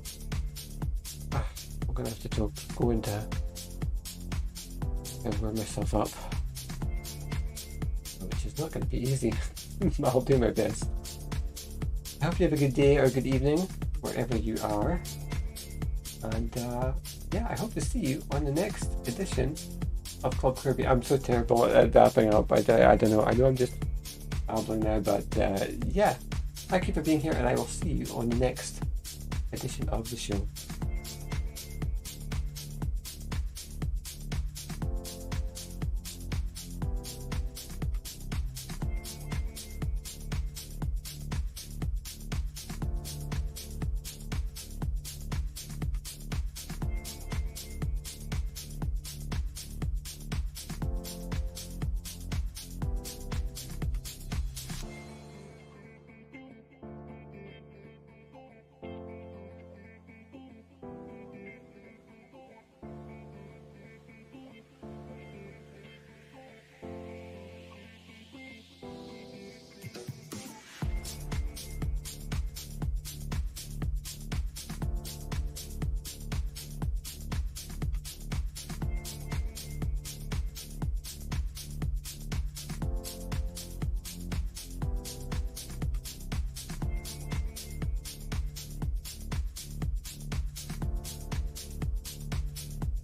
I'm going to have to go into and warm myself up, which is not going to be easy. I'll do my best. I hope you have a good day or good evening wherever you are, and yeah, I hope to see you on the next edition of Club Kirby. I'm so terrible at wrapping up. I don't know. I know I'm just babbling now, but yeah, thank you for being here, and I will see you on the next edition of the show.